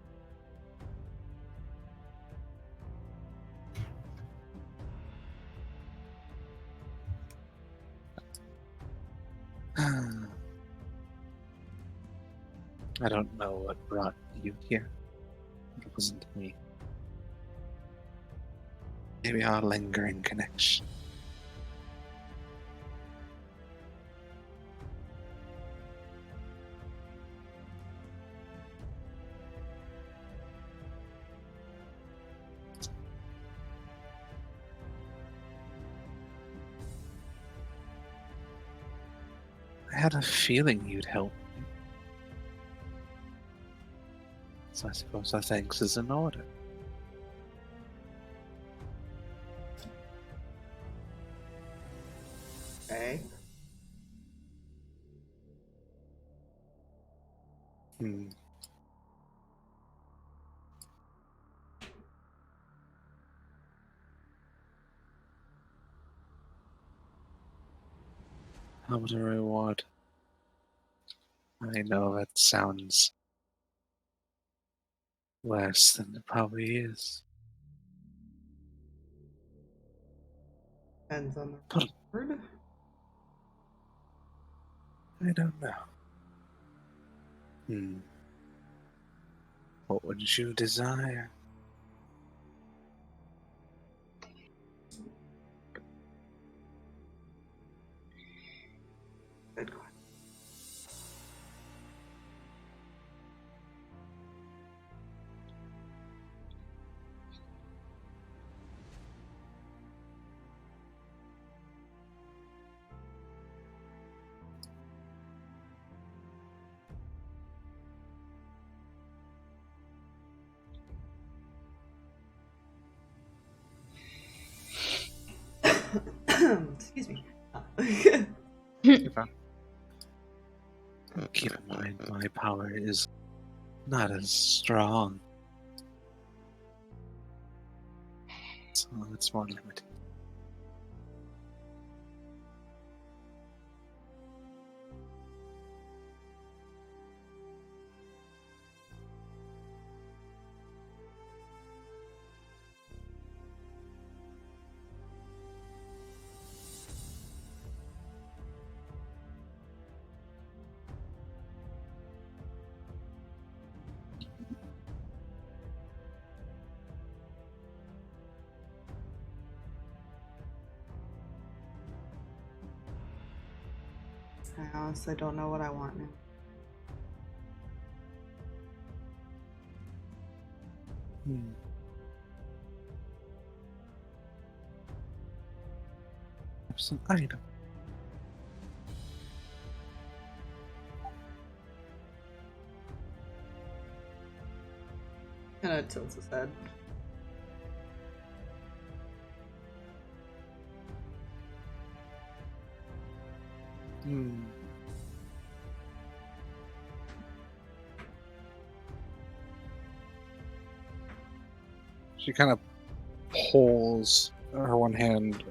I don't know what brought you here. It wasn't me. Maybe our lingering connection. I had a feeling you'd help me. So I suppose our thanks is in order. Okay. How would a reward? I know that sounds worse than it probably is. Depends on the But word. I don't know. What would you desire? Good question. Excuse me. You're fine. Keep in mind, my power is not as strong. So it's more limited. I honestly don't know what I want now. There's an item. Kinda tilts his head. She kind of pulls her one hand,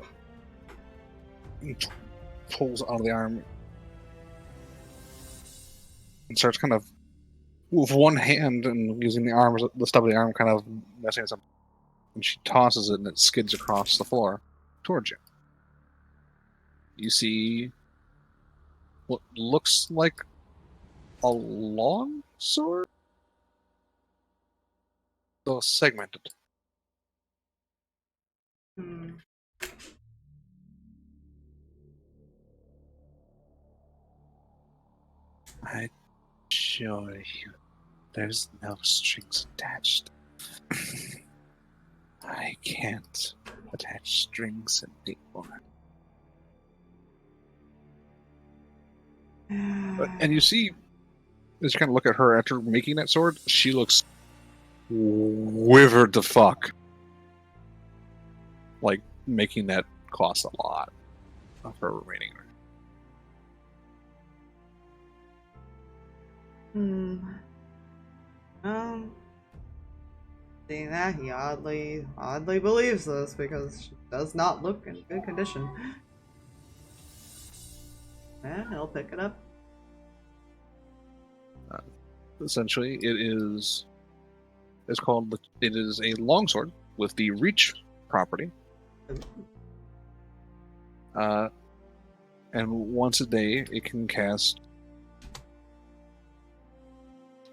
pulls out of the arm, and starts kind of with one hand and using the arm, the stub of the arm, kind of messing with something. And she tosses it, and it skids across the floor towards you. You see what looks like a long sword, though segmented. Hmm. I assure you, there's no strings attached. I can't attach strings anymore. And you see, as you kind of look at her after making that sword, she looks withered the fuck. Like, making that cost a lot of her remaining. Seeing that, he oddly believes this because she does not look in good condition. Yeah, he'll pick it up. Essentially, it is a longsword with the reach property. And once a day, it can cast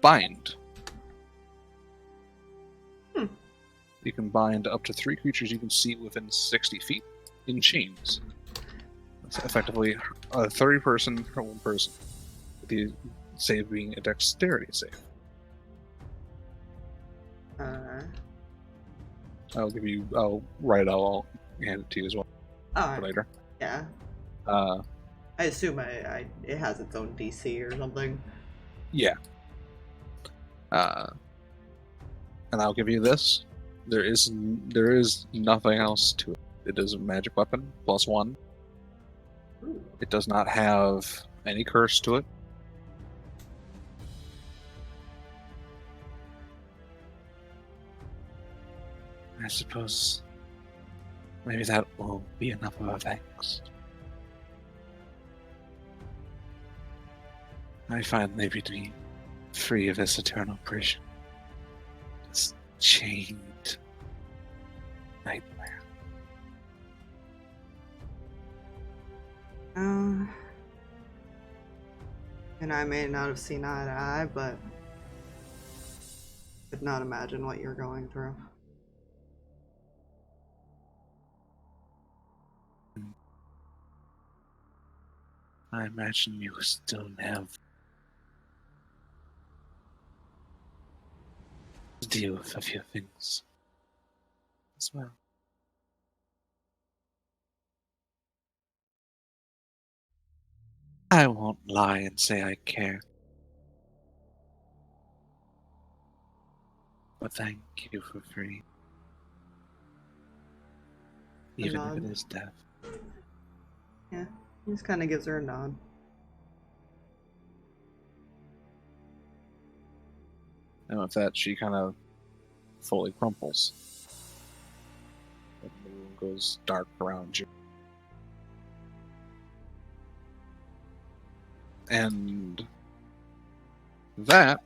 Bind. You can bind up to 3 creatures you can see within 60 feet in chains. That's effectively a 30-person or 1 person. The save being a dexterity save. I'll write it out, I'll hand it to you as well for later. Yeah. I assume it has its own DC or something. Yeah. And I'll give you this. There is nothing else to it. It is a magic weapon, +1. Ooh. It does not have any curse to it. I suppose maybe that will be enough of a thanks. I finally be free of this eternal prison. This chained nightmare. And I may not have seen eye to eye, but could not imagine what you're going through. I imagine you still have to deal with a few things as well. I won't lie and say I care. But thank you for free. Even if it is death. Yeah, he just kind of gives her a nod. And with that, she kind of fully crumples. And the room goes dark around you. And that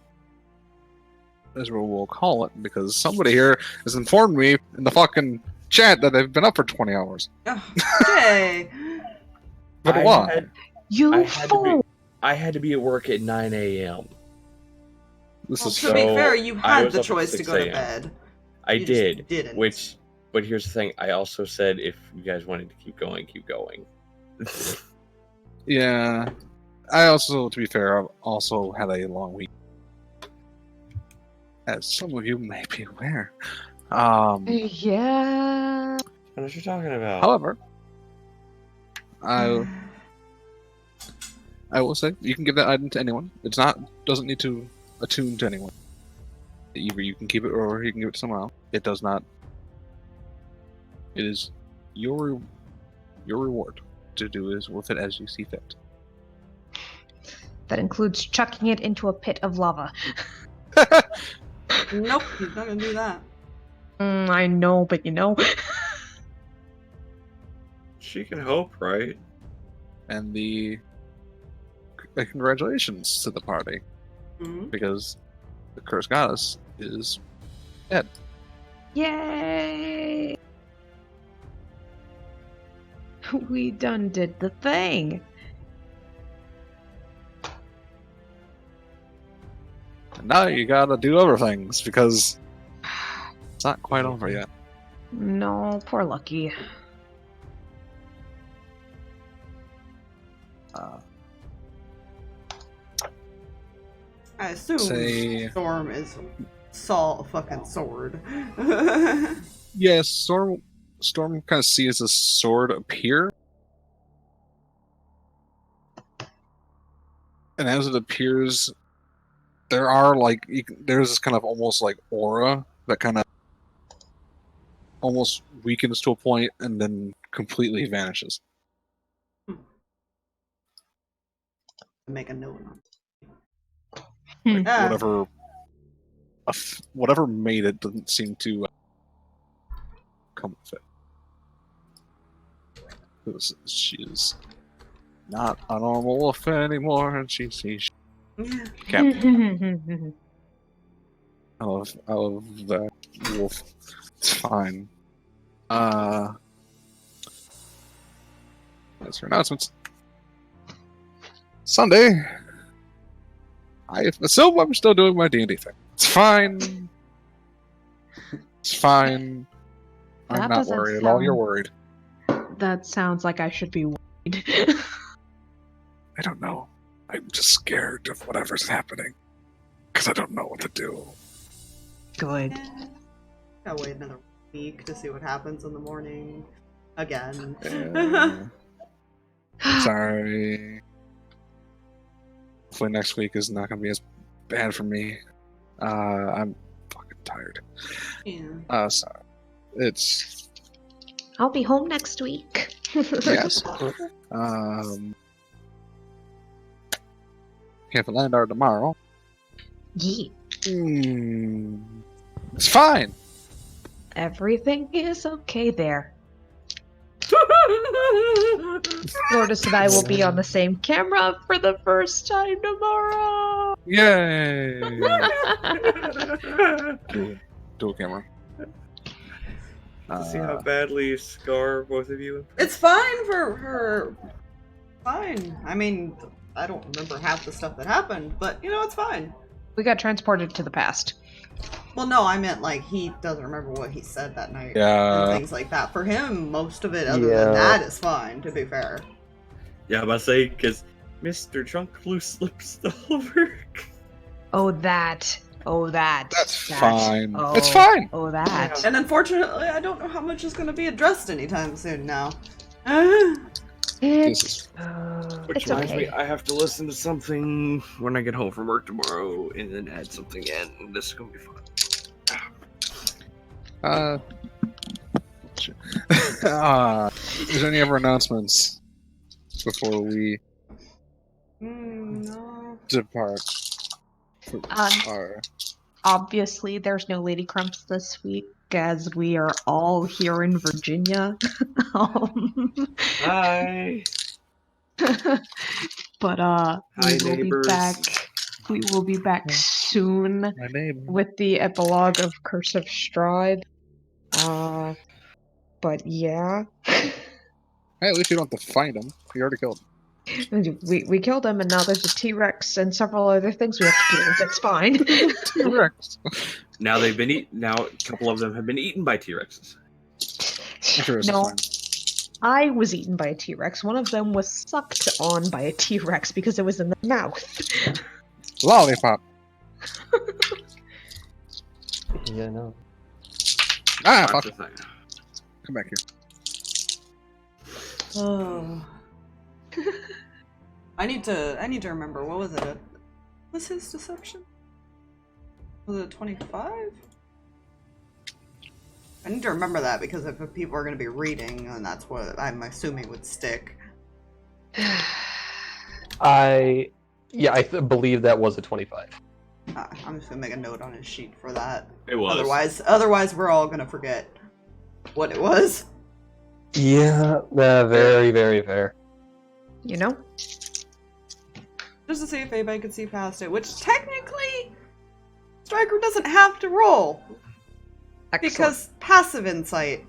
is what we'll call it, because somebody here has informed me in the fucking chat that they've been up for 20 hours. Okay. But I why? had- You I had to fool! I had to be at work at 9 a.m. This Well, is to be so- fair, you I had was the up at choice to 6 go to a.m. bed. I You just did, didn't. but here's the thing. I also said if you guys wanted to keep going, keep going. Yeah. I also, to be fair, I've also had a long week. As some of you may be aware. Yeah. What are you talking about? However, I will say you can give that item to anyone. It's not doesn't need to attune to anyone. Either you can keep it or you can give it to someone else. It does not. It is your reward to do is with it as you see fit. That includes chucking it into a pit of lava. Nope, he's not gonna do that. I know, but you know. She can hope, right? And congratulations to the party, Mhm. because the cursed goddess is dead. Yay! We done did the thing. And now you gotta do other things because it's not quite over yet. No, poor Lucky. I assume Say- Storm saw a fucking sword. Yeah, Storm kind of sees a sword appear, and as it appears, there's this kind of almost like aura that kind of almost weakens to a point and then completely vanishes. Make a note. Hmm. Whatever made it doesn't seem to come with it. 'Cause she is not a normal wolf anymore, and she sees Yeah. Captain. I love that wolf. It's fine. That's her announcements. Sunday. I assume I'm still doing my D&D thing. It's fine. It's fine. I'm That not doesn't worried at all. You're sound- worried. That sounds like I should be worried. I don't know. I'm just scared of whatever's happening. Because I don't know what to do. Good. Gotta wait another week to see what happens in the morning. Again. Sorry. Hopefully next week is not going to be as bad for me. I'm fucking tired. Yeah. Sorry. It's... I'll be home next week. Yes. Have a land art tomorrow. Yeah. It's fine. Everything is okay there. Lourdes and I will be on the same camera for the first time tomorrow. Yay! Dual camera. To see how badly you scar both of you. It's fine for her. Fine. I mean, I don't remember half the stuff that happened, but you know, it's fine. We got transported to the past. Well, no, I meant like he doesn't remember what he said that night Yeah. and things like that. For him, most of it, other Yeah. than that, is fine. To be fair. Yeah, I'm about to say, because Mr. Drunk Loose slips over. Oh, that. Oh, that. That's That. fine. Oh. It's fine. Oh, that. And unfortunately, I don't know how much is going to be addressed anytime soon now. This is... Which It's reminds okay. me, I have to listen to something when I get home from work tomorrow, and then add something in. This is gonna be fun. Is there any other announcements? before we No. depart for our... Obviously, there's no Lady Crumps this week, as we are all here in Virginia. Hi. But Hi, we will neighbors. be back. We will be back soon My neighbor. with the epilogue of Curse of Strahd. But yeah. Hey, at least you don't have to find him. You already killed him. We killed him, and now there's a T-Rex and several other things we have to deal with. It's fine. T-Rex. Now they've been eaten. Now a couple of them have been eaten by T-Rexes. No, I was eaten by a T-Rex. One of them was sucked on by a T-Rex because it was in the mouth. Lollipop. Yeah, no. Ah, That's fuck. the thing. Come back here. Oh. I need to remember, what was it? What's his deception? Was it 25? I need to remember that because if people are going to be reading, and that's what I'm assuming would stick. I believe that was a 25. I'm just going to make a note on his sheet for that. It was. Otherwise we're all going to forget what it was. Yeah, very, very fair. You know? Just to see if anybody could see past it, which technically Striker doesn't have to roll. Excellent. Because passive insight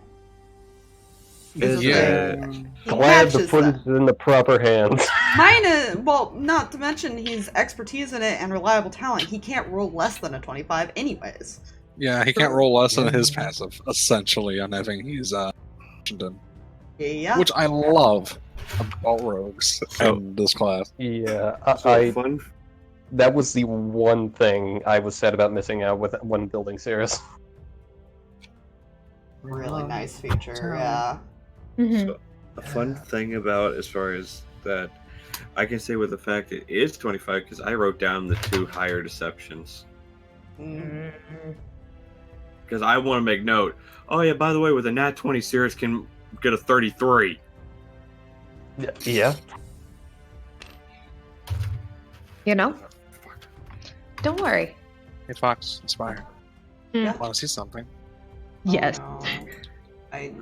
is a Yeah. thing. He Glad to catches put that. it in the proper hands. Mine is, well, not to mention he's expertise in it and reliable talent. He can't roll less than a 25 anyways. Yeah, he can't roll less than his passive, essentially, on everything he's Washington. Yeah. Which I love about rogues in this class. Yeah, So fun. that was the one thing I was sad about missing out with when building Sirris. Really nice feature, yeah. Mhm. So, a fun thing about as far as that, I can say with the fact it is 25 because I wrote down the 2 higher deceptions. Mm. Because I want to make note. Oh yeah, by the way, with a nat 20, Sirris can get a 33. Yeah. You know? Don't worry. Hey, Fox, inspire. Yeah. Want to see something? Yes. Oh,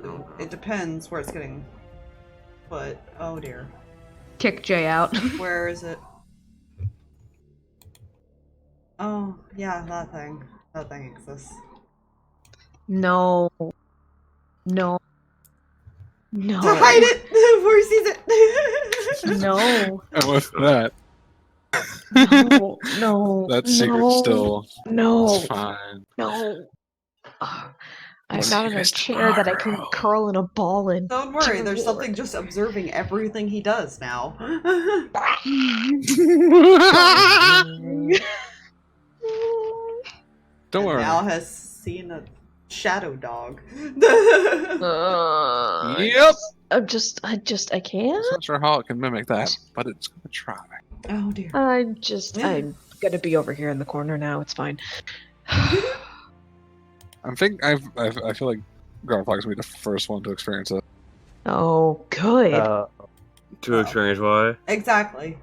no. It depends where it's getting put. Oh dear. Kick Jay out. Where is it? Oh, yeah, that thing. That thing exists. No. No. No. To hide it before he sees it! No. And with that, No. No. that secret no, still No. fine. No. Ugh. I'm See not you in a guys chair that I can tomorrow. curl in a ball in. Don't worry, there's Dear something just observing everything he does now. Don't And worry. now has seen a shadow dog. Yep. I can't. I'm not sure how it can mimic that, but it's gonna try. Oh dear. I'm gonna be over here in the corner now. It's fine. I feel like Garthag's gonna be the first one to experience it. Oh, good. To experience why? Exactly.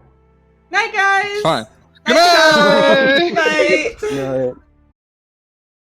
Night, guys! It's fine. Night, Good guys! night! Night!